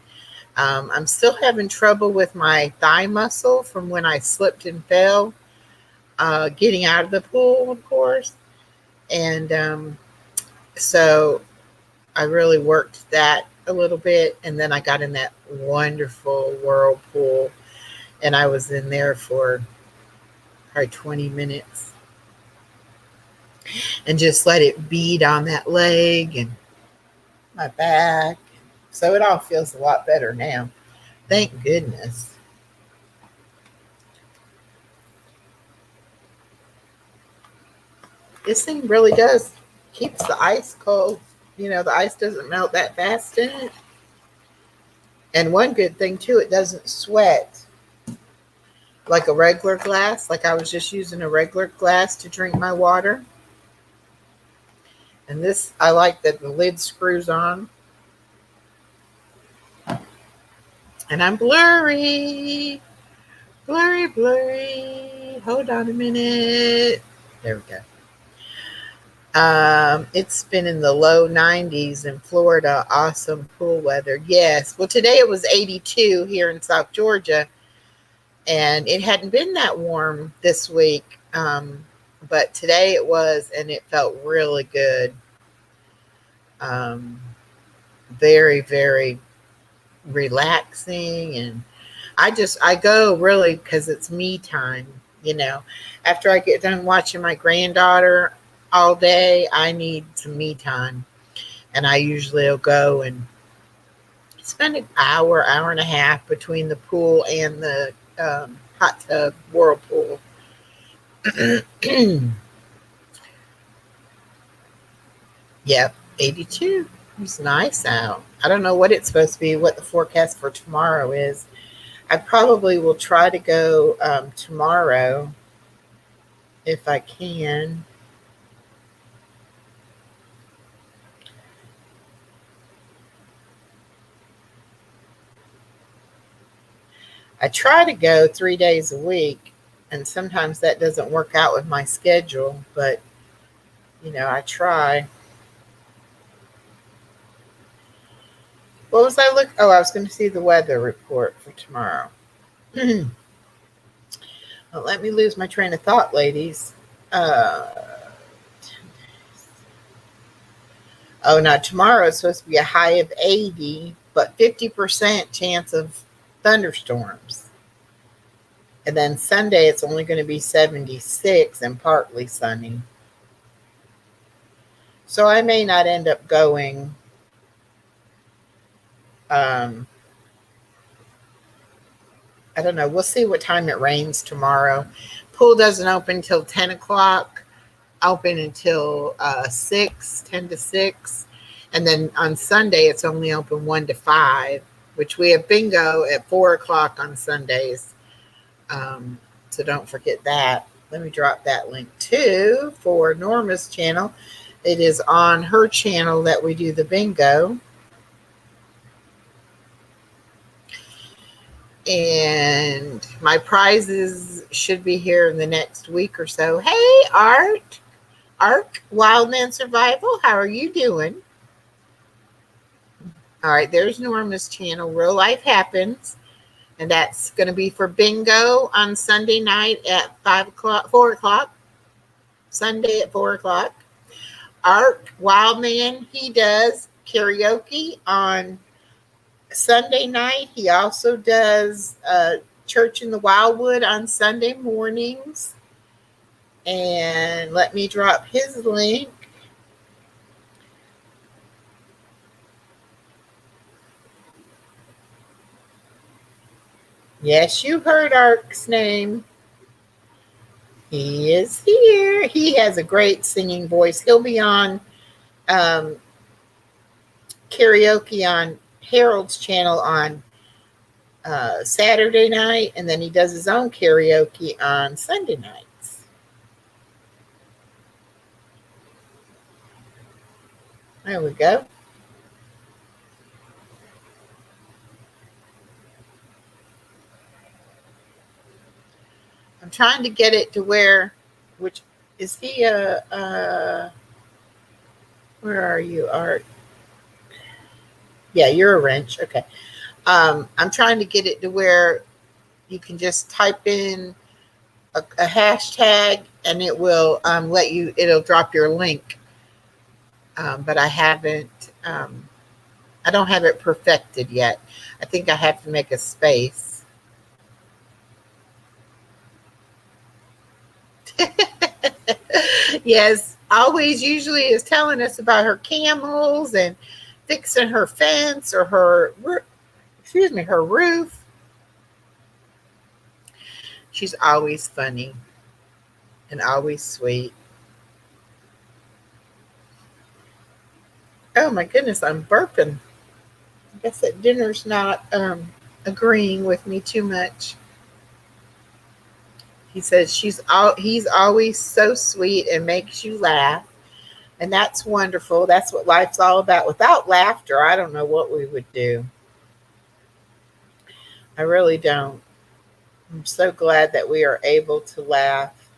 I'm still having trouble with my thigh muscle from when I slipped and fell, getting out of the pool, of course. And so I really worked that a little bit. And then I got in that wonderful whirlpool, and I was in there for probably 20 minutes and just let it bead on that leg and my back. So it all feels a lot better now. Thank goodness. This thing really does keeps the ice cold. You know, the ice doesn't melt that fast in it. And one good thing too, it doesn't sweat like a regular glass. Like I was just using a regular glass to drink my water. And this, I like that the lid screws on. And I'm blurry. Blurry, blurry. Hold on a minute. There we go. It's been in the low 90s in Florida. Awesome pool weather. Yes. Well, today it was 82 here in South Georgia, and it hadn't been that warm this week. But today it was, and it felt really good. Um, very, very relaxing. And I go really because it's me time. You know, after I get done watching my granddaughter all day, I need some me time. And I usually will go and spend an hour, hour and a half between the pool and the hot tub whirlpool. Yep, 82. It's nice out. I don't know what it's supposed to be, what the forecast for tomorrow is. I probably will try to go tomorrow if I can. I try to go 3 days a week, and sometimes that doesn't work out with my schedule, but I try. What was I look? Oh, I was going to see the weather report for tomorrow. Well, let me lose my train of thought, ladies. Uh, oh, now tomorrow is supposed to be a high of 80, but 50% chance of thunderstorms. And then Sunday, it's only going to be 76 and partly sunny. So I may not end up going. I don't know. We'll see what time it rains tomorrow. Pool doesn't open until 10 o'clock, open until 6, 10 to 6. And then on Sunday, it's only open 1 to 5, which we have bingo at 4 o'clock on Sundays. So don't forget that. Let me drop that link too for Norma's channel. It is on her channel that we do the bingo. And my prizes should be here in the next week or so. Hey, Ark, Wildman Survival, how are you doing? All right, there's Norma's channel, Real Life Happens. And that's going to be for bingo on Sunday night at 4 o'clock. Sunday at 4 o'clock. Ark, Wildman, he does karaoke on Sunday night. He also does Church in the Wildwood on Sunday mornings. And let me drop his link. Yes, you heard Ark's name. He is here. He has a great singing voice. He'll be on karaoke on Harold's channel on Saturday night, and then he does his own karaoke on Sunday nights. There we go. I'm trying to get it to where, which is he where are you, Art? Yeah, you're a wrench. Okay. I'm trying to get it to where you can just type in a hashtag and it will it'll drop your link. But I haven't, I don't have it perfected yet. I think I have to make a space. Yes, always usually is telling us about her camels and fixing her fence or her roof. She's always funny and always sweet. Oh my goodness, I'm burping. I guess that dinner's not agreeing with me too much. He says he's always so sweet and makes you laugh. And that's wonderful. That's what life's all about. Without laughter, I don't know what we would do. I really don't. I'm so glad that we are able to laugh,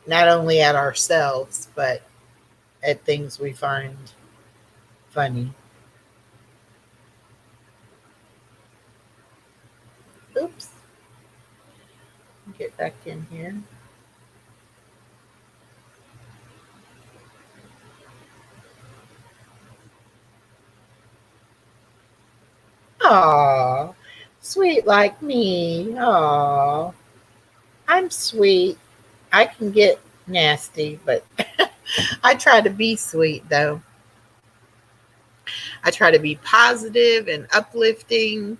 not only at ourselves, but at things we find funny. Oops. Get back in here. Aw, sweet like me. Aw, I'm sweet. I can get nasty, but I try to be sweet though. I try to be positive and uplifting.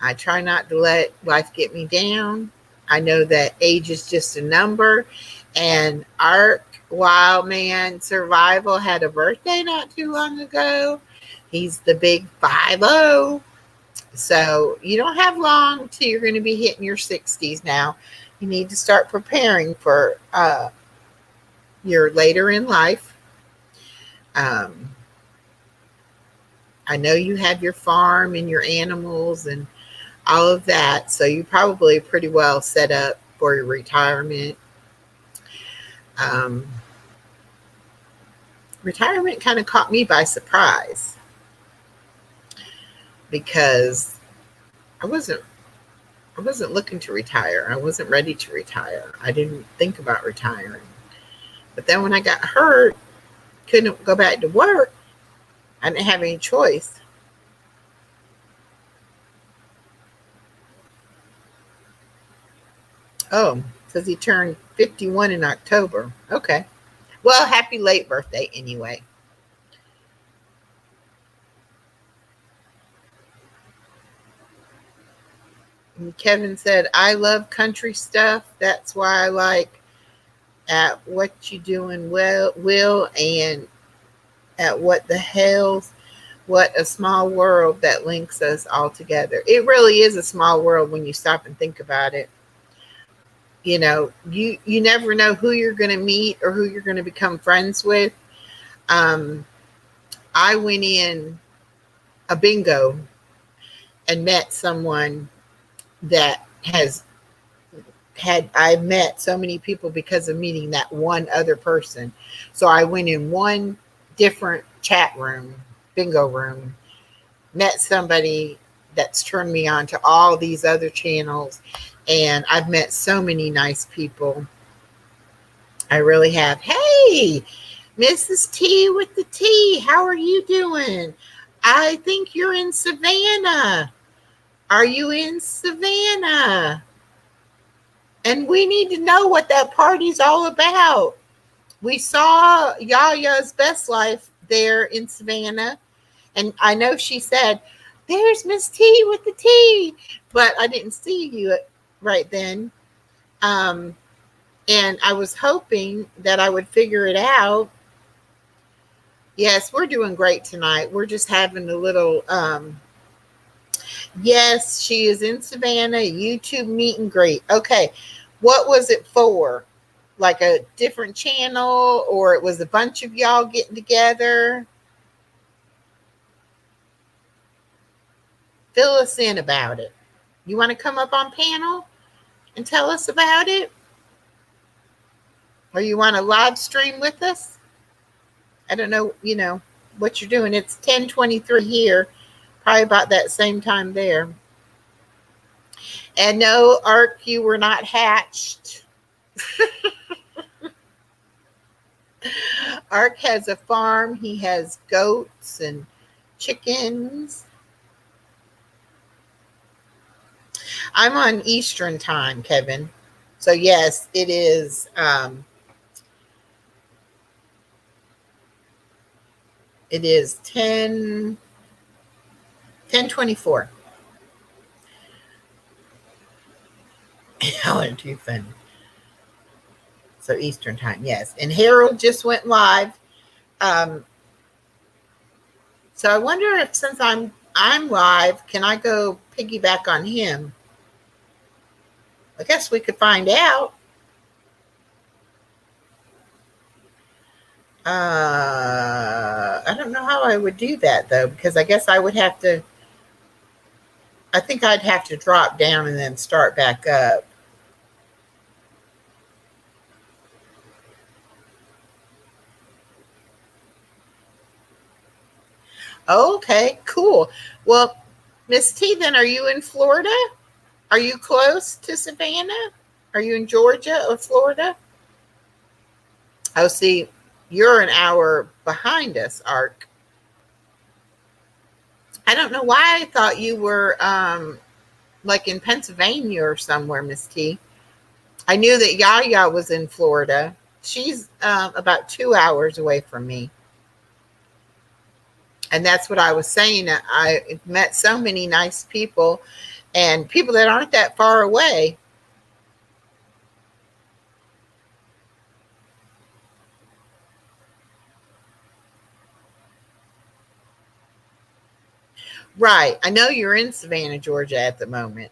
I try not to let life get me down. I know that age is just a number. And Ark Wild Man Survival had a birthday not too long ago. He's the big 50. So you don't have long till you're going to be hitting your 60s now. You need to start preparing for your later in life. I know you have your farm and your animals and all of that. So you're probably pretty well set up for your retirement. Retirement kind of caught me by surprise because I wasn't looking to retire. I wasn't ready to retire. I didn't think about retiring. But then when I got hurt, couldn't go back to work, I didn't have any choice. Oh, says he turned 51 in October. Okay. Well, happy late birthday anyway. And Kevin said, I love country stuff. That's why I like at what you doing well, Will, and at what the hell's what a small world that links us all together. It really is a small world when you stop and think about it. You know, you never know who you're going to meet or who you're going to become friends with. I went in a bingo and met someone that I met so many people because of meeting that one other person. So I went in one different chat room, bingo room, met somebody that's turned me on to all these other channels, and I've met so many nice people. I really have. Hey, Mrs. T with the T, how are you doing? I think you're in Savannah. Are you in Savannah? And we need to know what that party's all about. We saw Yaya's Best Life there in Savannah. And I know she said, there's Miss T with the T. But I didn't see you right then. And I was hoping that I would figure it out. Yes, we're doing great tonight. We're just having a little... yes, she is in Savannah. YouTube meet and greet. Okay. What was it for? Like a different channel, or it was a bunch of y'all getting together? Fill us in about it. You want to come up on panel and tell us about it? Or you want to live stream with us? I don't know, what you're doing. It's 10:23 here. Probably about that same time there. And no, Ark, you were not hatched. Ark has a farm. He has goats and chickens. I'm on Eastern time, Kevin. So yes, it is. It is 10:24. Y'all are too funny. So Eastern time, yes. And Harold just went live. Um, so I wonder if since I'm live, can I go piggyback on him? I guess we could find out. I don't know how I would do that though, because I guess I would have to. I think I'd have to drop down and then start back up. Okay, cool. Well, Miss T, then are you in Florida? Are you close to Savannah? Are you in Georgia or Florida? Oh, see, you're an hour behind us, Ark. I don't know why I thought you were like in Pennsylvania or somewhere, Miss T. I knew that Yaya was in Florida. She's about 2 hours away from me. And that's what I was saying. I met so many nice people and people that aren't that far away. Right. I know you're in Savannah, Georgia at the moment.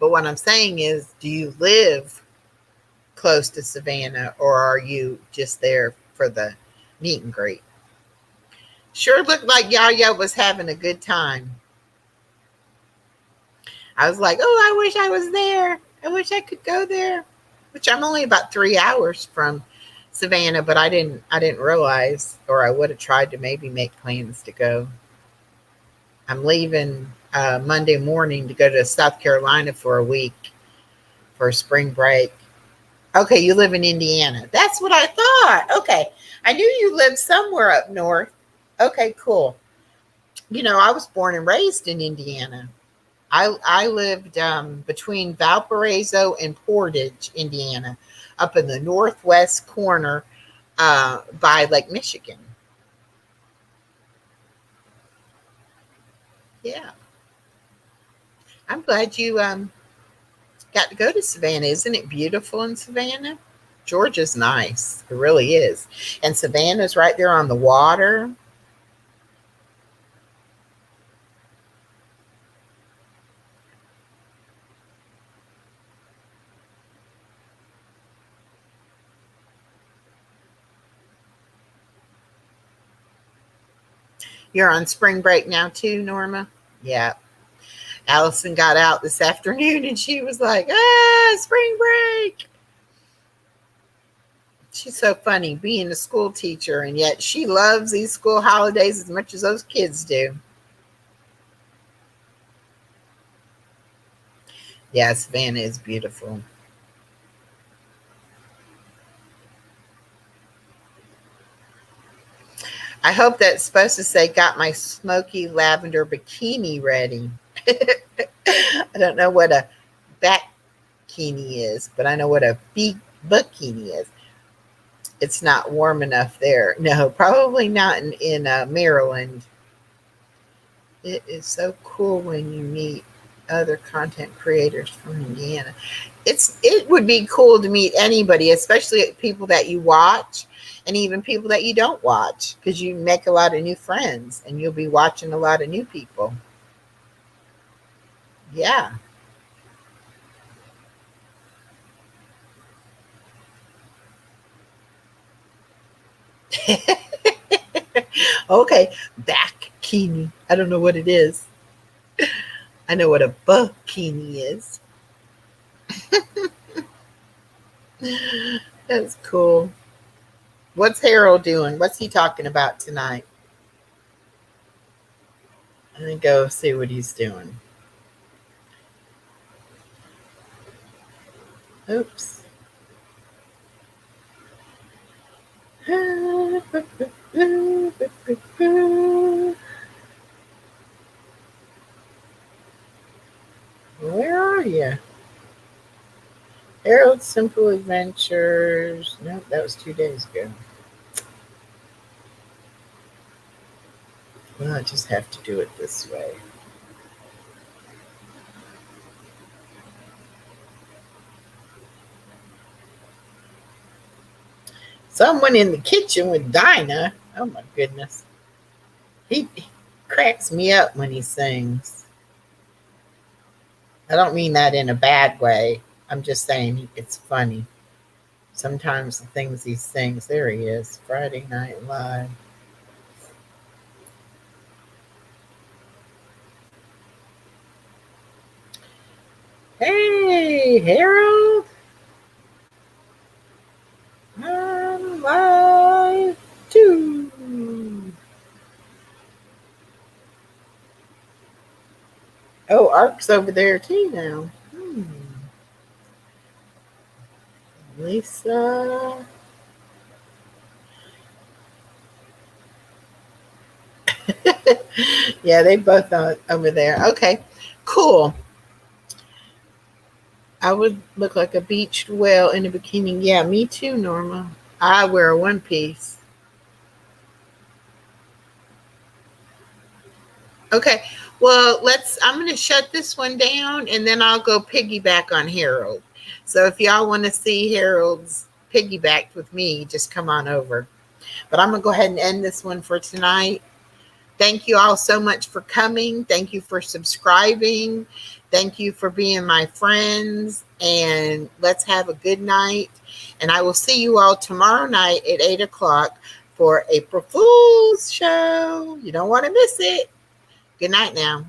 But what I'm saying is, do you live close to Savannah or are you just there for the meet and greet? Sure looked like Yaya was having a good time. I was like, oh, I wish I was there. I wish I could go there. Which I'm only about 3 hours from Savannah, but I didn't realize, or I would have tried to maybe make plans to go. I'm leaving Monday morning to go to South Carolina for a week for spring break. Okay, you live in Indiana. That's what I thought. Okay, I knew you lived somewhere up north. Okay, cool. I was born and raised in Indiana. I lived between Valparaiso and Portage, Indiana, up in the northwest corner by Lake Michigan. Yeah, I'm glad you got to go to Savannah. Isn't it beautiful in Savannah? Georgia's nice. It really is. And Savannah's right there on the water. You're on spring break now too, Norma? Yeah. Allison got out this afternoon and she was like, spring break. She's so funny being a school teacher, and yet she loves these school holidays as much as those kids do. Yeah, Savannah is beautiful. I hope that's supposed to say, got my smoky lavender bikini ready. I don't know what a bikini is, but I know what a bikini is. It's not warm enough there. No, probably not in Maryland. It is so cool when you meet other content creators from Indiana. It would be cool to meet anybody, especially people that you watch and even people that you don't watch, because you make a lot of new friends and you'll be watching a lot of new people. Yeah. Okay, bikini. I don't know what it is. I know what a bikini is. That's cool. What's Harold doing? What's he talking about tonight? I'm gonna go see what he's doing. Oops. Where are you? Harold's Simple Adventures. Nope, that was 2 days ago. Well, I just have to do it this way. Someone in the kitchen with Dinah. Oh my goodness. He cracks me up when he sings. I don't mean that in a bad way. I'm just saying it's funny. Sometimes the things he sings, there he is, Friday Night Live. Hey, Harold. I'm live too. Oh, Ark's over there too now. Lisa. Yeah, they both are over there. Okay, cool. I would look like a beached whale in a bikini. Yeah, me too, Norma. I wear a one piece. Okay, well, I'm going to shut this one down and then I'll go piggyback on Harold. So if y'all want to see Harold's piggybacked with me, just come on over. But I'm going to go ahead and end this one for tonight. Thank you all so much for coming. Thank you for subscribing. Thank you for being my friends. And let's have a good night. And I will see you all tomorrow night at 8 o'clock for April Fool's show. You don't want to miss it. Good night now.